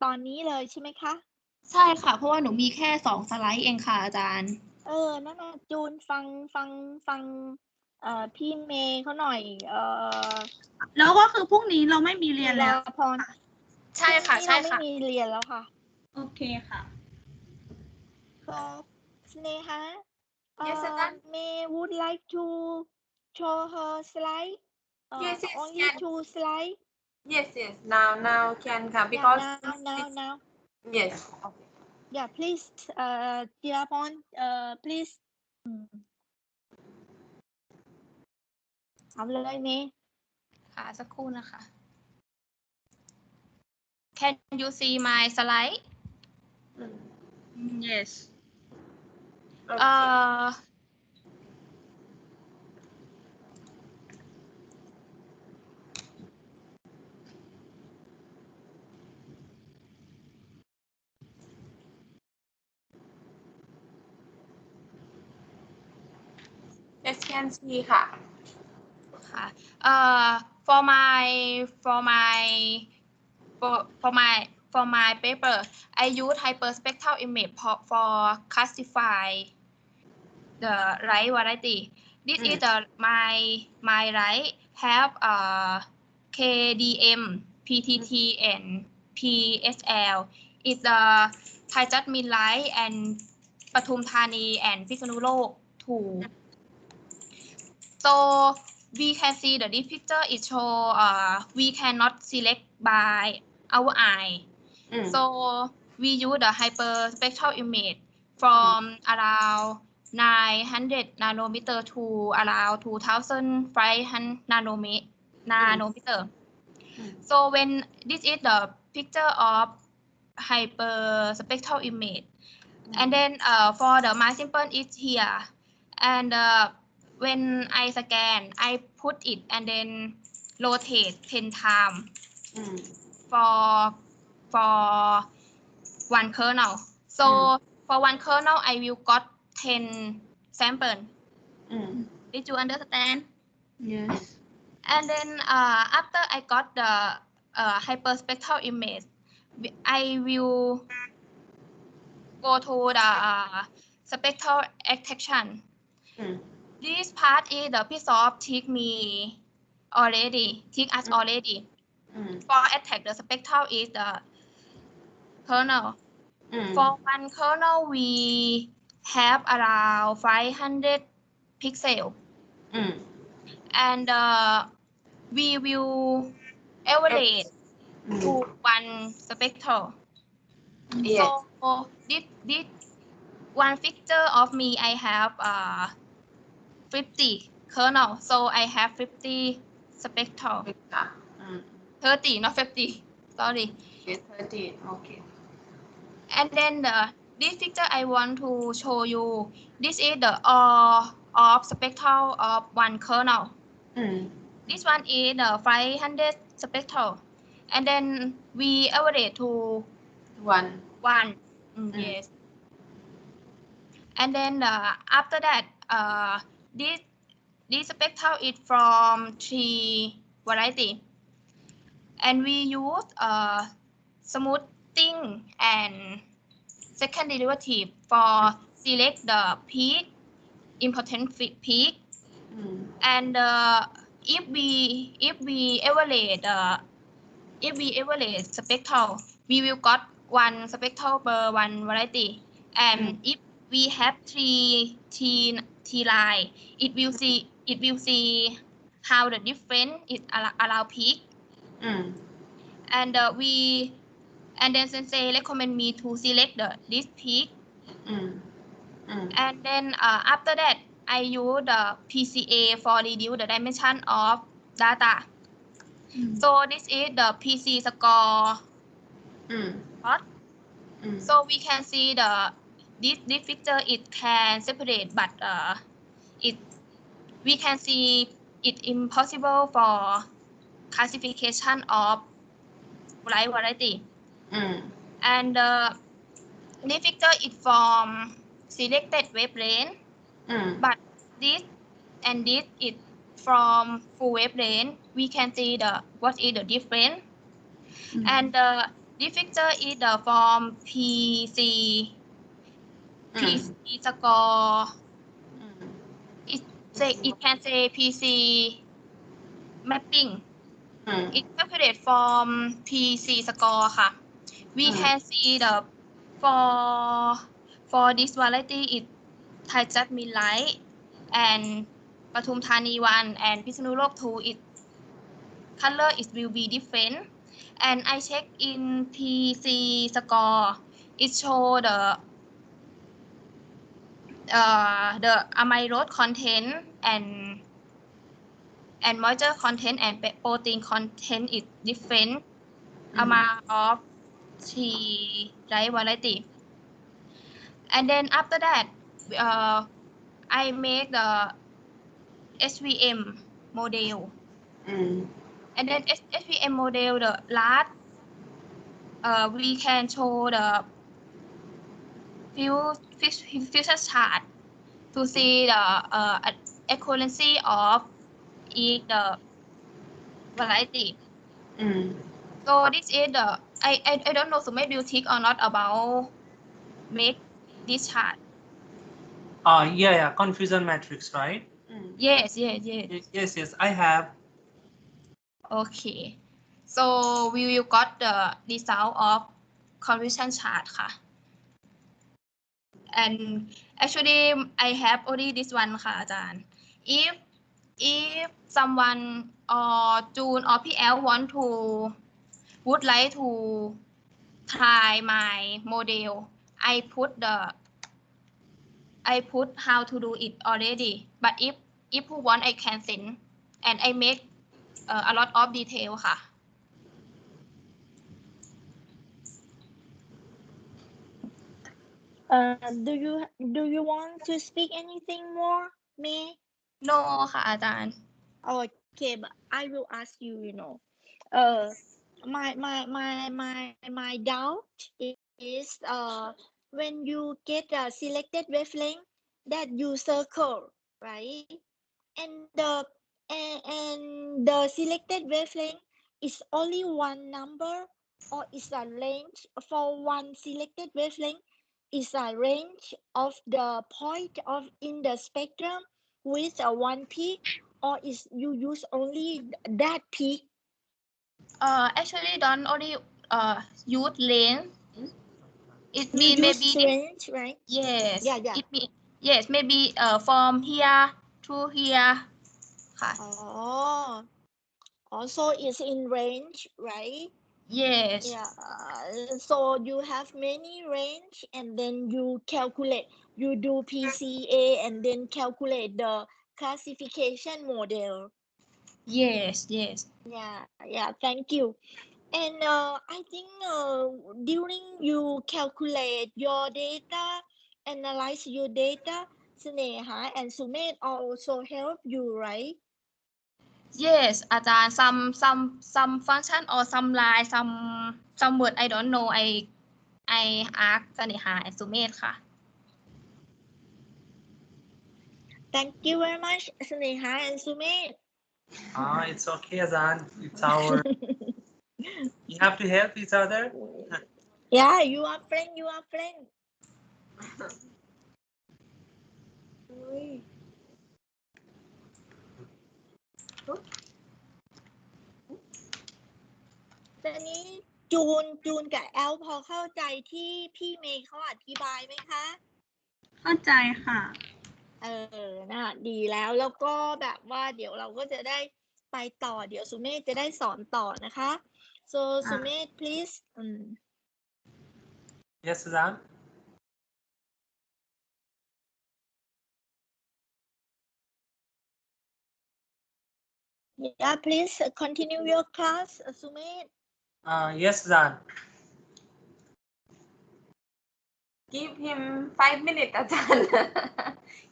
ตอนนี้เลยใช่ไหมคะใช่ค่ะเพราะว่าหนูมีแค่2 สไลด์เองค่ะอาจารย์นั่นน่ะจูนฟังพี่เมย์เขาหน่อยแล้วก็คือพรุ่งนี้เราไม่มีเรียนแล้วพรใช่ค่ะใช่ค่ะไม่มีเรียนแล้วค่ะโอเคค่ะก็สเนฮะYes, May would like to show her slide yes, only can. 2 slide Yes, now can come because now yes. Okay. Yeah, please, Jirapon, please. เอาเลยเมย์ค่ะสักครู่นะคะ Can you see my slide? Yes. Yes, can see ค่ะfor my paper I use hyperspectral image for classify the light variety. This is my light have KDM, PTT and PSL. It's the Thai Jasmine light and Pathum Thani and Phitsanulok too. So we can see that this picture is show we cannot select by our eye. So we use the hyperspectral image from around 900 nanometer to around 2500 nanometer. So when this is the picture of hyperspectral image, and then for the my simple is here, and when I scan, I put it and then rotate 10 times for one kernel. So For one kernel, I will got 10 sample. Did you understand? Yes. And then after I got the hyperspectral image, I will go to the spectral extraction. This part is the piece of teach us already. For attack, the spectral is the kernel. For one kernel, we have around 500 pixels. And we will average to one spectral. Yes. So this one picture of me, I have 50 kernel. So I have 50 spectral. 30, not 50. Sorry. Okay, 30. Okay. And then this picture I want to show you. This is the of spectral of one kernel. This one is the 500 spectral. And then we average to 1. 1. Yes. And then after that, this spectral is from 3 variety. And we use smoothing and second derivative for select the peak, important peak. And if we evaluate spectral, we will got one spectral per one variety. And if we have three line, it will see how the difference is around peak. And then sensei recommend me to select this peak. And then after that, I use the PCA for reduce the dimension of data. So this is the PC score plot. So we can see this picture, it can separate, but we can see it impossible for classification of light variety. And this picture is from selected wavelength, but this and this is from full wavelength. We can see what is the difference. And this picture is from PC score. It can say PC mapping. It calculated from PC score ค่ะ We can see for this variety it Thai just mean light and Pathum Thani 1 and Pisanulok 2 it color it will be different. And I check in PC score, it show the amyloid content and moisture content and protein content is different amount of the light variety. And then after that, I make the SVM model. And then SVM model, the last, we can show the fusion chart to see the equivalency of each variety. So this is I don't know, so maybe you think or not about make this chart. Yeah, confusion matrix, right? Yes. Yes, I have. Okay, so we will got the result of confusion chart ค่ะ and actually I have only this one ค่ะอาจารย์ if someone or June or PL would like to try my model, I put how to do it already, but if who want I can send and I make a lot of detail ค่ะ Do you want to speak anything more, May? no ค่ะอาจารย์ Okay, but I will ask you. My doubt is when you get a selected wavelength that you circle, right? And the selected wavelength is only one number, or is a range for one selected wavelength is a range of the point of in the spectrum with a one peak, or is you use only that peak? Actually don't only use length. It You mean use maybe range, right? yes. Yeah, yeah. It mean yes, maybe from here to here. ค่ะ Also it's in range, right? Yes. Yeah. So you have many range, and then you calculate. You do PCA and then calculate the classification model. Yes. Yes. Yeah. Thank you. And I think during you calculate your data, analyze your data, Sneha and Sumet also help you, right? Yes อาจารย์ some function or some line some word I don't know I ask เสน่หา and สุเมธค่ะ Thank you very much, Sneha and Sumet. It's okay, Azan. It's our. You have to help each other. Yeah, you are friend. You are friend. ตอนนี้จูนกับแอลพอเข้าใจที่พี่เมย์เขาอธิบายไหมคะ เข้าใจค่ะ นะดีแล้วก็แบบว่าเดี๋ยวเราก็จะได้ไปต่อเดี๋ยวสุเมธจะได้สอนต่อนะคะ so สุเมธ please Yes, Azan. yeah please continue your class สุเมธ Yes, Azan. Give him 5 minutes, Ajahn.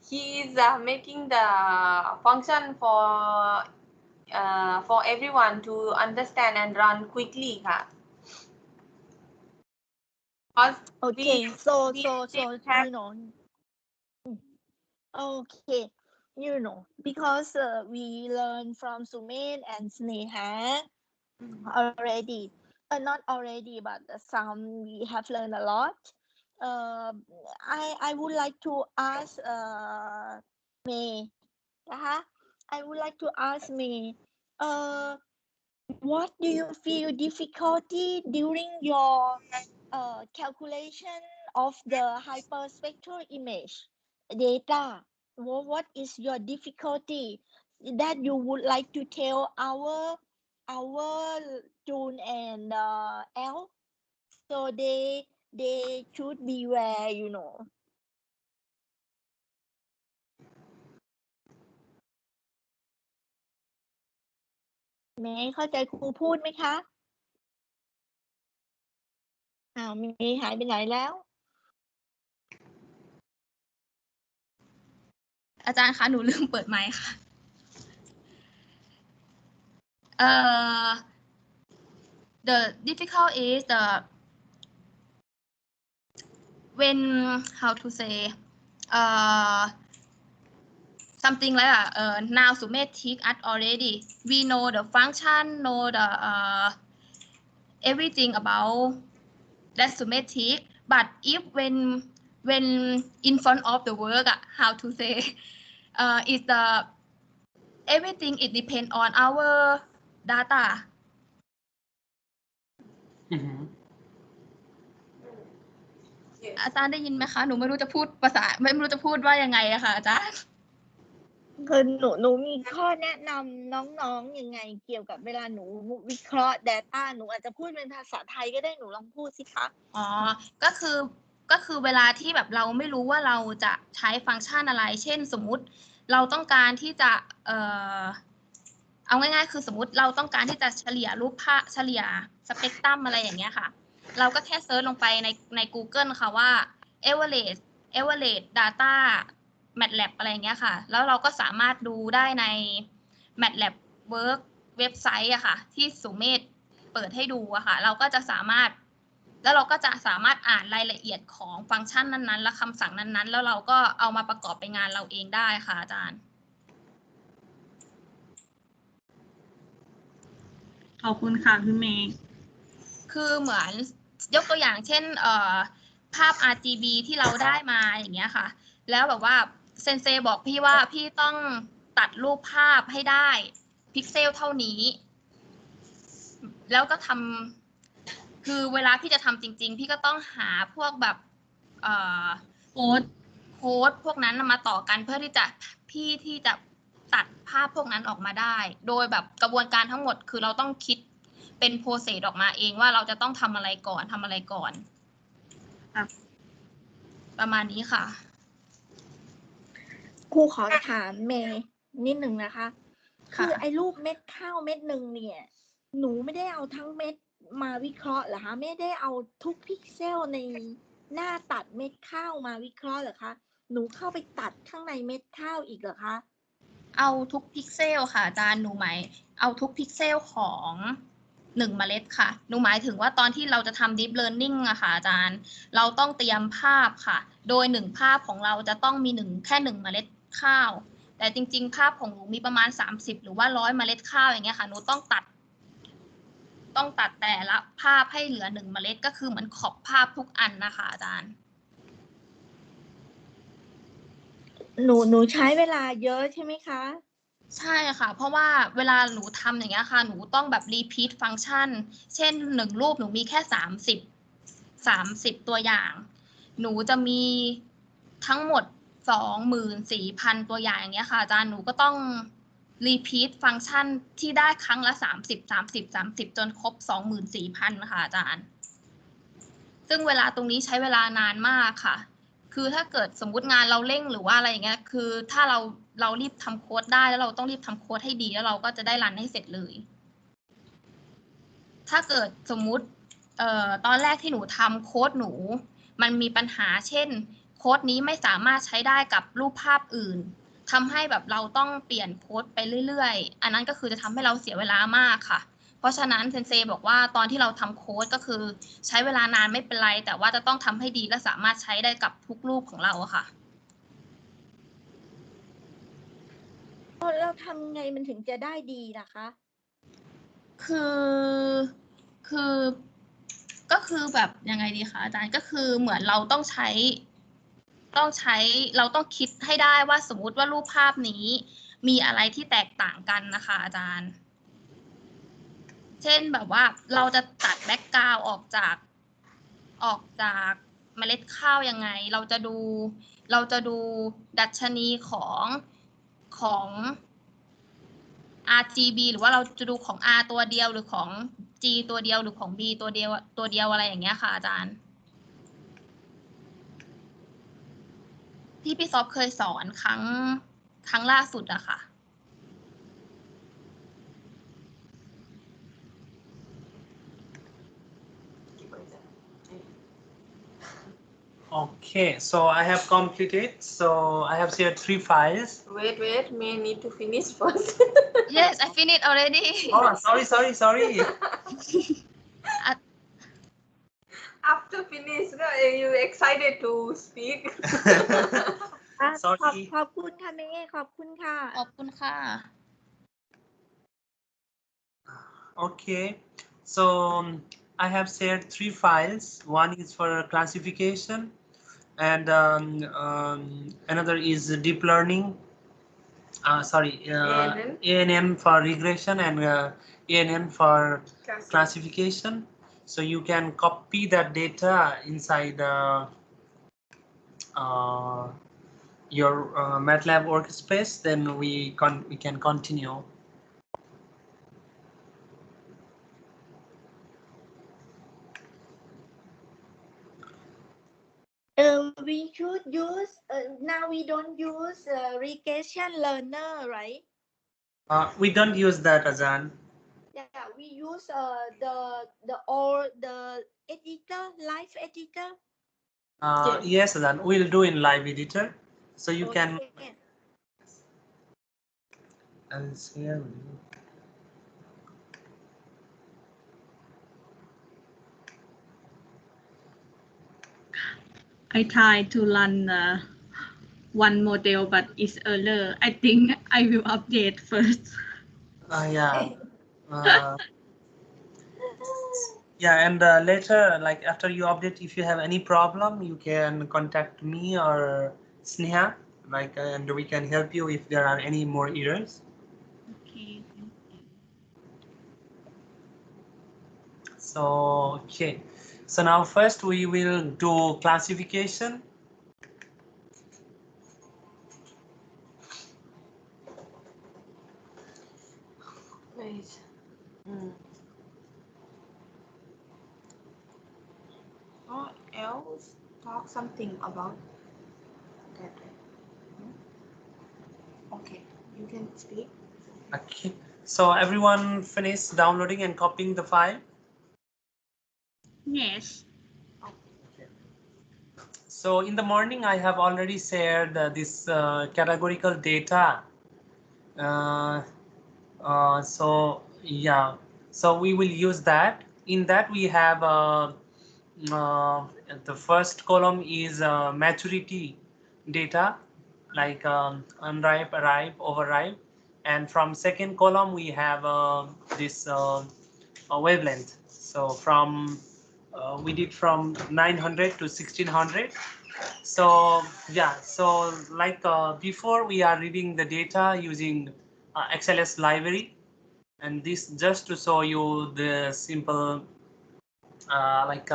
He is making the function for everyone to understand and run quickly. Okay, so you know, okay, you know, because we learn from Sumet and Sneha already, not already, but some we have learned a lot. I would like to ask May, I would like to ask May, what do you feel difficulty during your calculation of the hyperspectral image data? What is your difficulty that you would like to tell our June and L, so they should beware, you know. เมย์เข้าใจครูพูดไหมคะเมย์หายไปไหนแล้ว อาจารย์คะหนูลืมเปิดไมค์ค่ะthe difficult is the when how to say something like now Sumet teach us already we know the function know the everything about that Sumet teach but if when in front of the work how to say is the everything it depend on our data อาจารย์ได้ยินไหมคะหนูไม่รู้จะพูดภาษาไม่รู้จะพูดว่ายังไงอะค่ะอาจารย์คือหนูมีข้อแนะนำน้องๆยังไงเกี่ยวกับเวลาหนูวิเคราะห์ data หนูอาจจะพูดเป็นภาษาไทยก็ได้หนูลองพูดสิคะก็คือเวลาที่แบบเราไม่รู้ว่าเราจะใช้ฟังก์ชันอะไรเช่นสมมุติเราต้องการที่จะเอาง่ายๆคือสมมุติเราต้องการที่จะเฉลี่ยรูปภาพเฉลี่ยสเปกตรัมอะไรอย่างเงี้ยค่ะเราก็แค่เซิร์ชลงไปใน Google ค่ะว่า average data MATLAB อะไรอย่างเงี้ยค่ะแล้วเราก็สามารถดูได้ใน MATLAB Work เว็บไซต์อะค่ะที่สุเมธเปิดให้ดูอะค่ะเราก็จะสามารถ แล้วเราก็จะสามารถอ่านรายละเอียดของฟังก์ชันนั้นๆและคำสั่งนั้นๆแล้วเราก็เอามาประกอบเป็นงานเราเองได้ค่ะอาจารย์ขอบคุณค่ะพี่เมย์คือเหมือนยกตัวอย่างเช่นภาพ RGB ที่เราได้มาอย่างเงี้ยค่ะแล้วแบบว่าเซนเซบอกพี่ว่าพี่ต้องตัดรูปภาพให้ได้พิกเซลเท่านี้แล้วก็ทำคือเวลาพี่จะทำจริงๆพี่ก็ต้องหาพวกแบบโค้ดพวกนั้นมาต่อกันเพื่อที่จะตัดภาพพวกนั้นออกมาได้โดยแบบกระบวนการทั้งหมดคือเราต้องคิดเป็นโปรเซสออกมาเองว่าเราจะต้องทำอะไรก่อนประมาณนี้ค่ะครูขอถามเมย์นิดหนึ่งนะคะคือไอ้รูปเม็ดข้าวเม็ดหนึ่งเนี่ยหนูไม่ได้เอาทั้งเม็ดมาวิเคราะห์เหรอคะไม่ได้เอาทุกพิกเซลในหน้าตัดเม็ดข้าวมาวิเคราะห์เหรอคะหนูเข้าไปตัดข้างในเม็ดข้าวอีกเหรอคะเอาทุกพิกเซลค่ะอาจารย์หนูหมายเอาทุกพิกเซลของ1 เมล็ดค่ะหนูหมายถึงว่าตอนที่เราจะทำ Deep Learning อะค่ะอาจารย์เราต้องเตรียมภาพค่ะโดย1ภาพของเราจะต้องมีแค่1 เมล็ดข้าวแต่จริงๆภาพของหนูมีประมาณ30หรือว่า100 เมล็ดข้าวอย่างเงี้ยค่ะหนูต้องตัดแต่ละภาพให้เหลือ1 เมล็ดก็คือเหมือนขอบภาพทุกอันนะคะอาจารย์หนูใช้เวลาเยอะใช่ไหมคะใช่ค่ะเพราะว่าเวลาหนูทำอย่างเงี้ยค่ะหนูต้องแบบรีพีทฟังก์ชันเช่น1 รูปหนูมีแค่30ตัวอย่างหนูจะมีทั้งหมด24,000ตัวอย่างอย่างเงี้ยค่ะอาจารย์หนูก็ต้องรีพีทฟังก์ชันที่ได้ครั้งละ30จนครบ24,000นะคะอาจารย์ซึ่งเวลาตรงนี้ใช้เวลานานมากค่ะคือถ้าเกิดสมมุติงานเราเร่งหรือว่าอะไรอย่างเงี้ยคือถ้าเรารีบทำโค้ดได้แล้วเราต้องรีบทำโค้ดให้ดีแล้วเราก็จะได้รันให้เสร็จเลยถ้าเกิดสมมุติตอนแรกที่หนูทำโค้ดหนูมันมีปัญหาเช่นโค้ดนี้ไม่สามารถใช้ได้กับรูปภาพอื่นทำให้แบบเราต้องเปลี่ยนโค้ดไปเรื่อยๆอันนั้นก็คือจะทำให้เราเสียเวลามากค่ะเพราะฉะนั้นเซนเซบอกว่าตอนที่เราทำโค้ดก็คือใช้เวลานานไม่เป็นไรแต่ว่าจะต้องทำให้ดีและสามารถใช้ได้กับทุกรูปของเราอะค่ะเราทำไงมันถึงจะได้ดีนะคะคือก็คือแบบยังไงดีคะอาจารย์ก็คือเหมือนเราต้องใช้เราต้องคิดให้ได้ว่าสมมุติว่ารูปภาพนี้มีอะไรที่แตกต่างกันนะคะอาจารย์เช่นแบบว่าเราจะตัดแบ็กกราวด์ออกจากเมล็ดข้าวยังไงเราจะดูดัชนีของ RGB หรือว่าเราจะดูของ R ตัวเดียวหรือของ G ตัวเดียวหรือของ B ตัวเดียวอะไรอย่างเงี้ยค่ะอาจารย์ที่พี่ซอฟเคยสอนครั้งล่าสุดอะค่ะ Okay, so I have completed. So I have shared 3 files. Wait, may need to finish first. Yes, I finished already. Oh, sorry. After finish, you excited to speak? Sorry. ขอบคุณค่ะเมย์ขอบคุณค่ะ ขอบคุณค่ะ Okay, so I have shared 3 files. One is for classification, and another is deep learning. ANN for regression and ANN for classification. So you can copy that data inside your MATLAB workspace. Then we can continue. We should use now we don't use regression learner, right? We don't use that, Azan. Yeah, we use the editor, live editor. Yes, Azan. We'll do in live editor, so you can. I'll share with you. I tried to run one model, but it's error. I think I will update first. Yeah. Yeah, and later, like after you update, if you have any problem, you can contact me or Sneha, like, and we can help you if there are any more errors. Okay. So, okay. So now first we will do classification. Wait. What else? Talk something about that. Okay, you can speak. Okay. So everyone finished downloading and copying the file? Yes. So in the morning, I have already shared this categorical data. So yeah, so we will use that. In that we have the first column is maturity data, like unripe, ripe, overripe, and from second column we have this wavelength. So from we did from 900 to 1600. So yeah, so like before we are reading the data using XLS library, and this just to show you the simple like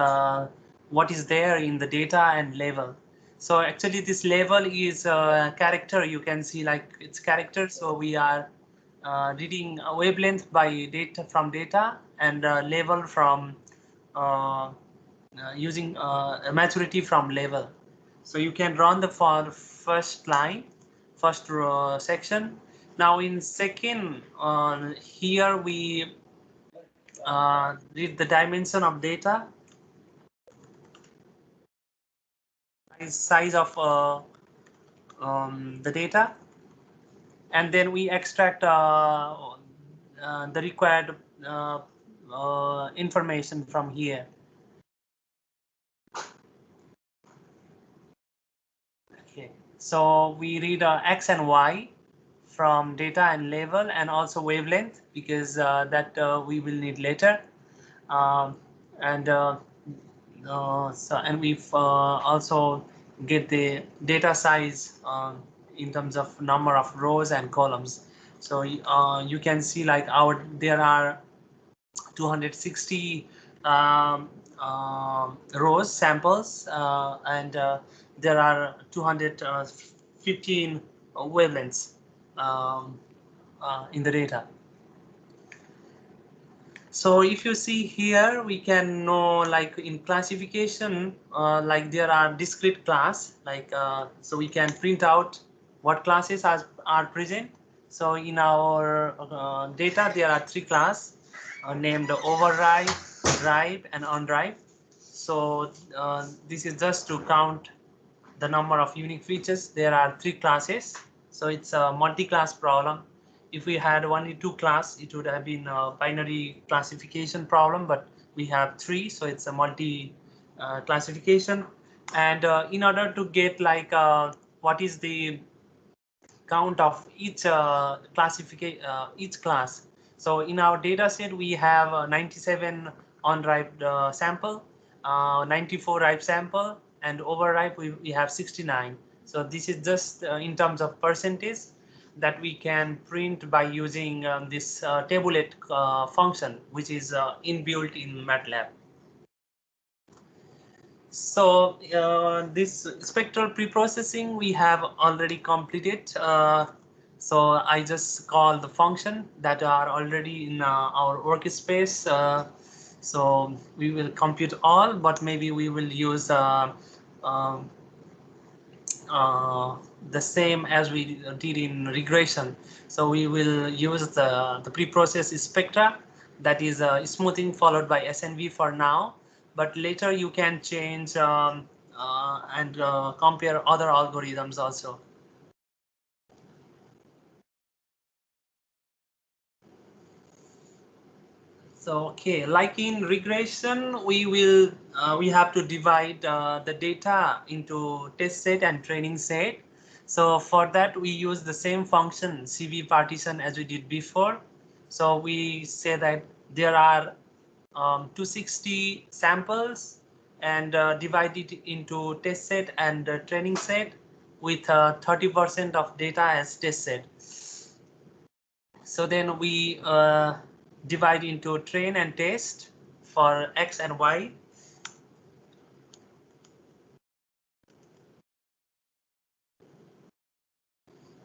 what is there in the data and label. So actually this label is character, you can see like it's character. So we are reading a wavelength by data from data and label from using a maturity from label. So you can run the first line, first section. Now in second, here we read the dimension of data, size of the data, and then we extract the required information from here. Okay, so we read X and Y from data and label, and also wavelength, because that we will need later. And so, and we've also get the data size in terms of number of rows and columns. So you can see like there are 260 rows samples, and there are 215 wavelengths in the data. So if you see here, we can know like in classification, like there are discrete class, like so we can print out what classes are present. So in our data, there are three classes named overripe, ripe, and unripe. So this is just to count the number of unique features. There are three classes, so it's a multi-class problem. If we had only two class, it would have been a binary classification problem, but we have three, so it's a multi classification. And in order to get like what is the count of each each class. So in our data set, we have 97 unripe sample, 94 ripe sample, and overripe we have 69. So this is just in terms of percentage that we can print by using this tabulate function, which is inbuilt in MATLAB. So this spectral preprocessing we have already completed. So I just call the function that are already in our workspace. So we will compute all, but maybe we will use um, the same as we did in regression. So we will use the preprocessed spectra, that is smoothing followed by SNV for now, but later you can change and compare other algorithms also. So So okay, like in regression, we have to divide the data into test set and training set. So for that we use the same function CV partition as we did before. So we say that there are 260 samples and divide it into test set and training set with 30% of data as test set. So then we divide into train and test for X and Y.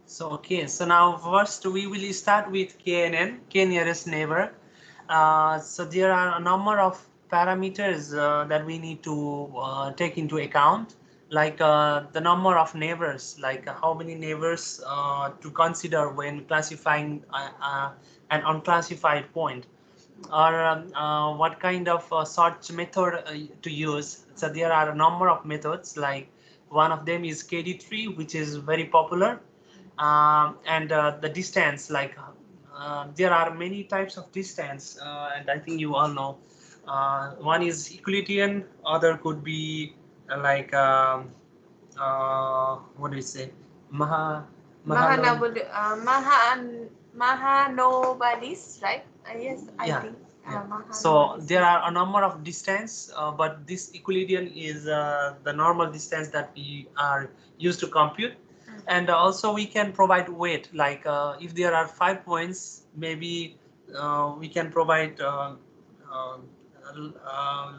So okay, so now first we will start with KNN, K nearest neighbor. So there are a number of parameters that we need to take into account, like the number of neighbors, like how many neighbors to consider when classifying an unclassified point, or what kind of search method to use. So there are a number of methods, like one of them is KD tree, which is very popular, and the distance, like there are many types of distance, and I think you all know. One is Euclidean, other could be like what do you say, Maha Mahanobodies, right? Yes, I yeah. think. So there are a number of distance, but this Euclidean is the normal distance that we are used to compute. And also we can provide weight, like if there are 5 points, maybe we can provide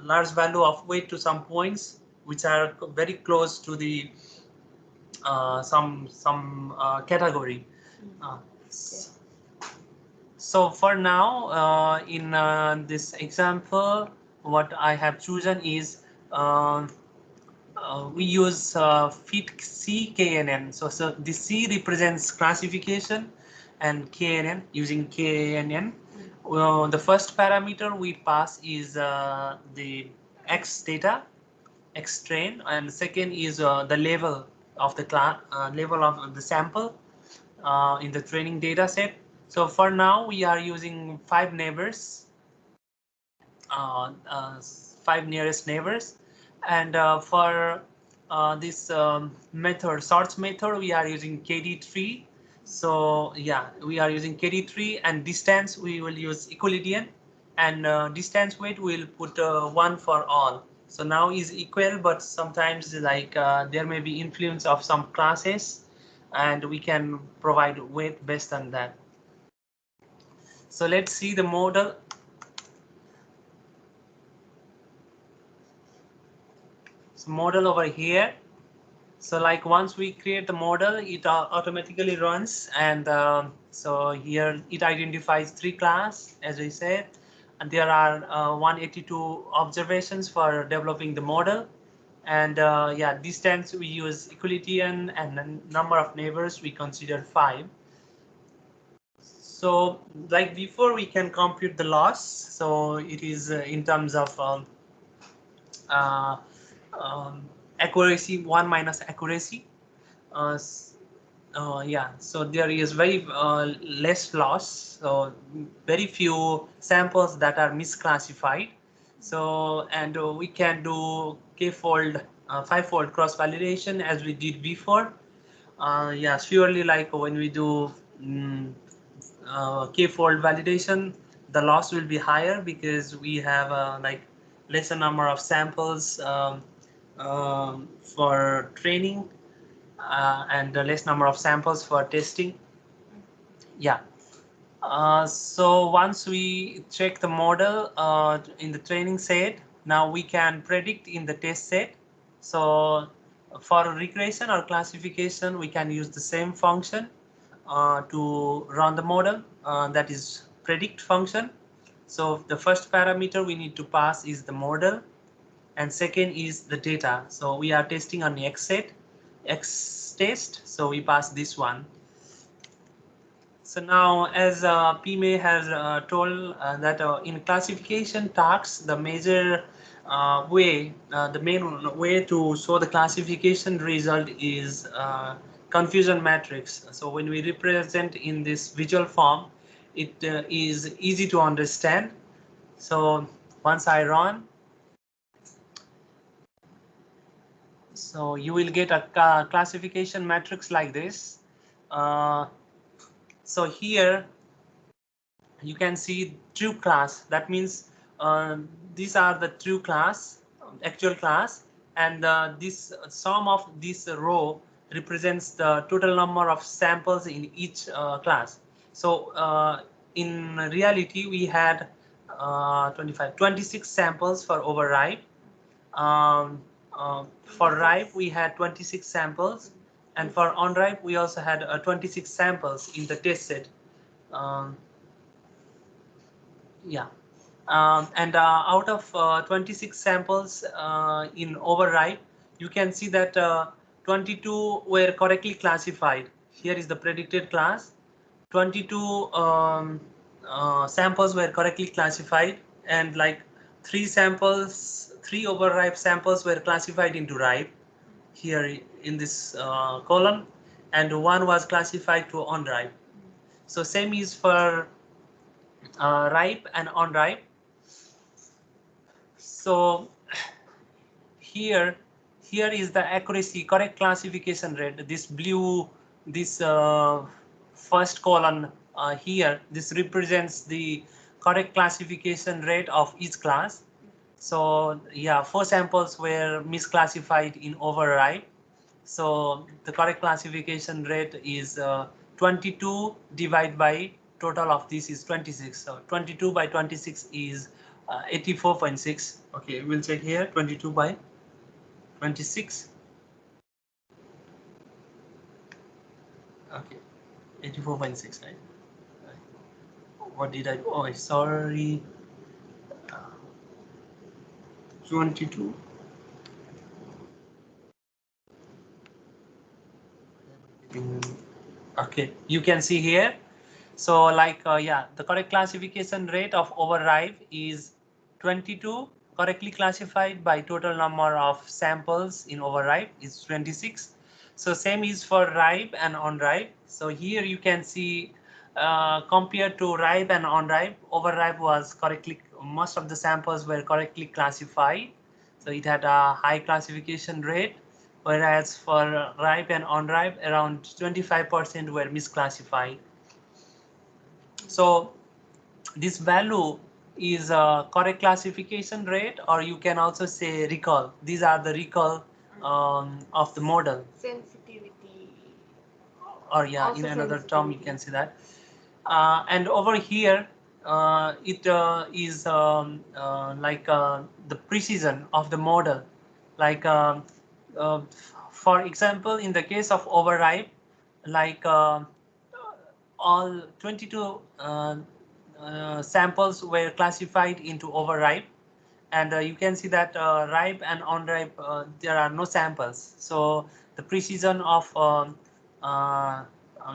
large value of weight to some points which are very close to the some category. So for now, in this example, what I have chosen is we use fit C KNN. So the C represents classification and KNN using KNN. Well, the first parameter we pass is the X data, X train, and the second is the level of the class, level of the sample in the training data set. So for now, we are using 5 neighbors, uh, uh, 5 nearest neighbors, and for this method, search method, we are using KD tree. So yeah, we are using KD tree, and distance we will use Euclidean, and distance weight we'll put 1 for all. So now is equal, but sometimes like there may be influence of some classes, and we can provide weight based on that. So let's see the model. So model over here. So like once we create the model, it automatically runs, and so here it identifies 3 class, as I said, and there are 182 observations for developing the model. And yeah, distance we use Euclidean, and the number of neighbors we consider 5. So like before, we can compute the loss. So it is in terms of uh, accuracy, 1 minus accuracy. Uh, yeah, so there is very less loss, so very few samples that are misclassified. So, and we can do k-fold, 5-fold cross validation as we did before. Yeah, surely, like when we do k-fold validation, the loss will be higher because we have like lesser number of samples for training, and less number of samples for testing. Yeah. So once we check the model in the training set, now we can predict in the test set. So for regression or classification, we can use the same function to run the model, that is predict function. So the first parameter we need to pass is the model, and second is the data. So we are testing on the X set, X test, so we pass this one. So now, as PMA has told that in classification tasks, the major the main way to show the classification result is confusion matrix. So when we represent in this visual form, it is easy to understand. So once I run, so you will get a classification matrix like this. So here you can see true class. That means these are the true class, actual class, and this sum of this row represents the total number of samples in each class. So in reality, we had 26 samples for overripe. Um, for ripe, we had 26 samples, and for unripe, we also had 26 samples in the test set. Um, yeah. And out of 26 samples in overripe, you can see that 22 were correctly classified. Here is the predicted class. 22 samples were correctly classified, and like three overripe samples were classified into ripe here in this column, and one was classified to unripe. So same is for ripe and unripe. So here is the accuracy, correct classification rate. This blue, this first column here, this represents the correct classification rate of each class. So yeah, 4 samples were misclassified in overripe. So the correct classification rate is 22 divided by total of this is 26. So 22 by 26 is 84.6. Okay, we'll check here. 22 by 26. Okay, 84.6, right? What did I do? Oh, sorry. 22. Okay, you can see here. So like, yeah, the correct classification rate of overripe is 22. Correctly classified by total number of samples in overripe is 26. So same is for ripe and unripe. So here you can see compared to ripe and unripe, overripe was correctly, most of the samples were correctly classified. So it had a high classification rate, whereas for ripe and unripe, around 25% were misclassified. So this value is a correct classification rate, or you can also say recall. These are the recall of the model. Sensitivity. Or yeah, in another term you can say that. And over here, it is like the precision of the model. Like uh, for example, in the case of overripe, like all 22 samples were classified into overripe, and you can see that ripe and unripe there are no samples. So the precision of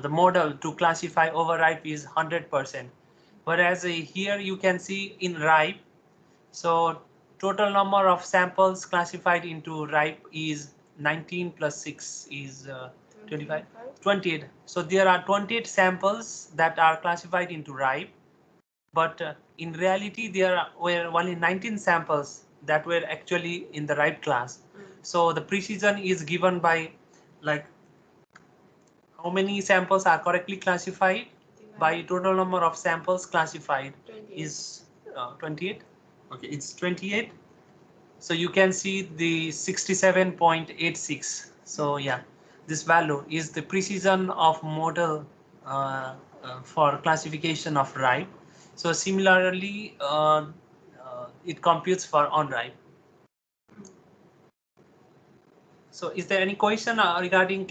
the model to classify overripe is 100%, whereas here you can see in ripe, so total number of samples classified into ripe is 19 plus 6 is 25, 28. So there are 28 samples that are classified into ripe, but in reality there were only 19 samples that were actually in the ripe class. So the precision is given by like how many samples are correctly classified by total number of samples classified 28. Is 28. Okay, it's 28. So you can see the 67.86. So yeah, this value is the precision of model for classification of ripe. So similarly, it computes for unripe. So is there any question regarding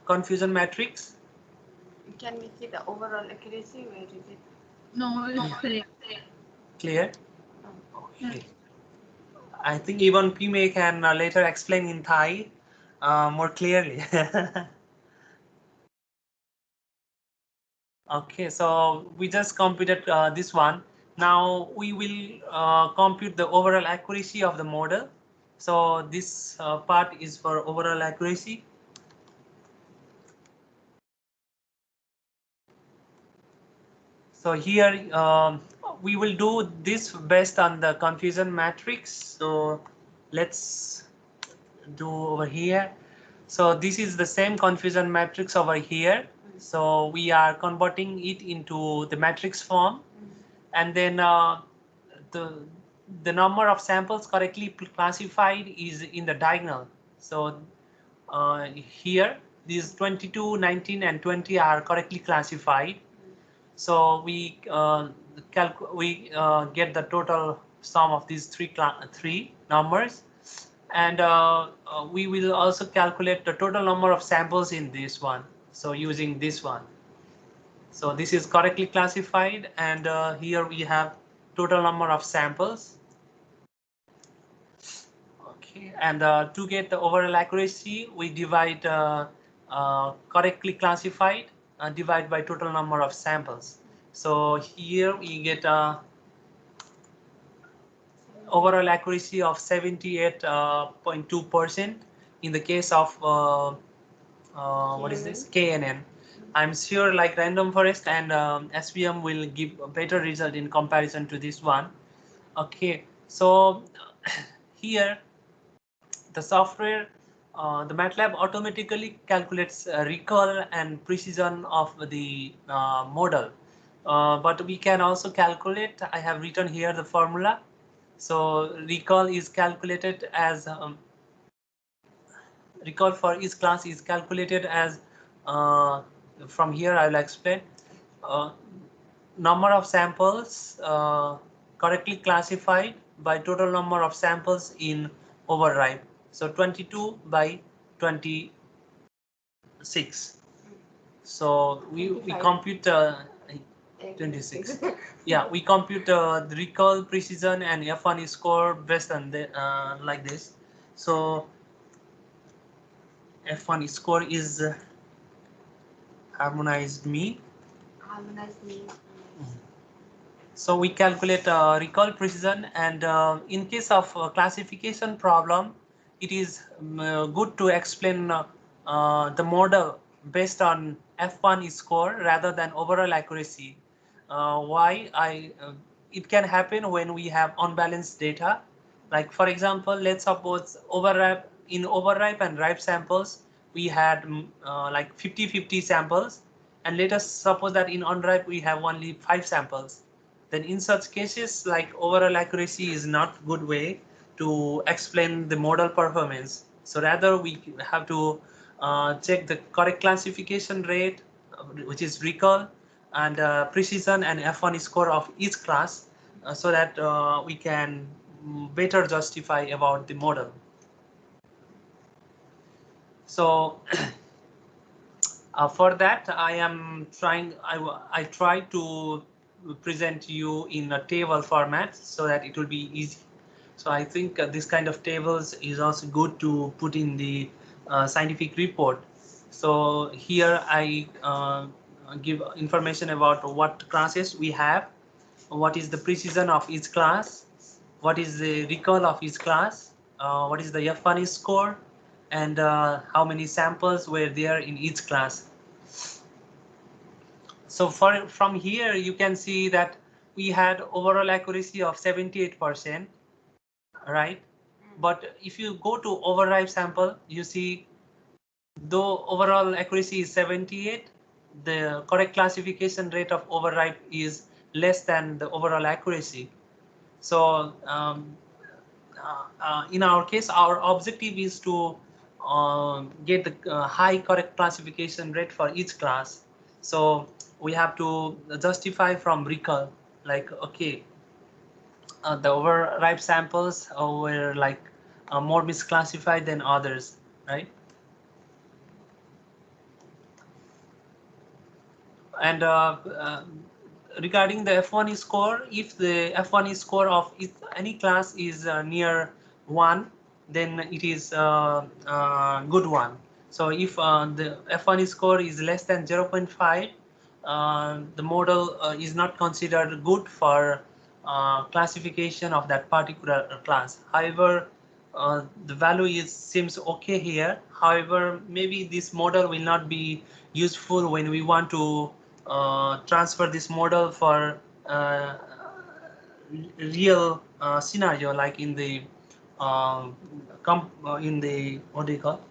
confusion matrix? Can we see the overall accuracy? Where is it? No, it's clear. Clear? Okay. I think even Pime can later explain in Thai more clearly. Okay, so we just computed this one. Now we will compute the overall accuracy of the model. So this part is for overall accuracy. So here we will do this based on the confusion matrix. So let's do over here. So this is the same confusion matrix over here. So we are converting it into the matrix form, and then the number of samples correctly classified is in the diagonal. So here these 22, 19, and 20 are correctly classified. So we get the total sum of these three numbers, and we will also calculate the total number of samples in this one. So using this one. So this is correctly classified, and here we have total number of samples. Okay, and to get the overall accuracy, we divide correctly classified divide by total number of samples. So here we get overall accuracy of 78.2% in the case of what is this, KNN. I'm sure like random forest and SVM will give a better result in comparison to this one. Okay, so here the software, the MATLAB automatically calculates recall and precision of the model. But we can also calculate, I have written here the formula. So recall is calculated as, recall for each class is calculated as, from here I will explain, number of samples correctly classified by total number of samples in override. So 22 by 26. So we compute 26. Yeah, we compute the recall precision and F1 score based on the like this. So F1 score is harmonized mean. So we calculate recall precision, and in case of classification problem, it is good to explain the model based on F1 score rather than overall accuracy. Why? It can happen when we have unbalanced data. Like for example, let's suppose in overripe and ripe samples, we had like 50-50 samples, and let us suppose that in unripe we have only 5 samples. Then in such cases, like overall accuracy is not good way to explain the model performance. So rather we have to check the correct classification rate, which is recall, and precision and F1 score of each class, so that we can better justify about the model. So for that, I try to present you in a table format so that it will be easy. So I think this kind of tables is also good to put in the scientific report. So here I give information about what classes we have, what is the precision of each class, what is the recall of each class, what is the F1 score, and how many samples were there in each class. So from here you can see that we had overall accuracy of 78%, right? But if you go to overripe sample, you see though overall accuracy is 78, the correct classification rate of overripe is less than the overall accuracy. So in our case, our objective is to get the high correct classification rate for each class. So we have to justify from recall, like, okay, the overripe samples were like more misclassified than others, right? And regarding the F1 score, if the F1 score of any class is near 1, then it is good one. So if the F1 score is less than 0.5, the model is not considered good for classification of that particular class. However, the value seems okay here. However, maybe this model will not be useful when we want to transfer this model for real scenario, like in the what do you call?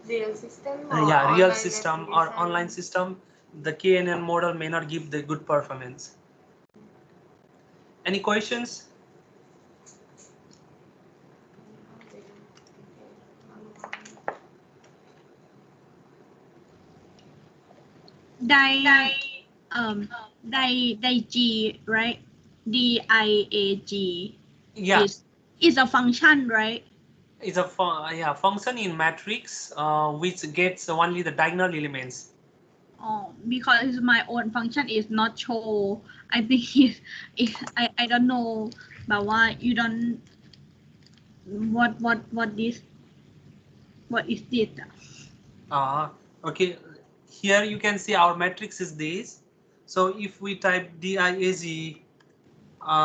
Real system Yeah, real online system or application. online system, the KNN model may not give the good performance. Any questions? Di Dig, right? DIAG Yeah, is a function, right? it's a function in matrix which gets only the diagonal elements. Oh, because my own function is not show. I think I don't know, but why you don't what this what is this? Okay, here you can see our matrix is this. So if we type DIAG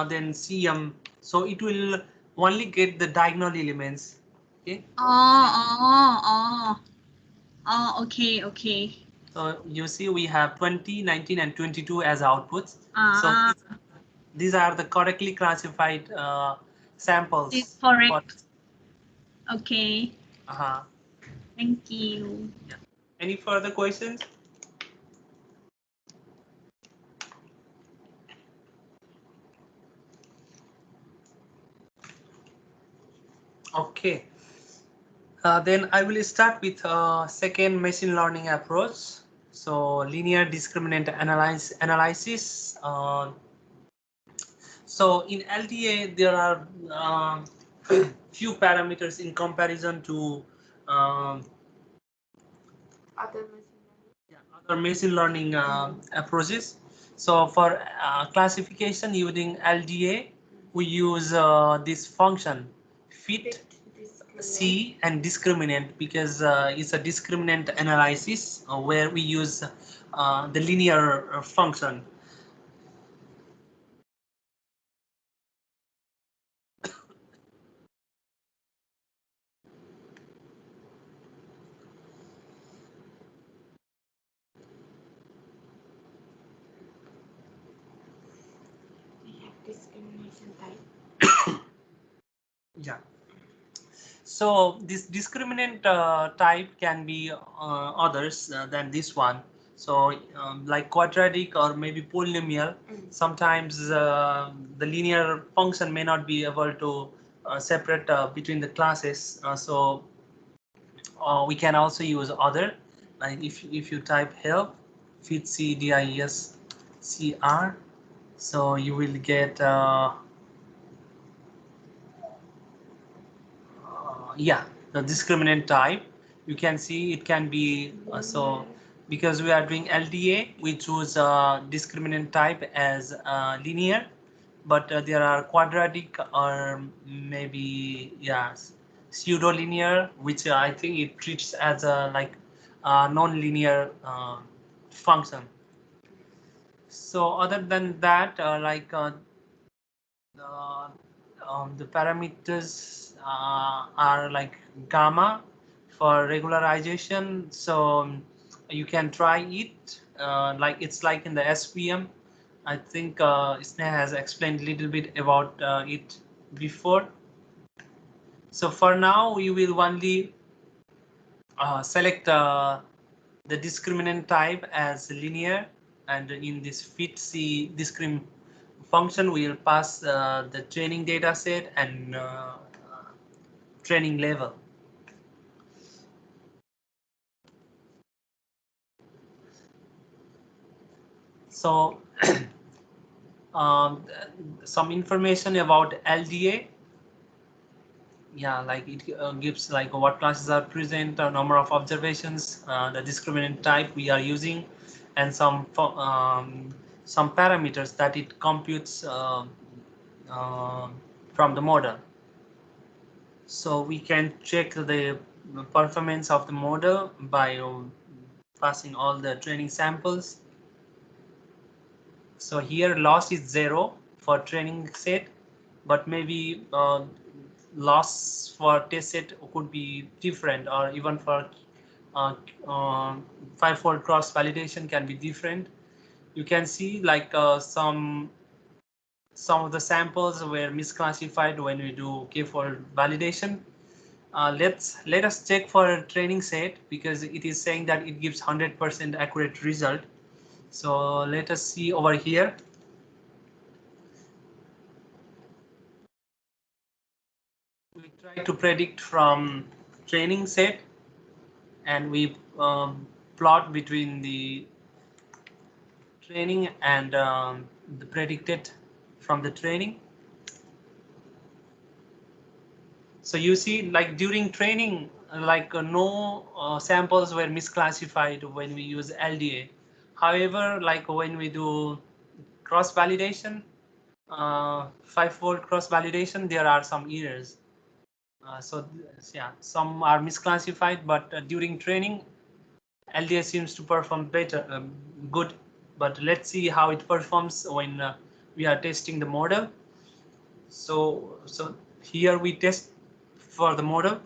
then CM, so it will only get the diagonal elements. Okay. Okay. So you see we have 20, 19 and 22 as outputs. So these are the correctly classified samples. It's correct. Okay. Thank you. Yeah. Any further questions? Okay. Then I will start with second machine learning approach. So linear discriminant analysis. So in LDA there are few parameters in comparison to other machine learning approaches. So for classification using LDA, we use this function fit, C and discriminant, because it's a discriminant analysis where we use the linear function. Discrimination type. Yeah. So this discriminant type can be others than this one. So like quadratic or maybe polynomial, sometimes the linear function may not be able to separate between the classes. So we can also use other, like if you type help fit CDIS CR, so you will get yeah, the discriminant type. You can see it can be so because we are doing LDA, we choose discriminant type as linear, but there are quadratic or maybe pseudo linear, which I think it treats as a like non-linear function. So other than that, the parameters are like gamma for regularization. So you can try it like it's like in the SVM. I think Sneh has explained a little bit about it before. So for now, we will only select the discriminant type as linear, and in this fit C discrim function, we will pass the training data set and training level. So some information about LDA. Yeah, like it gives like what classes are present, number of observations, the discriminant type we are using, and some parameters that it computes from the model. So we can check the performance of the model by passing all the training samples. So here loss is 0 for training set, but maybe loss for test set could be different, or even for uh, uh, five-fold cross validation can be different. You can see like some some of the samples were misclassified when we do k-fold validation. Let us check for a training set, because it is saying that it gives 100% accurate result. So let us see over here. We try to predict from training set, and we plot between the training and the predicted from the training. So you see, like during training, like no samples were misclassified when we use LDA. However, like when we do cross validation, 5-fold cross validation, there are some errors. So yeah, some are misclassified, but during training, LDA seems to perform better, good. But let's see how it performs when we are testing the model. So here we test for the model.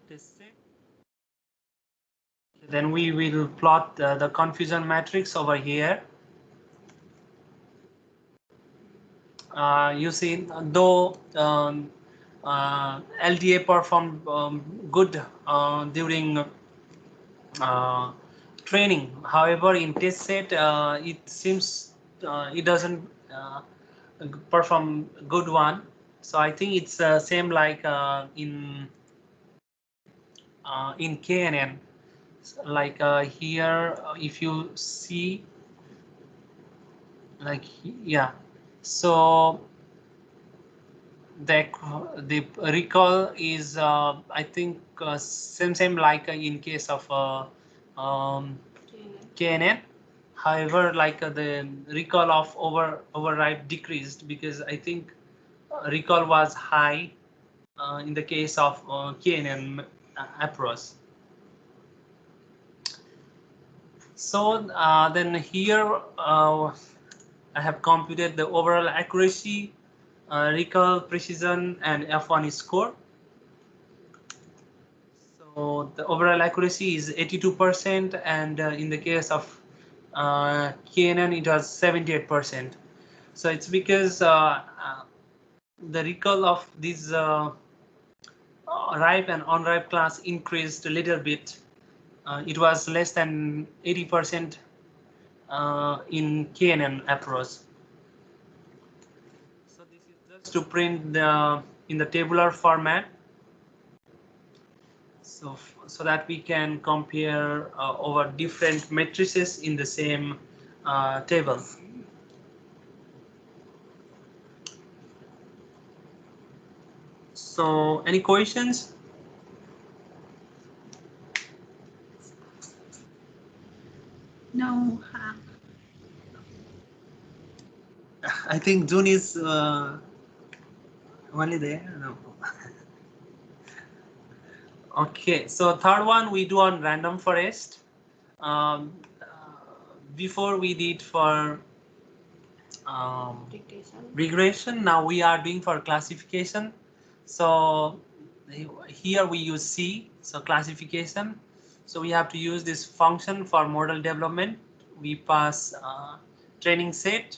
Test it. Then we will plot the confusion matrix over here. You see, though LDA performed good during training, however, in test set, it seems it doesn't perform good one. So I think it's same like in KNN. Like here, if you see, like, yeah, so the recall is I think same like in case of KNN. However, like the recall of override decreased, because I think recall was high in the case of KNN approach. So then here I have computed the overall accuracy, recall, precision, and F1 score. So the overall accuracy is 82%, and in the case of KNN it was 78%. So it's because the recall of these ripe and unripe class increased a little bit. It was less than 80% in KNN approach. So this is just to print in the tabular format, so that we can compare over different matrices in the same table. So any questions? No. I think June is only there. No. Okay, so third one we do on random forest. Before we did for regression, now we are doing for classification. So here we use C, so classification. So we have to use this function for model development. We pass training set,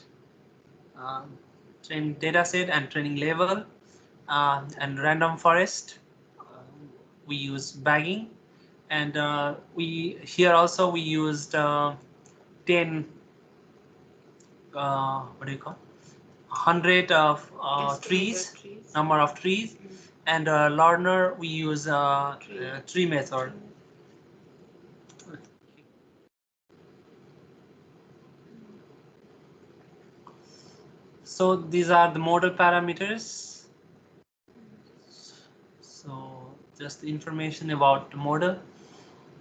training data set, and training level, and random forest. We use bagging, and we here also we used 10 what do you call 100 of trees, number of trees, and learner we use tree method. So these are the model parameters. So just the information about the model.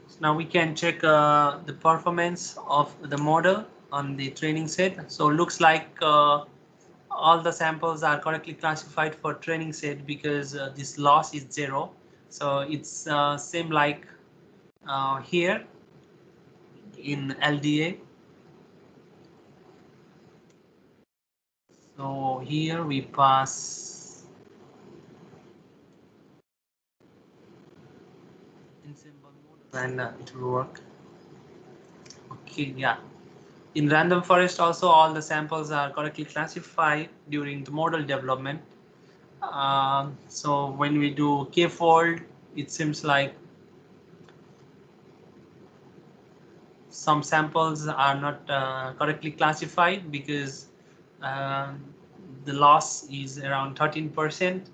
So now we can check the performance of the model on the training set. So looks like all the samples are correctly classified for training set, because this loss is 0. So it's same like here in LDA. So here we pass and it will work. Okay, yeah. In random forest also all the samples are correctly classified during the model development. So when we do k-fold, it seems like some samples are not correctly classified because uh, the loss is around 13%.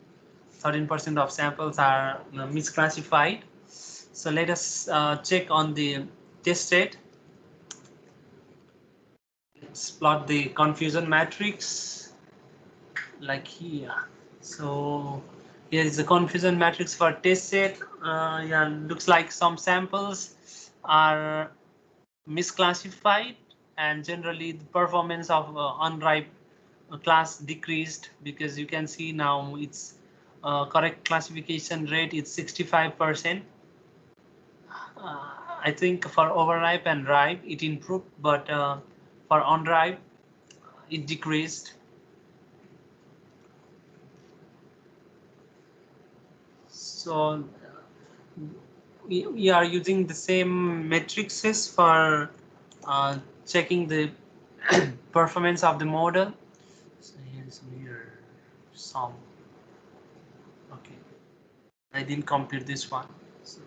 13% of samples are misclassified. So let us check on the test set. Let's plot the confusion matrix like here. So here is the confusion matrix for test set. Yeah, looks like some samples are misclassified, and generally the performance of unripe class decreased, because you can see now its correct classification rate is 65%. I think for overripe and ripe it improved, but for unripe it decreased. So we are using the same matrices for checking the performance of the model. So here's some. Okay, I didn't complete this one. So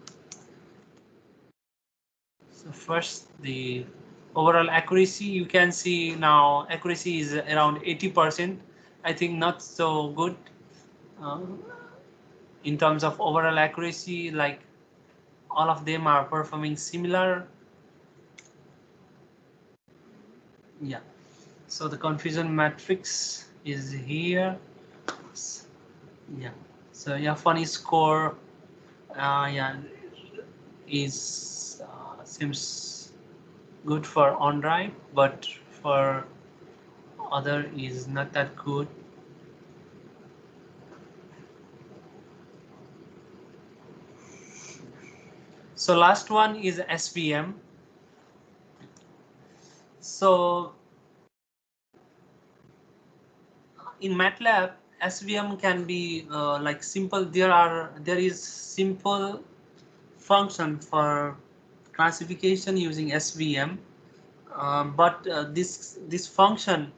first, the overall accuracy, you can see now accuracy is around 80%. I think not so good uh, in terms of overall accuracy, like all of them are performing similar. Yeah, so the confusion matrix is here. Yeah, so yeah, funny score yeah, is seems good for on-drive, but for other is not that good. So last one is SVM. So in MATLAB, SVM can be like simple. There is simple function for classification using SVM, but this function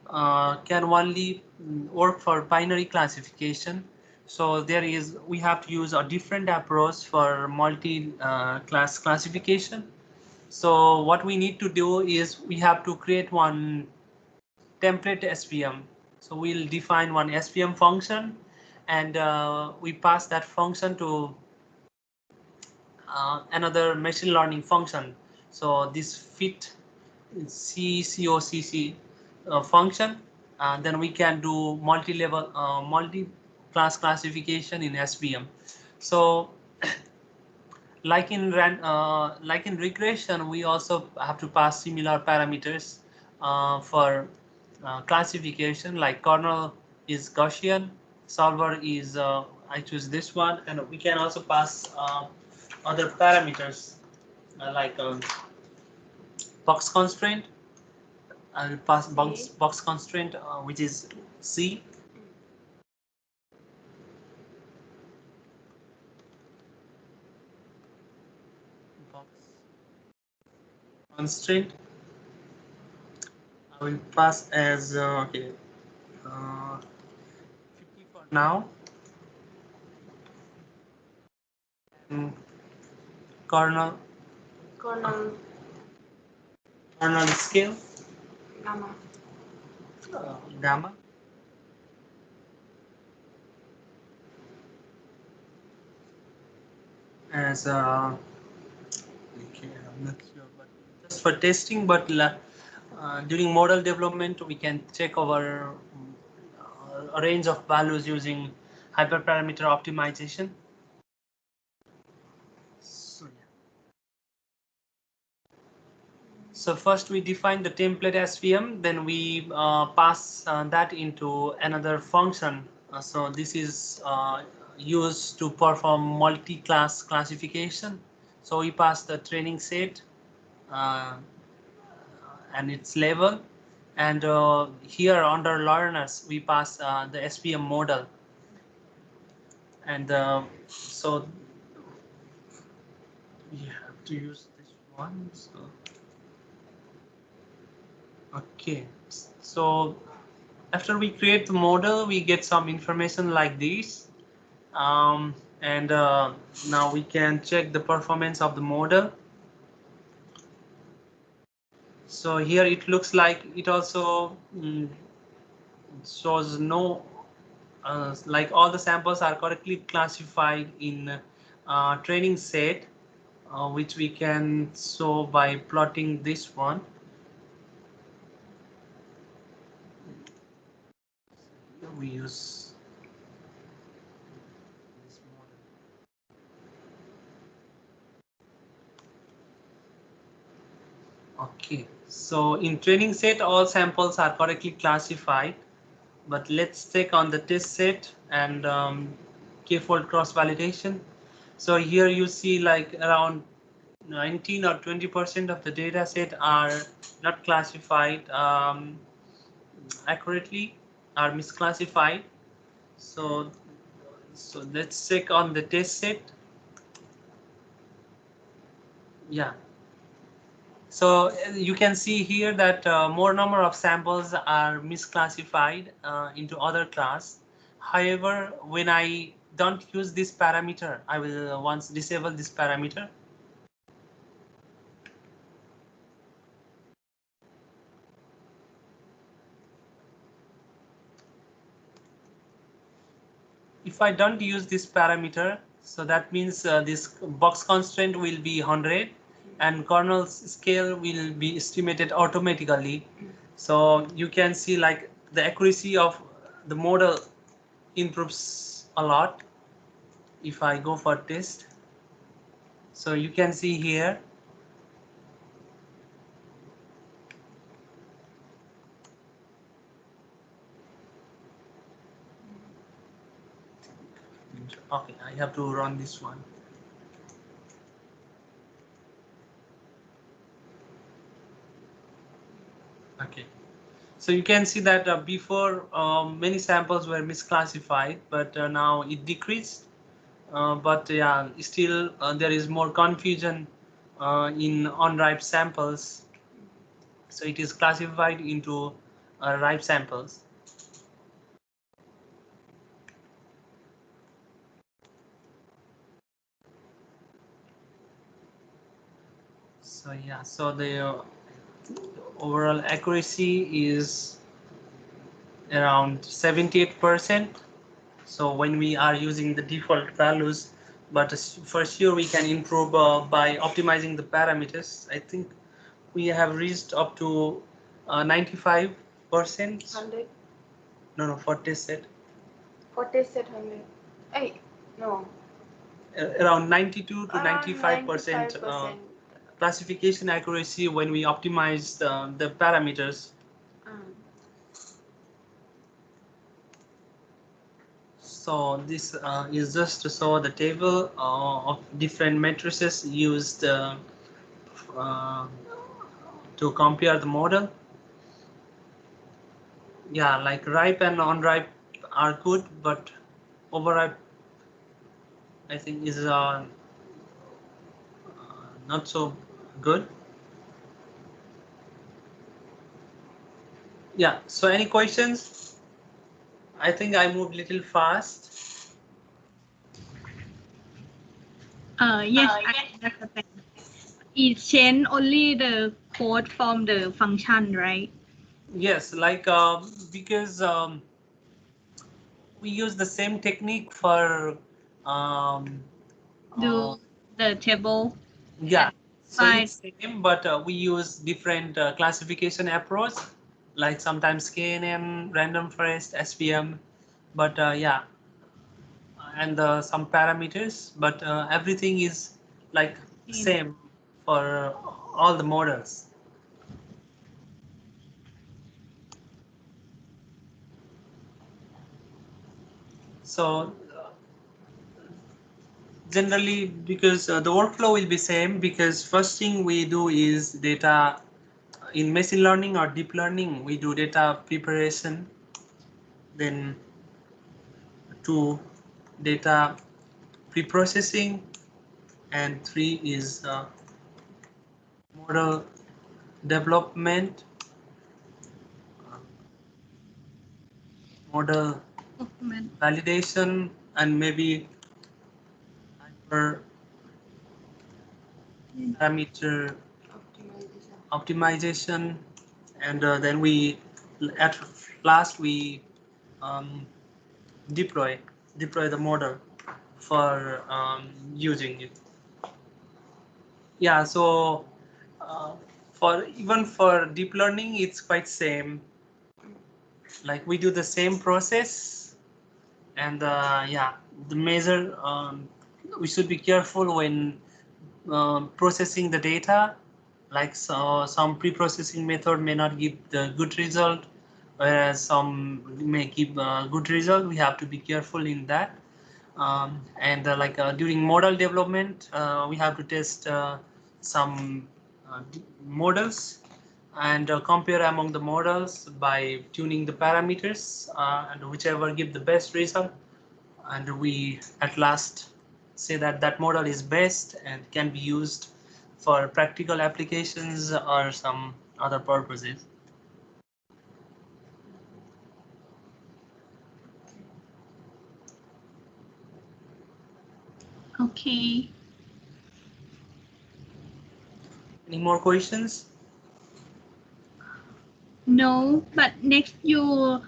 can only work for binary classification. So we have to use a different approach for multi-class classification. So what we need to do is we have to create one template SVM. So we'll define one SVM function, and we pass that function to another machine learning function. So this fit CCOCC function, then we can do multi-level, multi-class classification in SVM. So like in regression, we also have to pass similar parameters for classification. Like kernel is Gaussian, solver is I choose this one, and we can also pass other parameters like box constraint. I will pass box constraint, which is C. Box constraint. I will pass as okay, 50 for now. And kernel scale gamma as okay, I'm not sure, but just for testing. But during model development, we can check our a range of values using hyperparameter optimization. So, yeah. So first we define the template SVM, then we pass that into another function. So this is used to perform multi-class classification. So we pass the training set uh, and its level, and here under learners we pass the SVM model, and so we have to use this one. So okay, so after we create the model, we get some information like this, and now we can check the performance of the model. So here it looks like it also shows no, like all the samples are correctly classified in training set, which we can show by plotting this one. Here we use this model. Okay, so in training set all samples are correctly classified, but let's check on the test set and k-fold cross validation. So here you see like around 19 or 20% of the data set are not classified accurately, are misclassified. So let's check on the test set. Yeah. So you can see here that more number of samples are misclassified into other class. However, when I don't use this parameter, I will once disable this parameter. If I don't use this parameter, so that means this box constraint will be 100 and kernel scale will be estimated automatically. So you can see like the accuracy of the model improves a lot if I go for test. So you can see here okay, I have to run this one. Okay, so you can see that before many samples were misclassified, but now it decreased. But yeah, still there is more confusion in unripe samples. So it is classified into ripe samples. So yeah, so the overall accuracy is around 78%. So when we are using the default values, but for sure we can improve by optimizing the parameters. I think we have reached up to 95%. 100. No, for test set. For test set 100. Hey, no. Around 92 to Around 95% 95%. classification accuracy when we optimize the parameters. So this is just to show the table of different matrices used to compare the model. Yeah, like ripe and unripe are good, but overripe I think is not so good. Yeah, so any questions? I think I moved a little fast. Yes, I understand. It change only the code from the function, right? Yes, like because we use the same technique for Do the table. yeah, so Fine. it's same, but we use different classification approach, like sometimes KNN, random forest, SVM, but yeah, and some parameters, but everything is like same for all the models. So generally, because the workflow will be same, because first thing we do is data in machine learning or deep learning, we do data preparation, then to data pre-processing, and 3 is model development, model validation, and maybe hyper parameter optimization, and then we at last we deploy the model for using it. Yeah, so for even for deep learning, it's quite same. Like we do the same process, and yeah, the measure we should be careful when processing the data. Like some pre-processing method may not give the good result, whereas some may give a good result. We have to be careful in that. And like during model development, we have to test some models and compare among the models by tuning the parameters, and whichever give the best result, and we at last say that that model is best and can be used for practical applications or some other purposes. Okay. Any more questions? No, but next you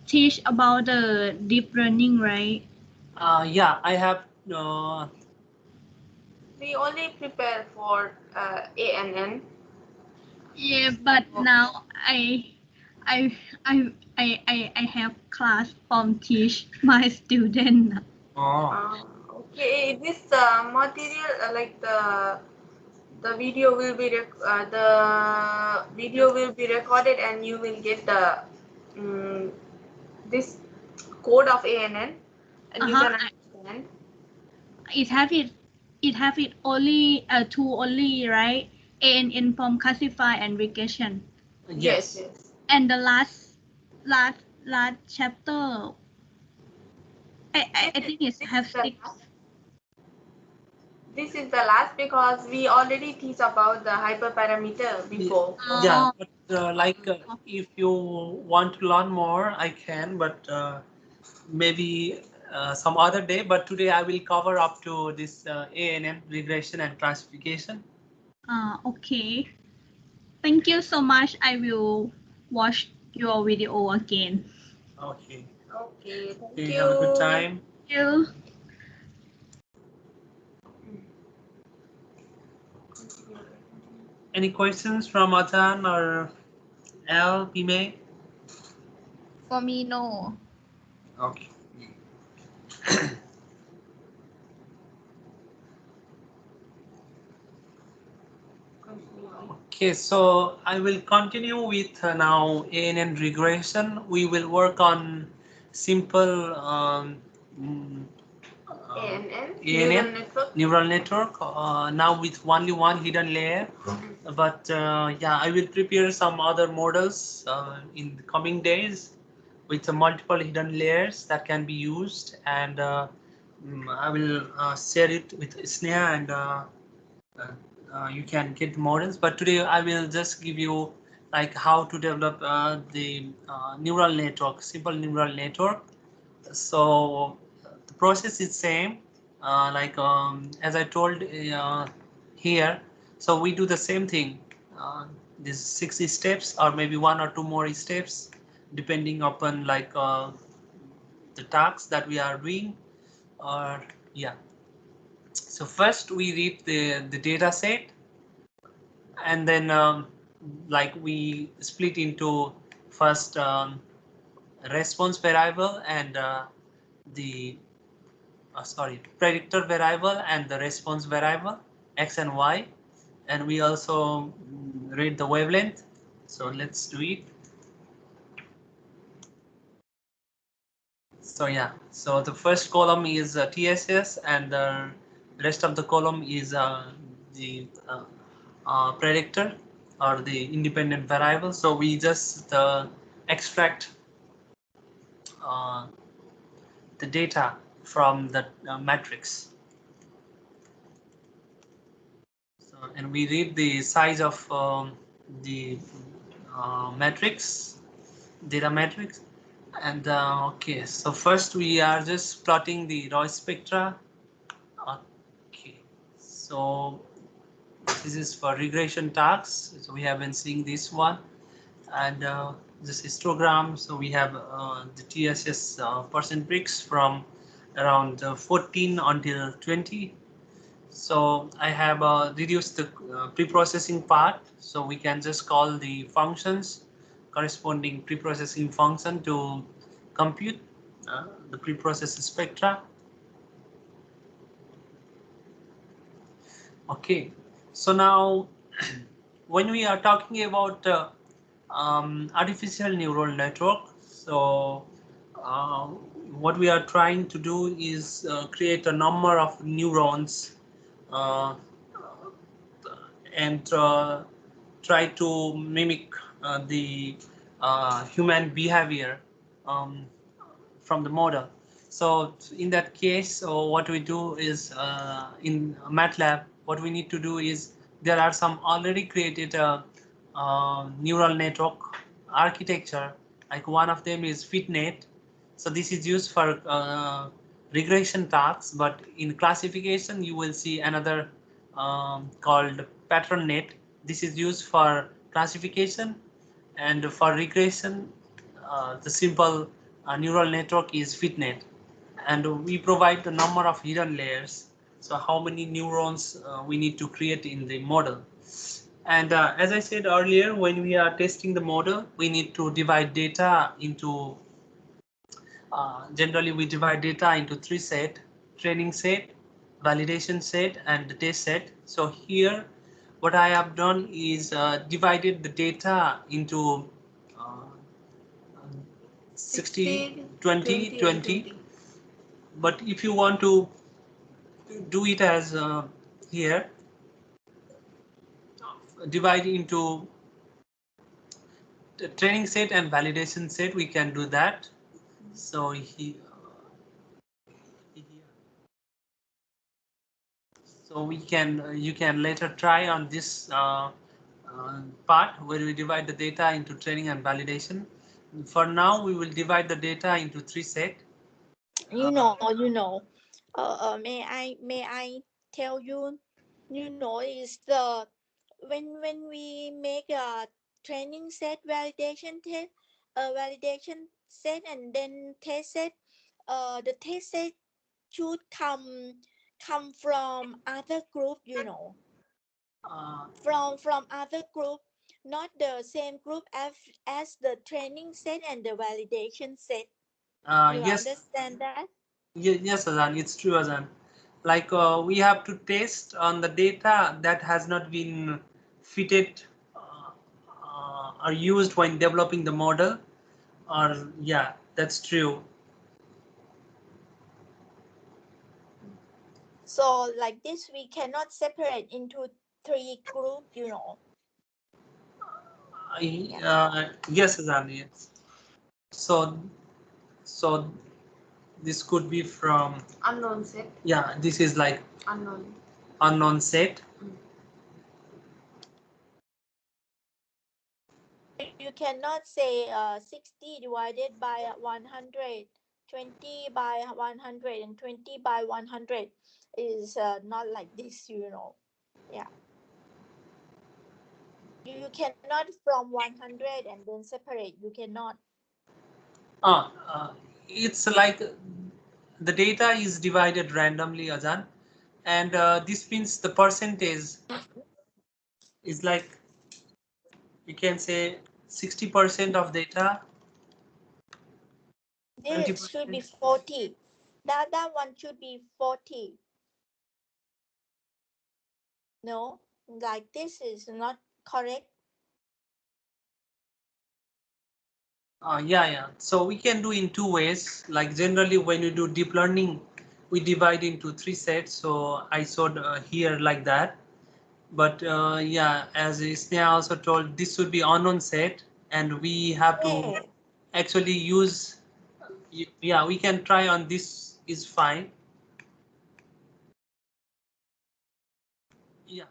teach about the deep learning, right? Yeah, I have. We only prepare for ANN. Yeah, but now I have class from teach my student. Okay, this material like the video will be recorded and you will get the this code of ANN and you can understand. It have it only two only, right? ANN from classify and regression. Yes. And the last chapter, I think it have 6. This is the last because we already teach about the hyperparameter before. Yeah, but if you want to learn more, I can, but maybe some other day. But today I will cover up to this ANN regression and classification. Okay. Thank you so much. I will watch your video again. Okay, thank Okay, you. have a good time. Thank you. Any questions from Atan or Al, Pime? For me, no. Okay. Okay, so I will continue with now ANN regression. We will work on simple ANN neural network now with only one hidden layer. But yeah, I will prepare some other models in the coming days with multiple hidden layers that can be used, and I will share it with Sneha, and you can get the models. But today I will just give you like how to develop the neural network, simple neural network. So the process is same, like as I told here. So we do the same thing. These 60 steps, or maybe one or two more steps, depending upon like the tasks that we are doing. Or yeah. So first we read the data set, and then like we split into first response variable and the sorry, predictor variable and the response variable, x and y, and we also read the wavelength. So let's do it. So yeah, so the first column is TSS, and the rest of the column is the predictor or the independent variable. So we just extract the data from the matrix. and we read the size of the matrix, data matrix. And okay, so first we are just plotting the raw spectra. Okay, so this is for regression tasks. So we have been seeing this one, and this histogram. So we have the TSS percent bricks from around 14 until 20. So I have reduced the pre-processing part, so we can just call the functions corresponding pre-processing function to compute the pre-processed spectra. Okay, so now when we are talking about artificial neural network, so what we are trying to do is create a number of neurons uh, and try to mimic the human behavior um, from the model. So in that case, what we do is in MATLAB, what we need to do is there are some already created neural network architecture. Like one of them is FitNet. So this is used for regression tasks, but in classification you will see another called PatternNet. This is used for classification, and for regression the simple neural network is FitNet, and we provide the number of hidden layers. So how many neurons we need to create in the model. And as I said earlier, when we are testing the model, we need to divide data into generally we divide data into three sets: training set, validation set, and the test set. So here what I have done is divided the data into uh, 60, 20, 20. But if you want to do it as here, divide into the training set and validation set, we can do that. So we can you can later try on this part where we divide the data into training and validation. For now, we will divide the data into three sets. You know. May I tell you? You know, is the when we make a training set, validation set, and then test set. The test set should come from other group. You know, from other group, not the same group as the training set and the validation set. You Yes, understand that? yes, Azan, it's true, Azan. Like we have to test on the data that has not been fitted or used when developing the model. Or yeah, that's true. So like this, we cannot separate into three group. You know. Yes, Azan, yes. So so this could be from Unknown set. yeah, this is like unknown set. You cannot say 60 divided by 100, 20 by 100, and 20 by 100 is not like this. You know. Yeah. You cannot from 100 and then separate. You cannot. Uh, uh, it's like the data is divided randomly, Azan, and this means the percentage is like you can say 60% of data, This should be 20%. 40. That one should be 40. No, like this is not correct. Yeah. So we can do in two ways. Like generally, when you do deep learning, we divide into three sets. So I showed here like that. But yeah, as Sneha also told, this would be unknown set, and we have to Yeah. actually use. Yeah, we can try on this is fine. Yeah.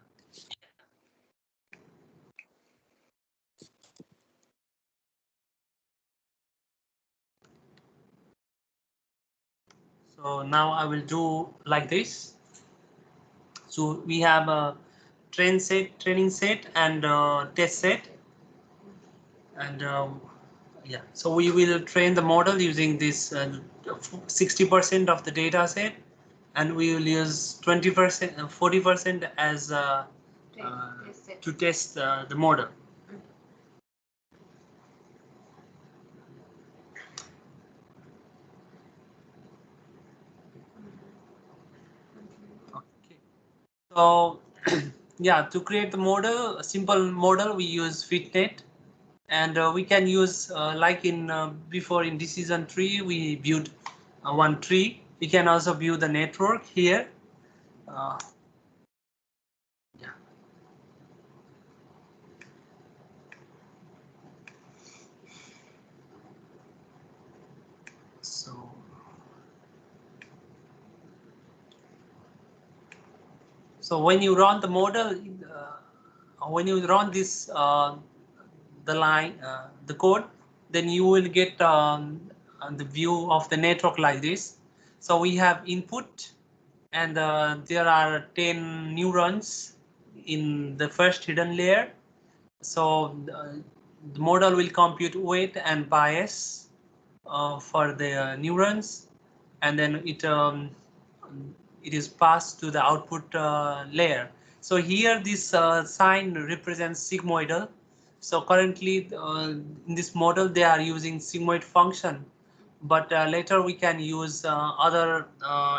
So now I will do like this. So we have a training set and test set, and yeah, so we will train the model using this 60% of the data set, and we will use 20%, 40% as to test the model. Okay. So yeah, to create the model, a simple model, we use FitNet, and we can use like in before in decision tree we built one tree. We can also view the network here. Yeah. So when you run the model, when you run this the line, the code, then you will get the view of the network like this. So we have input, and there are 10 neurons in the first hidden layer. So the model will compute weight and bias for the neurons, and then it is passed to the output layer. So here this sign represents sigmoidal. So currently in this model they are using sigmoid function, but later we can use other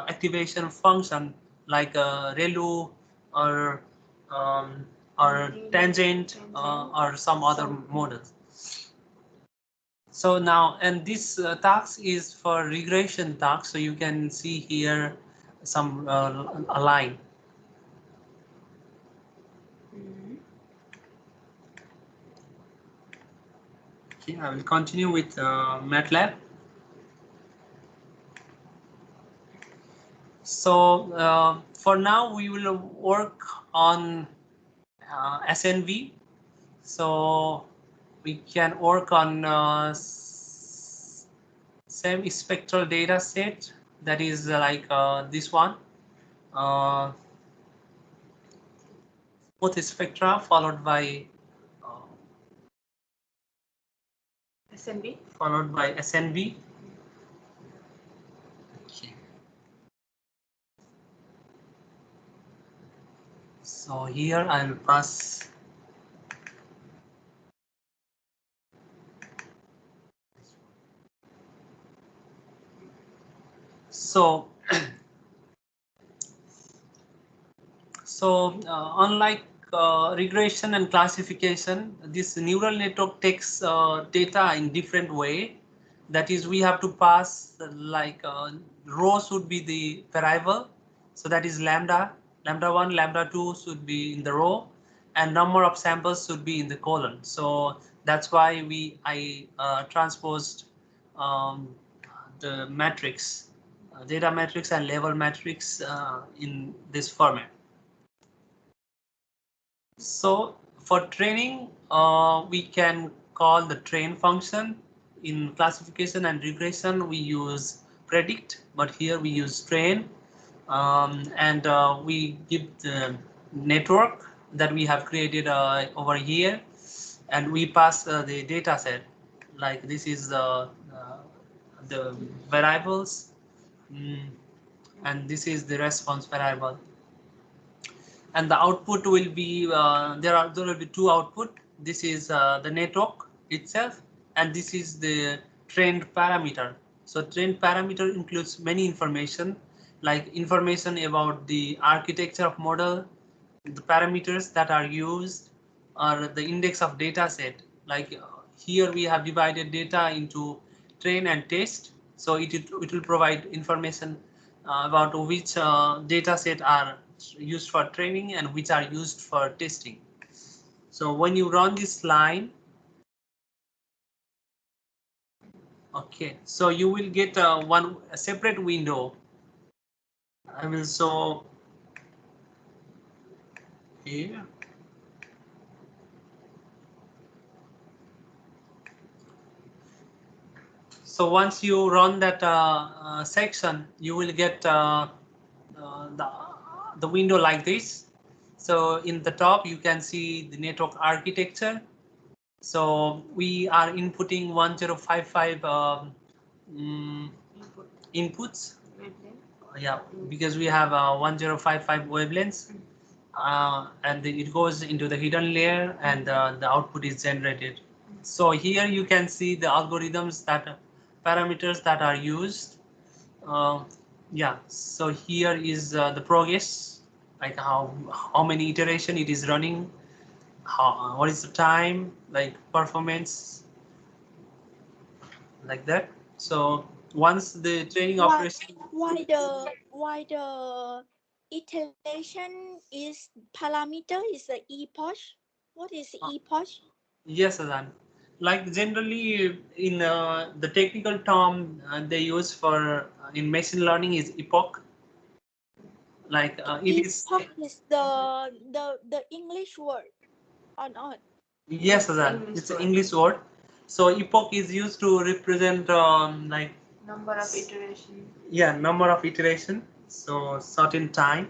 activation function like ReLU or um, or tangent or some other models. So now, and this task is for regression task. So you can see here some a line. Okay, I will continue with MATLAB. So for now, we will work on SNV. So we can work on same spectral data set, that is like this one. Both spectra followed by SNB. Followed by SNV. Okay. So here I'll pass. So unlike regression and classification, this neural network takes data in different way. That is, we have to pass like rows would be the variable. So that is lambda 1, lambda 2 should be in the row, and number of samples should be in the column. So that's why I transposed the matrix, data matrix and level matrix in this format. So for training, we can call the train function. In classification and regression, we use predict, but here we use train, and we give the network that we have created over here, and we pass the data set. Like this is the variables, and this is the response variable. And the output will be there will be two output. This is the network itself, and this is the trained parameter. So trained parameter includes many information, like information about the architecture of model, the parameters that are used, or the index of data set. Like here we have divided data into train and test. So it will provide information about which data set are used for training and which are used for testing. So when you run this line, okay, so you will get a separate window. I will show here. So once you run that section, you will get the window like this. So in the top, you can see the network architecture. So we are inputting 1055 inputs. Yeah, because we have 1055 wavelengths, and it goes into the hidden layer, and the output is generated. So here you can see the algorithms that parameters that are used. Yeah, so here is the progress, like how many iteration it is running, what is the time, like performance, like that. So once the training operation, why the iteration is parameter is the epoch. What is epoch? yes, Azan. Like generally in the technical term they use for in machine learning is epoch. Like it is. Epoch is the English word or not? Yes, Azan. It's an English word. So epoch is used to represent like Number of iteration. yeah, number of iteration. So certain time.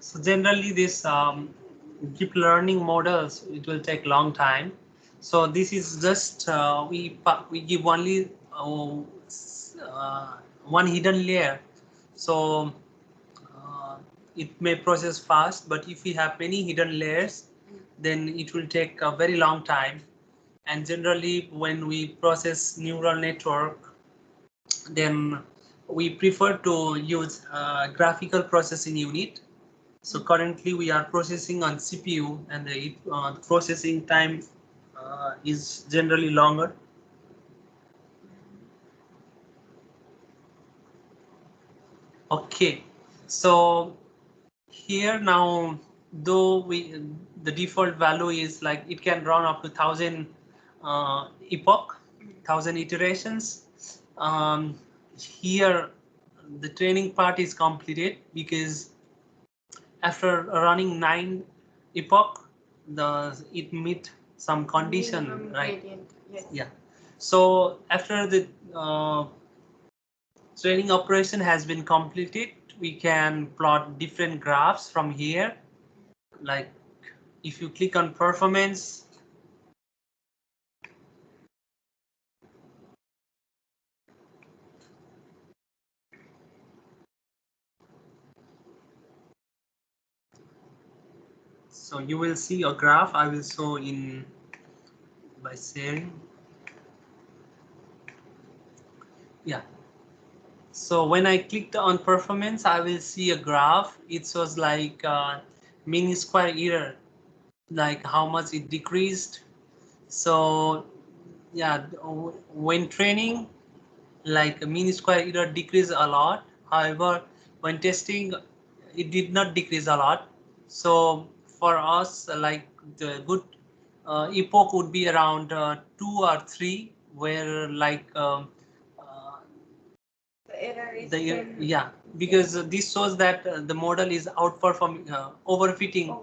So generally this deep learning models, it will take long time. So this is just we give only one hidden layer. So it may process fast, but if we have many hidden layers, then it will take a very long time. And generally when we process neural network, then we prefer to use graphical processing unit. So currently we are processing on CPU, and the processing time is generally longer. Okay, so here now, though the default value is like it can run up to 1000 epoch, 1000 iterations. Here the training part is completed because after running 9 epoch, it meet some condition, Minimum right? gradient, yes. Yeah. So after the training operation has been completed, we can plot different graphs from here. Like if you click on performance, so you will see a graph. I will show in by sharing. Yeah. So when I clicked on performance, I will see a graph. It was like mean square error, like how much it decreased. So yeah, when training, like mean square error decreased a lot. However, when testing, it did not decrease a lot. So for us, like the good epoch would be around 2 or 3, where like The error is the 10. yeah, because this shows that the model is outperforming overfitting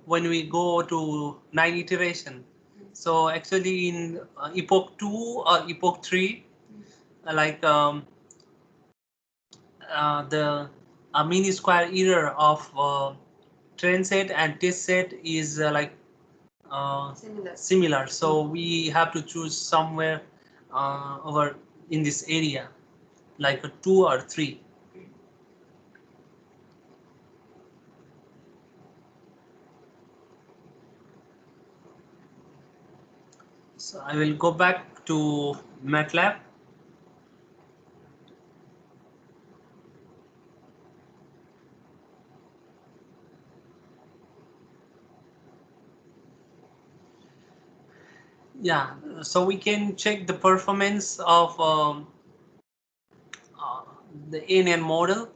when we go to 9 iteration. So actually in epoch 2 or epoch 3, like the mean square error of train set and test set is like similar. So we have to choose somewhere over in this area, like a 2 or 3. So I will go back to MATLAB. Yeah, so we can check the performance of the NN model.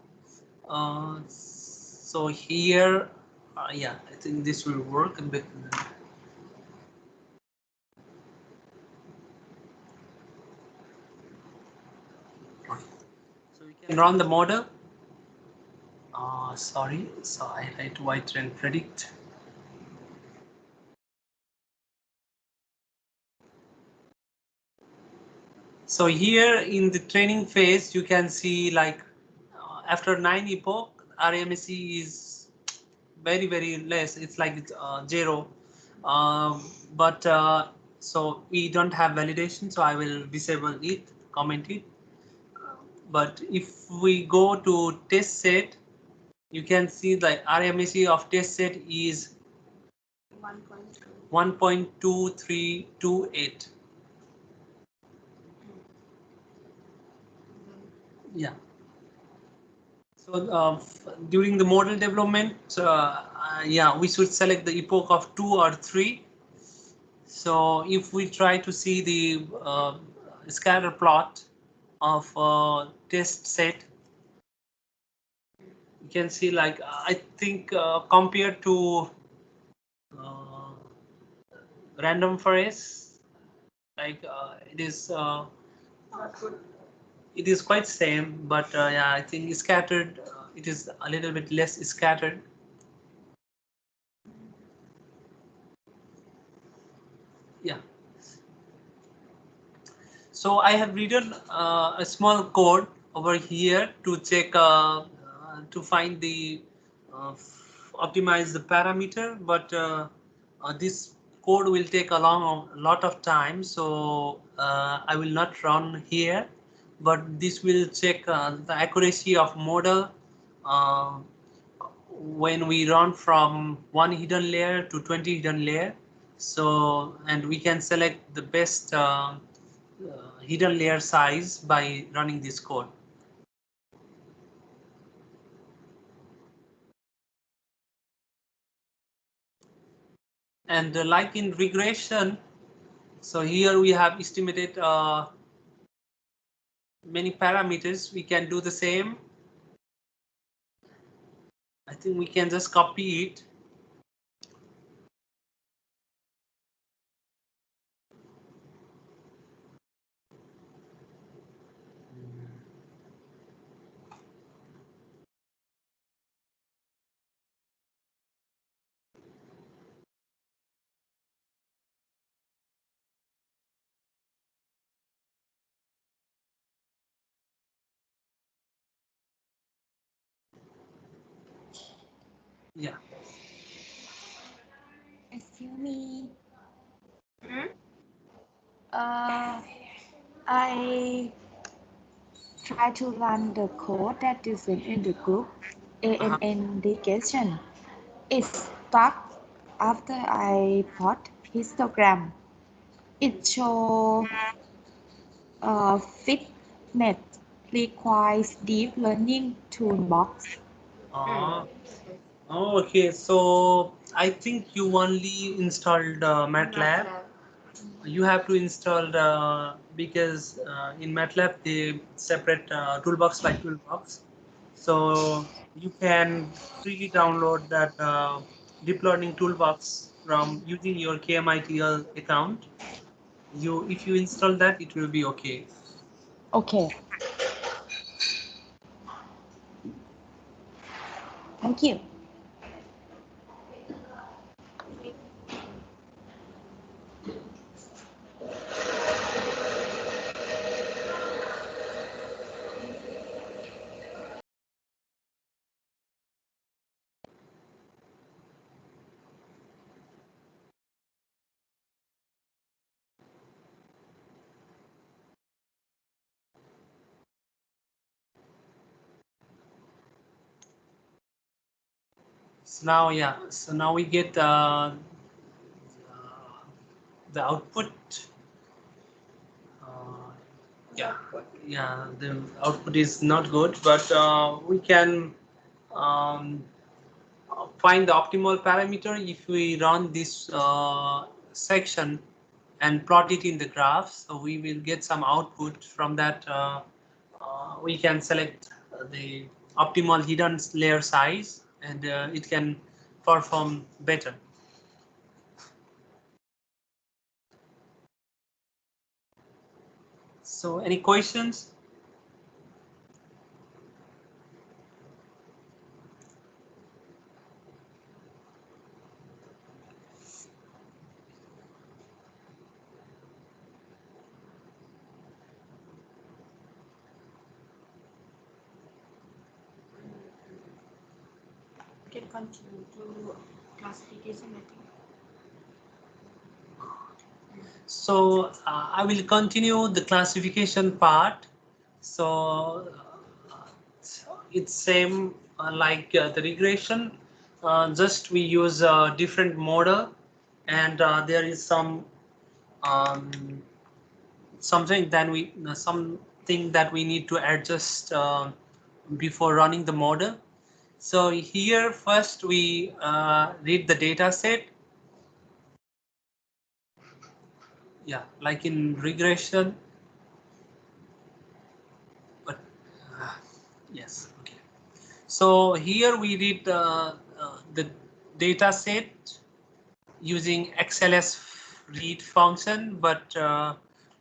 So here, yeah, I think this will work a bit. So we can run the model. Sorry, so I write white and predict. So here in the training phase, you can see like after 9 epoch, RMSE is very less. It's like it's 0. But so we don't have validation, so I will disable it, comment it. But if we go to test set, you can see the RMSE of test set is 1.2328. Yeah. So during the model development, yeah, we should select the epoch of 2 or 3. So if we try to see the scatter plot of test set, you can see like I think compared to random forest, like it is quite same, but yeah, I think scattered. It is a little bit less scattered. Yeah. So I have written a small code over here to check to find the optimize the parameter, but this code will take a lot of time, so I will not run here, but this will check the accuracy of model uh, when we run from 1 hidden layer to 20 hidden layer. So, and we can select the best hidden layer size by running this code. And like in regression, so here we have estimated many parameters. We can do the same. I think we can just copy it. Yeah. Excuse me. Hmm? I try to run the code that you sent in the group, ANN regression. It's stuck after I put histogram. It shows fitness requires deep learning toolbox. Okay, so I think you only installed MATLAB. You have to install because in MATLAB they separate toolbox by toolbox. So you can freely download that deep learning toolbox from using your KMITL account. If you install that, it will be okay. Okay. Thank you. So now, yeah, so now we get the output. Yeah, yeah, the output is not good, but we can um, find the optimal parameter if we run this section and plot it in the graph. So we will get some output from that. We can select the optimal hidden layer size, and it can perform better. So any questions? Can continue to classification, I think. So I will continue the classification part. So it's same like the regression, just we use a different model, and there is some something that we need to adjust before running the model. So here first we read the data set. Yeah, like in regression, but yes, okay. So here we read the data set using XLS read function, but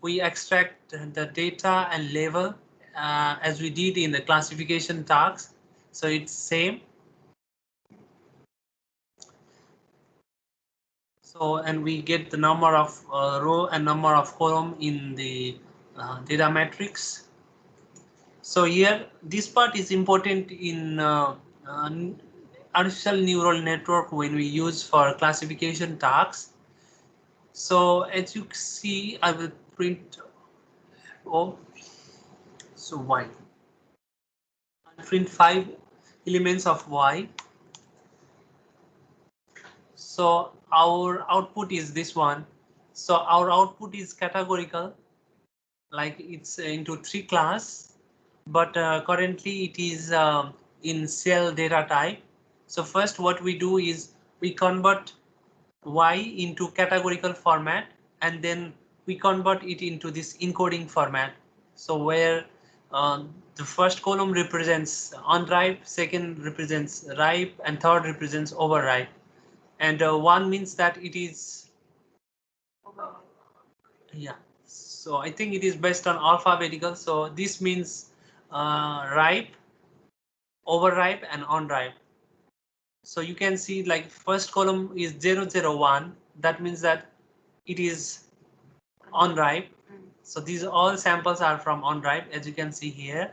we extract the data and label as we did in the classification task. So it's same. So, and we get the number of row and number of column in the data matrix. So here, this part is important in artificial neural network when we use for classification tasks. So as you see, I will print. Oh, so Y. I'll print 5 elements of Y. So our output is this one. So our output is categorical, like it's into 3 class, but currently it is in cell data type. So first what we do is we convert Y into categorical format, and then we convert it into this encoding format. So where the first column represents unripe, second represents ripe, and third represents overripe. And 1 means that it is, yeah. So I think it is based on alphabetical. So this means ripe, overripe, and unripe. So you can see like first column is 001. That means that it is unripe. So these all samples are from unripe, as you can see here.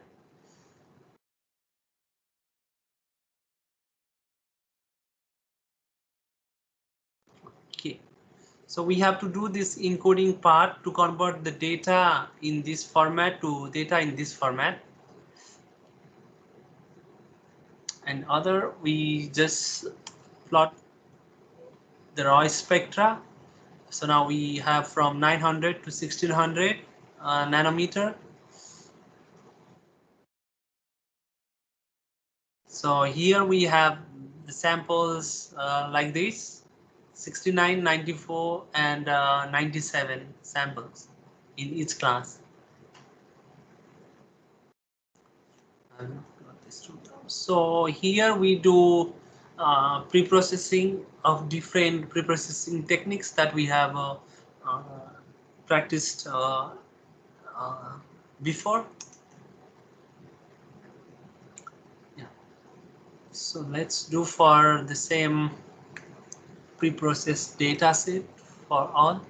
Okay. So we have to do this encoding part to convert the data in this format to data in this format. And other, we just plot the raw spectra. So now we have from 900 to 1600 nanometer. So here we have the samples like this, 69, 94, and 97 samples in each class. So here we do pre-processing of different pre-processing techniques that we have practiced before. Yeah. So let's do for the same pre-processed data set for all.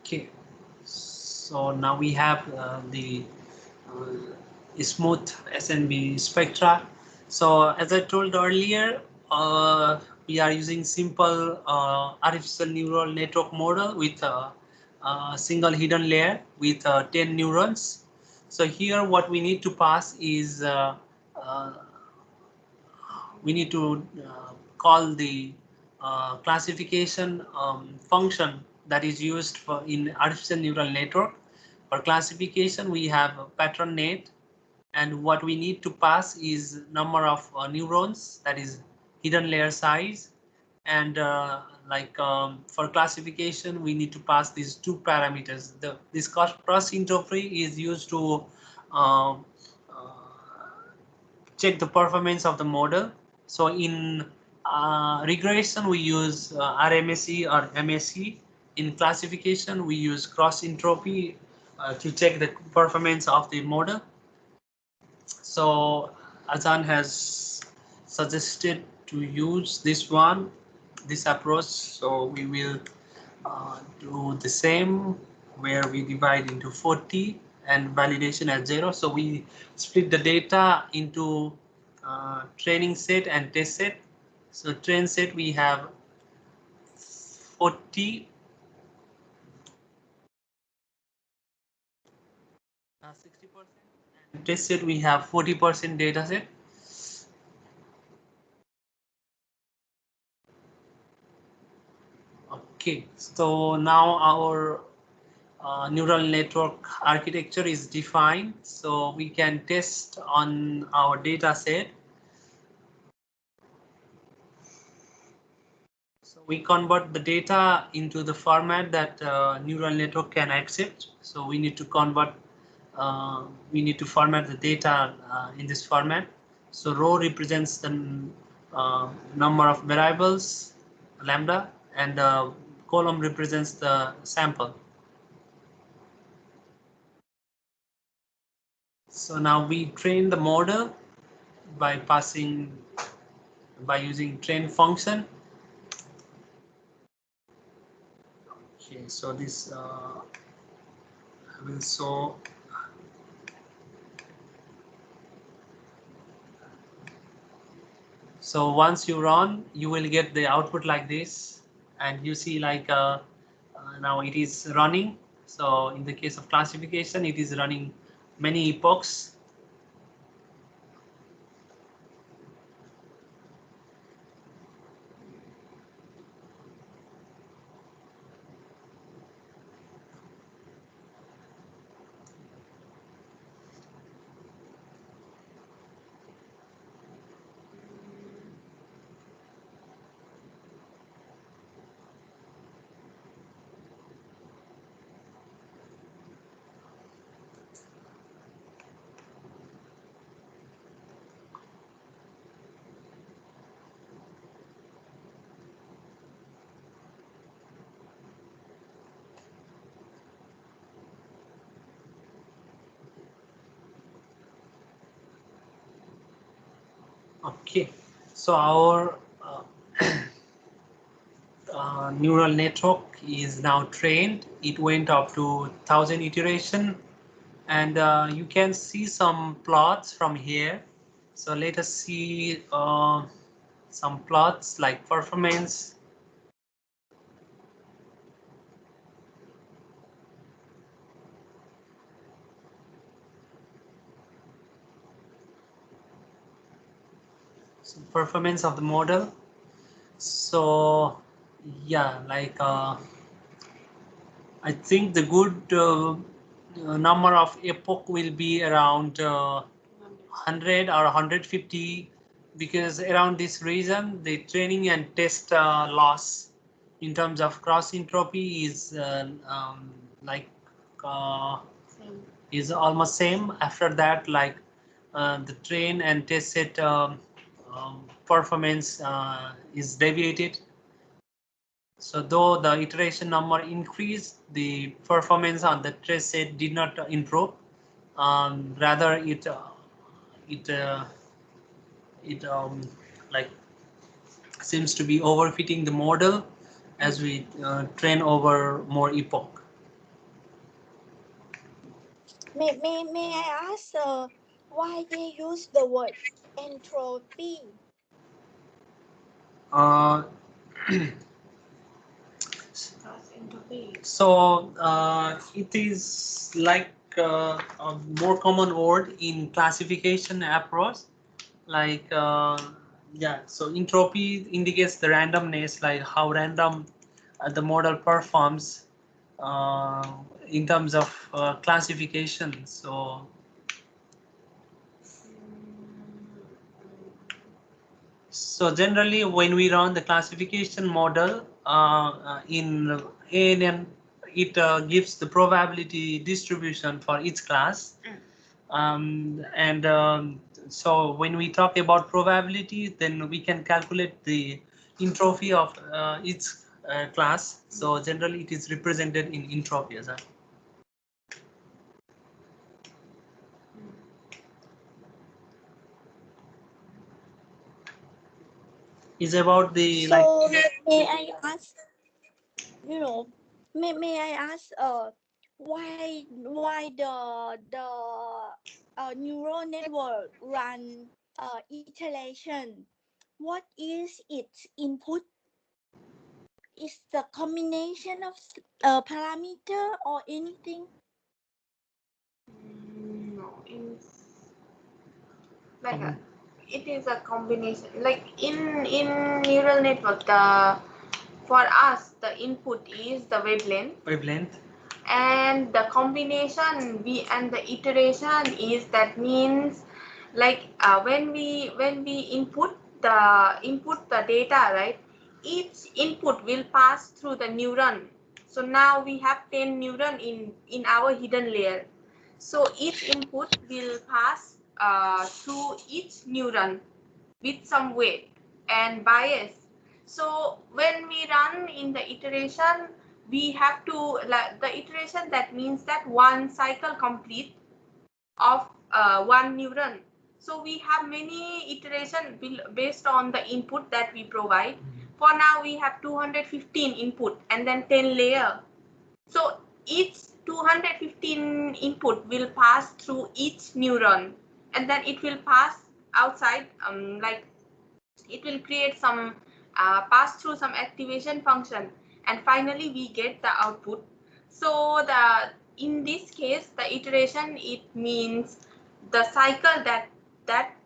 Okay, so now we have the smooth SNB spectra. So as I told earlier, we are using simple artificial neural network model with a single hidden layer with 10 neurons. So here what we need to pass is we need to call the classification function that is used for in artificial neural network. For classification, we have a pattern net, and what we need to pass is number of neurons, that is hidden layer size, And for classification, we need to pass these two parameters. This cross entropy is used to uh, check the performance of the model. So in regression, we use RMSE or MSE. In classification, we use cross entropy to check the performance of the model. So Azan has suggested to use this approach. So we will do the same, where we divide into 40 and validation as 0. So we split the data into training set and test set. So train set we have 40, 60%, and test set we have 40% data set. Okay, so now our neural network architecture is defined, so we can test on our data set. So we convert the data into the format that neural network can accept. So we need to format the data in this format. So row represents the number of variables, lambda, and column represents the sample. So now we train the model by using train function. Okay, so this I will show. So once you run, you will get the output like this, and you see like now it is running. So in the case of classification, it is running many epochs. Okay, so our neural network is now trained. It went up to 1,000 iteration, and you can see some plots from here. So let us see some plots like performance. So performance of the model. So yeah, like I think the good number of epoch will be around 100 or 150, because around this region the training and test loss in terms of cross entropy is like uh, is almost same. After that, like the train and test set performance is deviated. So though the iteration number increased, the performance on the test set did not improve. Rather, it like seems to be overfitting the model as we train over more epoch. May I ask why they use the word entropy? Uh, so it is like a more common word in classification approach, like yeah. So entropy indicates the randomness, like how random the model performs uh, in terms of classification. So generally, when we run the classification model in ANN, it gives the probability distribution for each class. So when we talk about probability, then we can calculate the entropy of each class. So generally, it is represented in entropy. Is about the So may I ask, may I ask why the neural network run iteration? What is its input? Is the combination of parameter or anything? No, it is a combination. Like in neural network, for us the input is the wavelength, and the combination and the iteration is, that means like when we input the data, right, each input will pass through the neuron. So now we have 10 neuron in our hidden layer. So each input will pass through each neuron with some weight and bias. So when we run in the iteration, we have to, the iteration, that means that one cycle complete of one neuron. So we have many iteration based on the input that we provide. For now, we have 215 input and then 10 layer. So each 215 input will pass through each neuron, and then it will pass outside, like it will create some pass through some activation function, and finally we get the output. So in this case, the iteration, it means the cycle that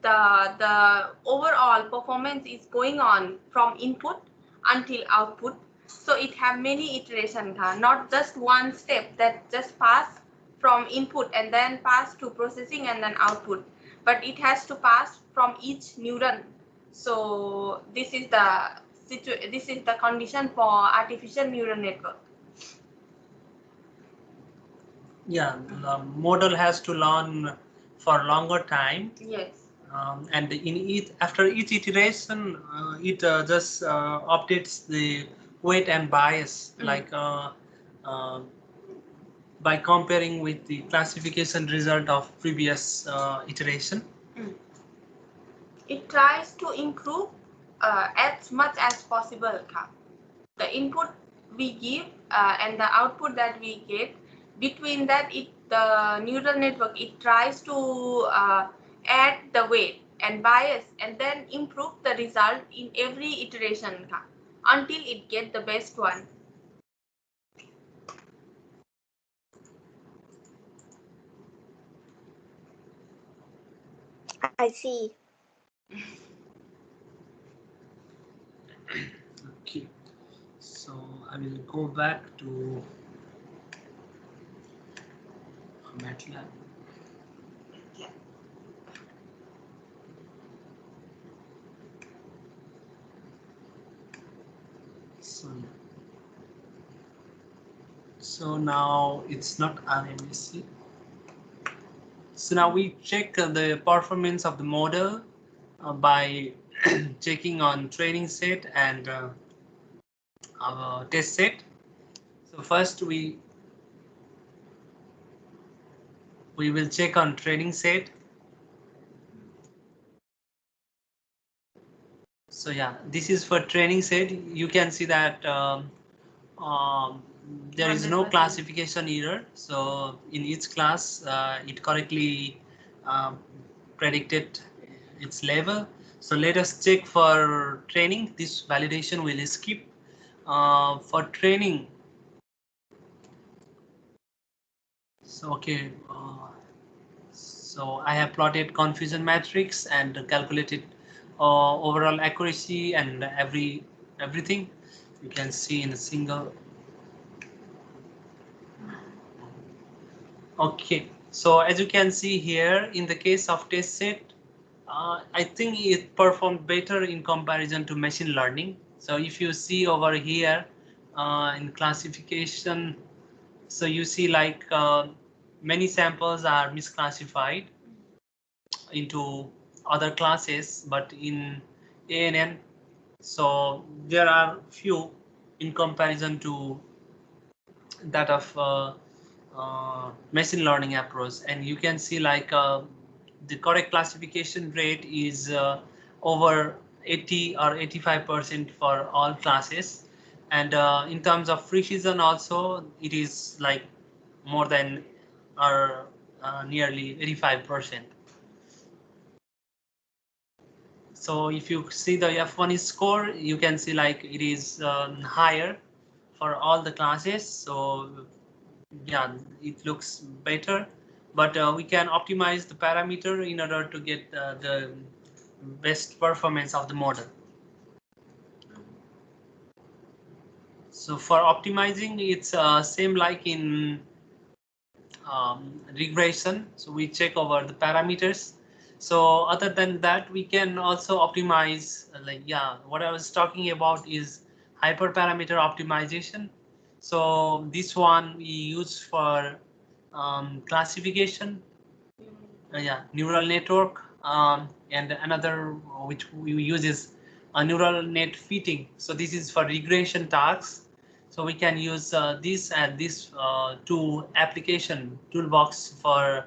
the overall performance is going on from input until output. So it have many iterations, not just one step that just pass from input and then pass to processing and then output, but it has to pass from each neuron. So this is the condition for artificial neural network. Yeah, the model has to learn for longer time. Yes. And after each iteration, it just updates the weight and bias, like by comparing with the classification result of previous iteration. It tries to improve as much as possible. The input we give and the output that we get, between that, the neural network, it tries to add the weight and bias and then improve the result in every iteration until it get the best one. I see. Okay, so I will go back to MATLAB. So now it's not RMSE. So now we check the performance of the model by checking on training set and our test set. So first we will check on training set. So yeah, this is for training set. You can see that there is no classification error. So in each class, it correctly predicted its level. So let us check for training. This validation will skip. For training, so okay, so I have plotted confusion matrix and calculated overall accuracy and everything. You can see in a single. Okay, so as you can see here, in the case of test set, I think it performed better in comparison to machine learning. So if you see over here in classification, so you see like many samples are misclassified into other classes, but in ANN, so there are few in comparison to that of machine learning approach, and you can see like the correct classification rate is over 80 or 85% for all classes, and in terms of precision also it is like more than or nearly 85%. So if you see the F1 score, you can see like it is higher for all the classes. So yeah, it looks better, but we can optimize the parameter in order to get the best performance of the model. So for optimizing, it's same like in regression. So we check over the parameters. So other than that, we can also optimize like, yeah, what I was talking about is hyperparameter optimization. So this one we use for classification, yeah, neural network, and another which we use is a neural net fitting. So this is for regression tasks. So we can use this and this two application toolbox for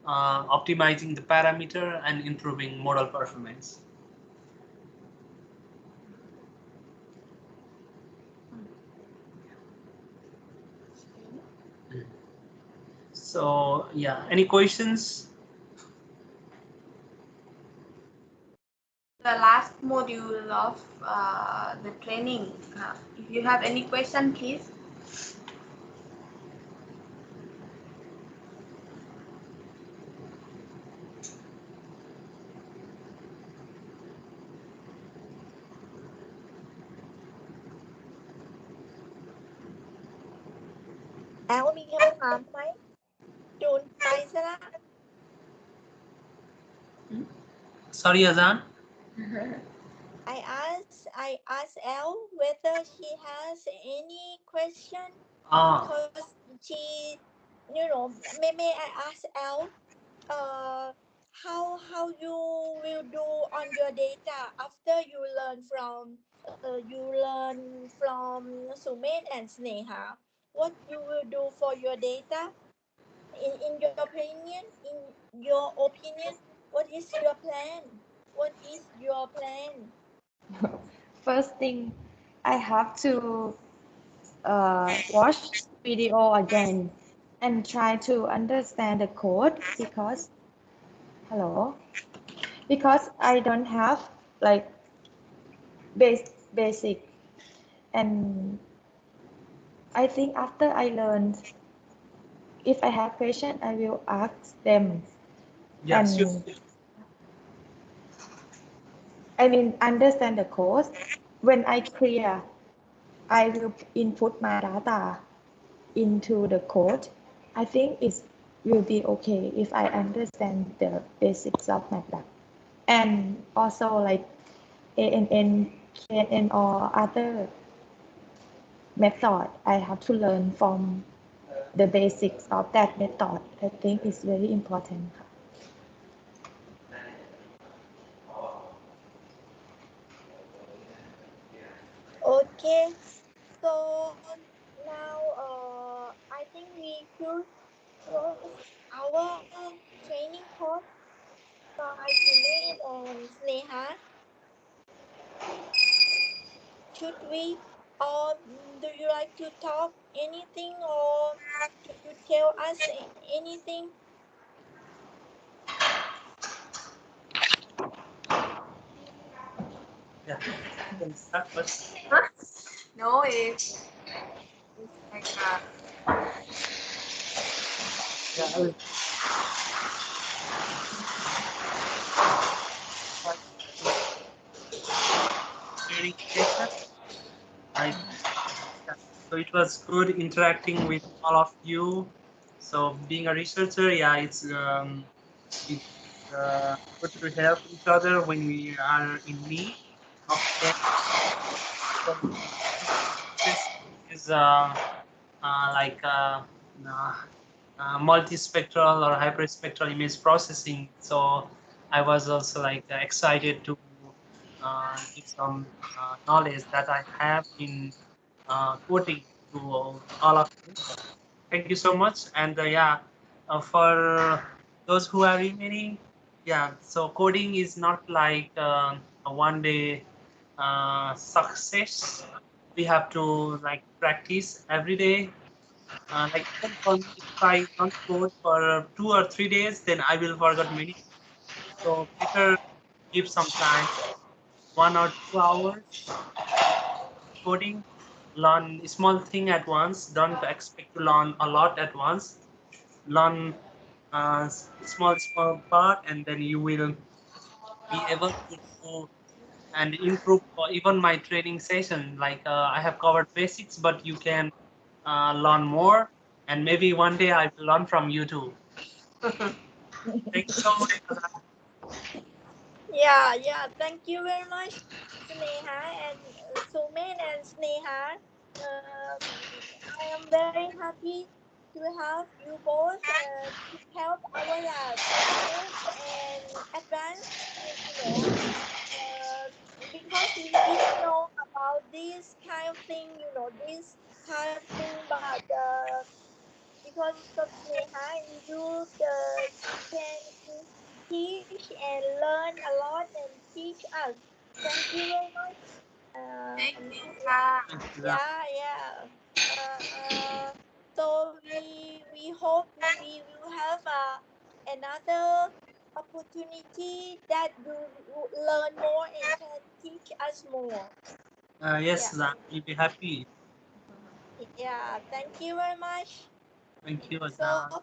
optimizing the parameter and improving model performance. So yeah, any questions? The last module of the training. If you have any question, please. Al มีคำถามไหมจูนไปซะละ Sorry, Azan. I asked Elle whether she has any question because she, may I ask Elle, how you will do on your data after you learn from Sumet and Sneha? What you will do for your data? In your opinion, what is your plan? What is your plan? First thing, I have to watch video again and try to understand the code because I don't have like basic, and I think after I learned, if I have question, I will ask them. Yes, and I mean understand the code. When I clear, I will input my data into the code. I think it will be okay if I understand the basics of MATLAB. And also like ANN, KNN or other method, I have to learn from the basics of that method. I think it's very important. Okay, so now I think we should close our training course by Sumit and Sneha. Should we, or do you like to talk anything or to tell us anything? yeah, you can start first. No, it's like Yeah, I will. Sharing session. I So it was good interacting with all of you. So being a researcher, yeah, it's good to help each other when we are in need of help. So this is like multispectral or hyperspectral image processing. So I was also like excited to give some knowledge that I have in coding to all of you. Thank you so much. And yeah, for those who are remaining, yeah, so coding is not like a one day success. We have to like practice every day. Like even for me, if I don't code for 2 or 3 days, then I will forget many. So better give some time, 1 or 2 hours coding. Learn a small thing at once. Don't expect to learn a lot at once. Learn small part, and then you will be able to do and improve. Even my training session, like I have covered basics, but you can learn more, and maybe one day I will learn from you too. Thank you so much for that. Yeah. Thank you very much, Sneha and Sumen and Sneha. I am very happy to have you both to help our lab improve and advance. Because we didn't know about this kind of thing. This kind of thing, but because of Sneha and you, she can teach and learn a lot and teach us. Thank you very much. Thank you, Yeah, Ka. yeah. So we hope we will have another opportunity that you learn more and can teach us more. Yes, Yeah, we'll be happy. yeah. Thank you very much. Thank you, So Azan.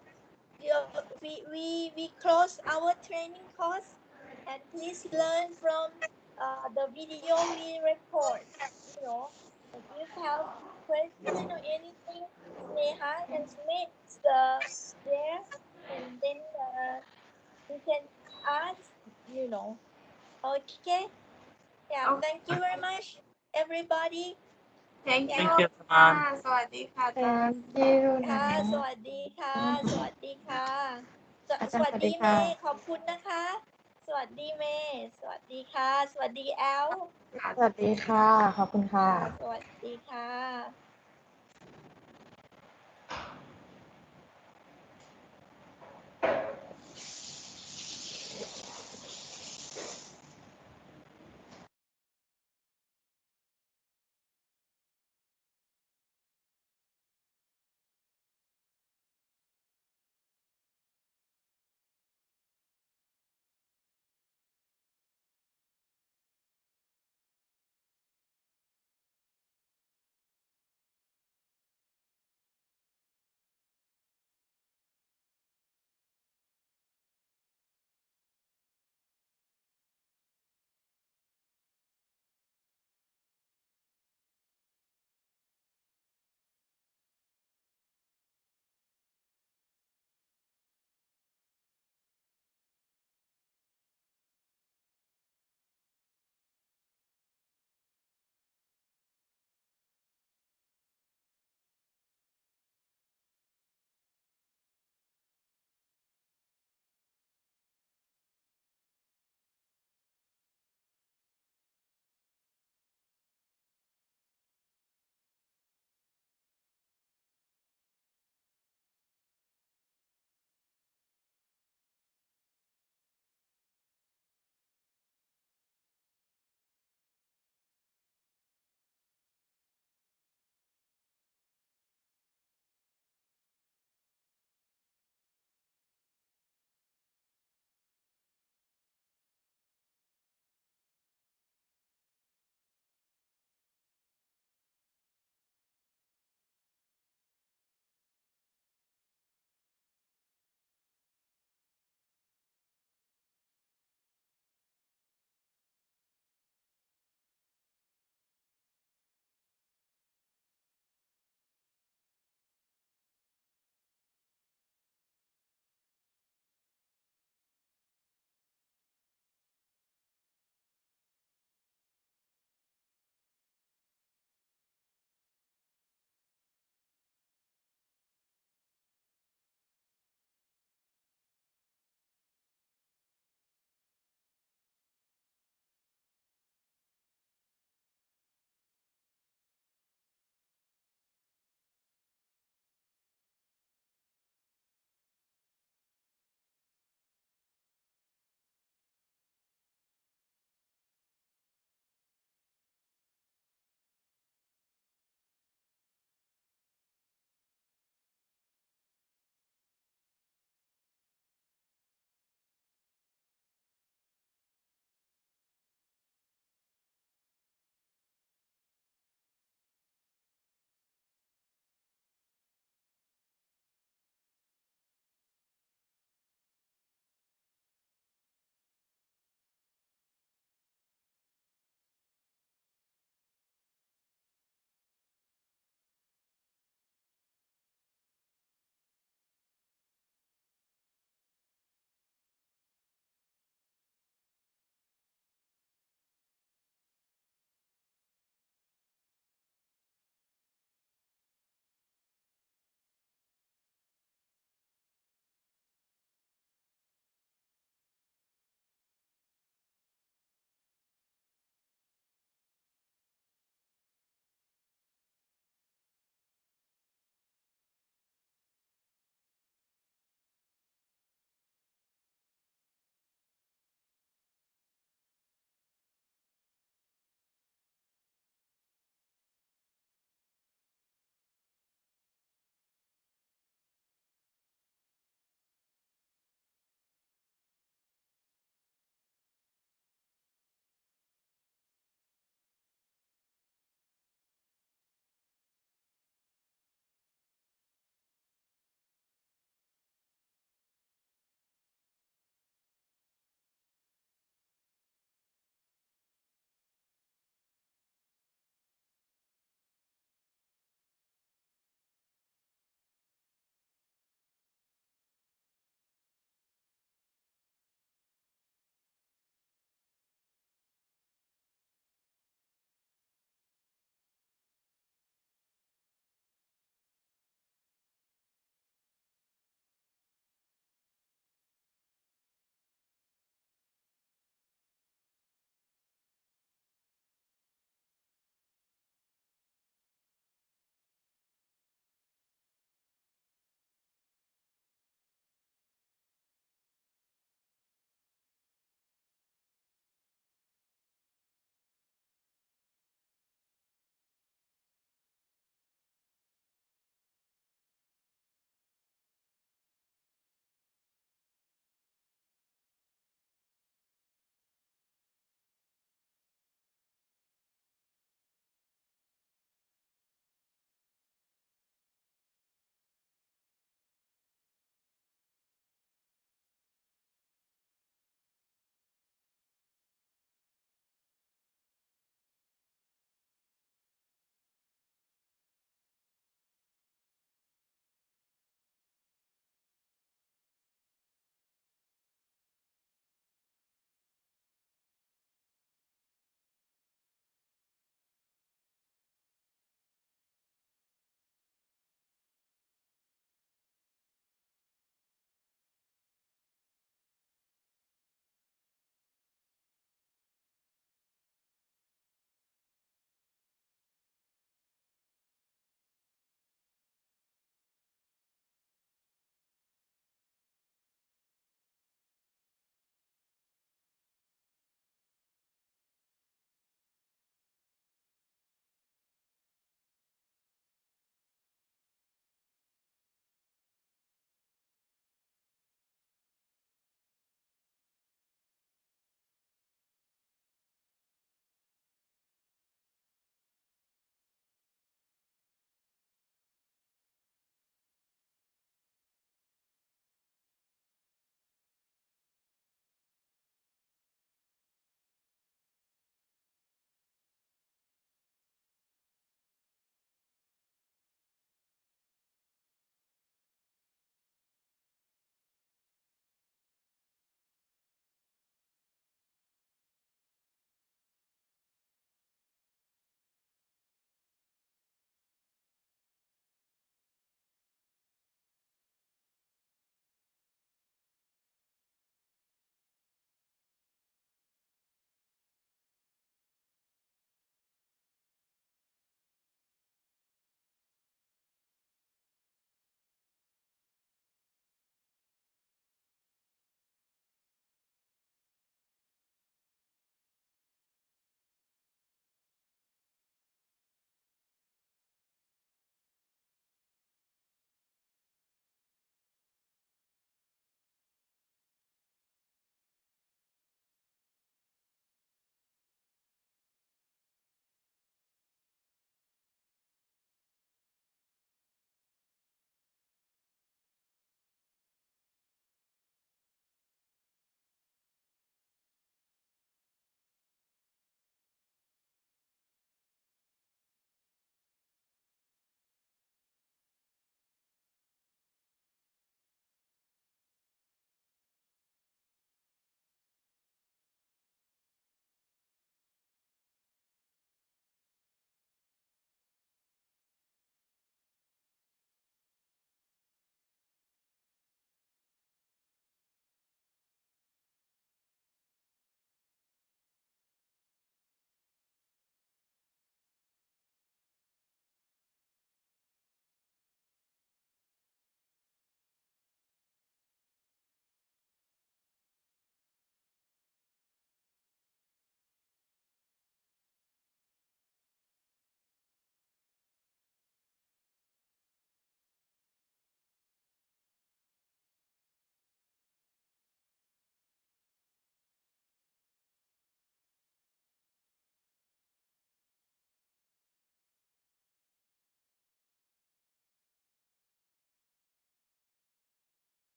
we close our training course, and please learn from the video we record. If you have question or anything, Sneha and Smith there, and then you can ask. you know okay. Yeah, Okay. thank you very much, everybody. Thank you, Thank Yeah. you, ค่ะ Azan. สวัสดีค่ะ thank you นะ ค่ะสวัสดีค่ะสวัสดีค่ะอาจารย์ สวั ส ส วัส ดี ดี เม ค่ะ ย์ขอบคุณนะคะ สวัสดีเมย์สวัสดีค่ะ สวัสดีแอล สวัสดีค่ะ ขอบคุณค่ะ สวัสดีค่ะ